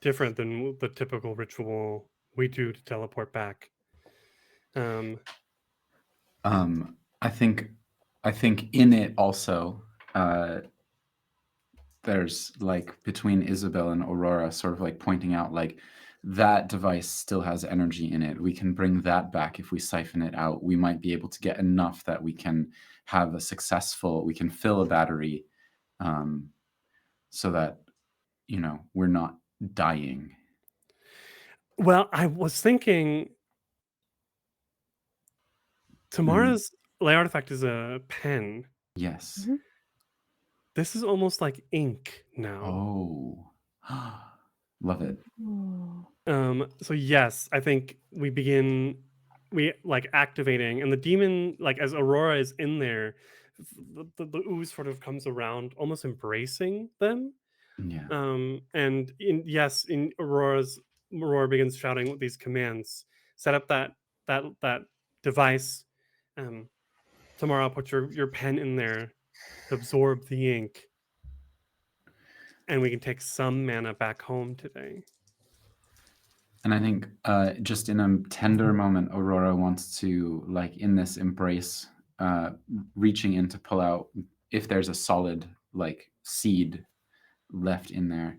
Different than the typical ritual we do to teleport back. I think in it also there's like between Isabel and Aurora sort of like pointing out like that device still has energy in it. We can bring that back if we siphon it out. We might be able to get enough that we can have we can fill a battery so that, we're not dying. Well, I was thinking Tamara's ley artifact is a pen. Yes. This is almost like ink now. Oh. Love it. So yes, I think we like activating, and the demon, like as Aurora is in there, the ooze sort of comes around, almost embracing them. Yeah. And in Aurora begins shouting these commands. Set up that device. Tamara, put your pen in there to absorb the ink, and we can take some mana back home today. And I think just in a tender moment, Aurora wants to, like in this embrace, reaching in to pull out, if there's a solid like seed left in there,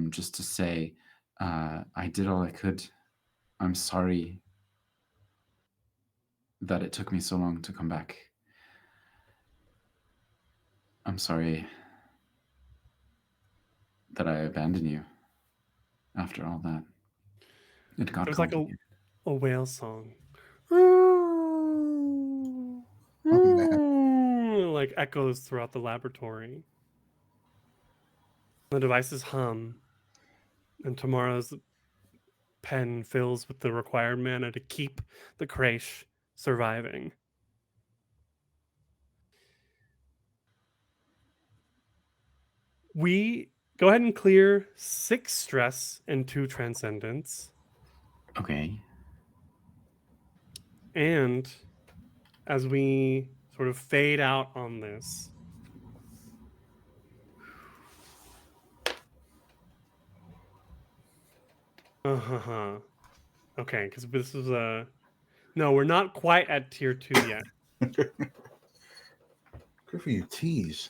just to say, I did all I could. I'm sorry that it took me so long to come back. I'm sorry that I abandoned you after all that. It got There's like complicated. a whale song. Like echoes throughout the laboratory. The devices hum, and Tamara's pen fills with the required mana to keep the creche surviving. We go ahead and clear 6 stress and 2 transcendence. Okay. And as we sort of fade out on this, okay, because this is no, we're not quite at tier 2 yet. Good for you, tease.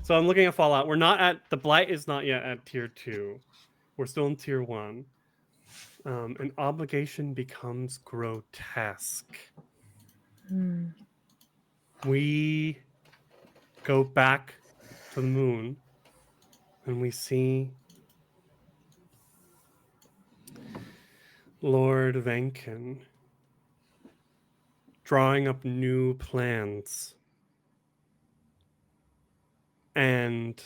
So I'm looking at Fallout. We're not at the blight is not yet at tier 2. We're still in tier 1. An obligation becomes grotesque. We go back to the moon and we see Lord Venkin drawing up new plans. And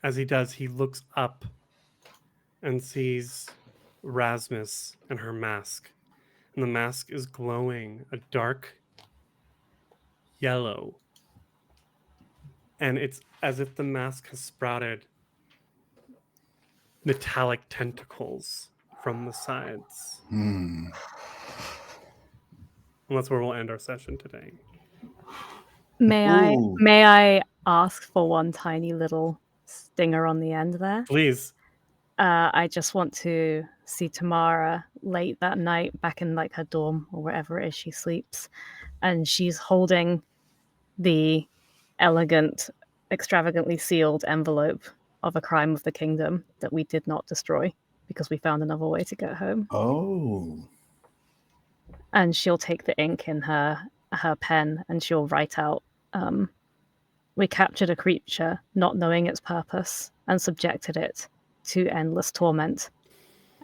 as he does, he looks up and sees Rasmus and her mask. And the mask is glowing a dark yellow. And it's as if the mask has sprouted metallic tentacles from the sides. Hmm. And that's where we'll end our session today. Ooh. May I ask for one tiny little stinger on the end there? Please. I just want to see Tamara late that night back in like her dorm or wherever it is she sleeps, and she's holding the elegant, extravagantly sealed envelope of a crime of the kingdom that we did not destroy because we found another way to get home. Oh. And she'll take the ink in her pen and she'll write out, we captured a creature not knowing its purpose and subjected it to endless torment.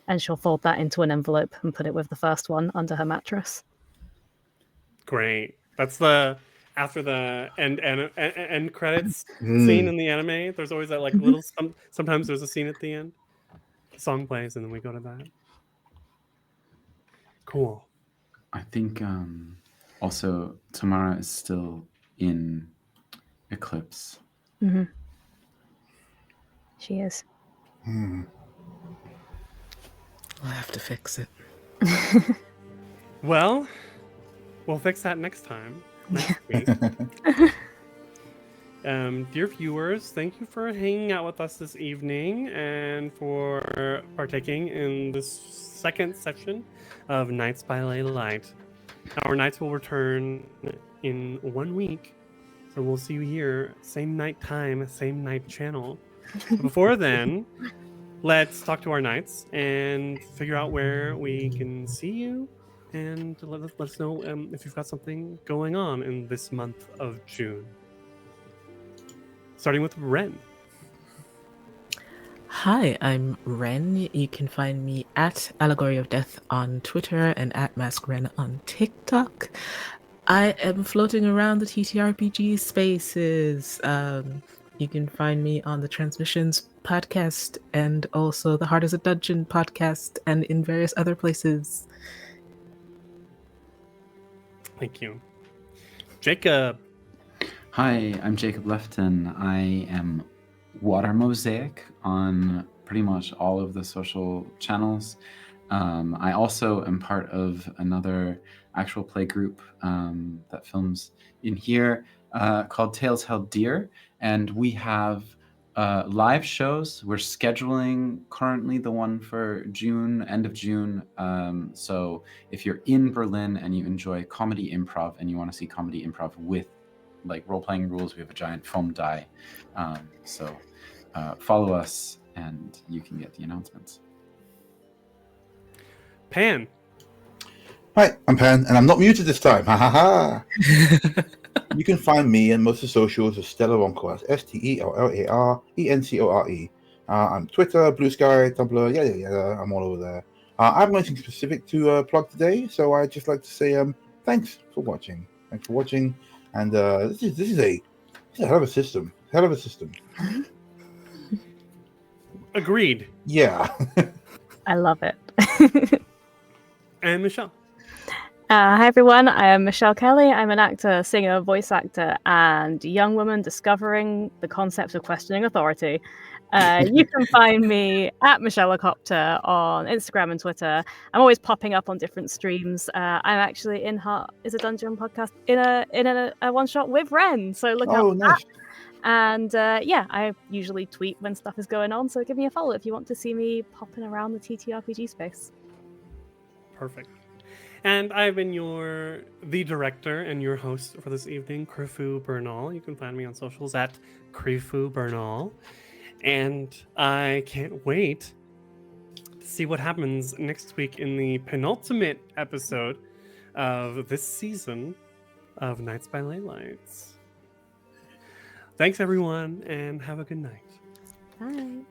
And she'll fold that into an envelope and put it with the first one under her mattress. Great. That's the after the end credits Hmm. scene in the anime. There's always that like little sometimes there's a scene at the end. The song plays and then we go to that. Cool. I think also Tamara is still in Eclipse. Mm-hmm. She is. Hmm. I'll have to fix it. Well, we'll fix that next time. Next week. Dear viewers, thank you for hanging out with us this evening and for partaking in this second session of Nights by Leylight. Our nights will return in 1 week, so we'll see you here, same night time, same night channel. But before then, let's talk to our knights and figure out where we can see you, and let us know if you've got something going on in this month of June. Starting with Ren. Hi, I'm Ren. You can find me at Allegory of Death on Twitter and at MaskRen on TikTok. I am floating around the TTRPG spaces. You can find me on the Transmissions podcast and also the Heart is a Dungeon podcast and in various other places. Thank you. Jacob. Hi, I'm Jacob Lefton. I am Water Mosaic on pretty much all of the social channels. I also am part of another actual play group that films in here called Tales Held Dear, and we have live shows. We're scheduling currently the one for June, end of June. So if you're in Berlin and you enjoy comedy improv and you want to see comedy improv with like role-playing rules, we have a giant foam die. So follow us and you can get the announcements. Pan. Hi, I'm Pan, and I'm not muted this time. Ha ha ha. You can find me and most of the socials as StellarEncore. That's StellarEncore. I'm Twitter, Blue Sky, Tumblr, yeah. I'm all over there. I have nothing specific to plug today, so I'd just like to say thanks for watching. Thanks for watching, and this is a hell of a system. Agreed. Yeah. I love it. And Michelle. Hi everyone, I am Michelle Kelly. I'm an actor, singer, voice actor, and young woman discovering the concept of questioning authority. You can find me at Michelle Acopter on Instagram and Twitter. I'm always popping up on different streams. I'm actually in HoT is a Dungeon podcast in a one shot with Ren, so look out Oh, for nice. that. And yeah, I usually tweet when stuff is going on, so give me a follow if you want to see me popping around the TTRPG space. Perfect. And I've been the director and your host for this evening, Krifu Bernal. You can find me on socials at Krifu Bernal. And I can't wait to see what happens next week in the penultimate episode of this season of Nights by Leylights. Thanks, everyone, and have a good night. Bye.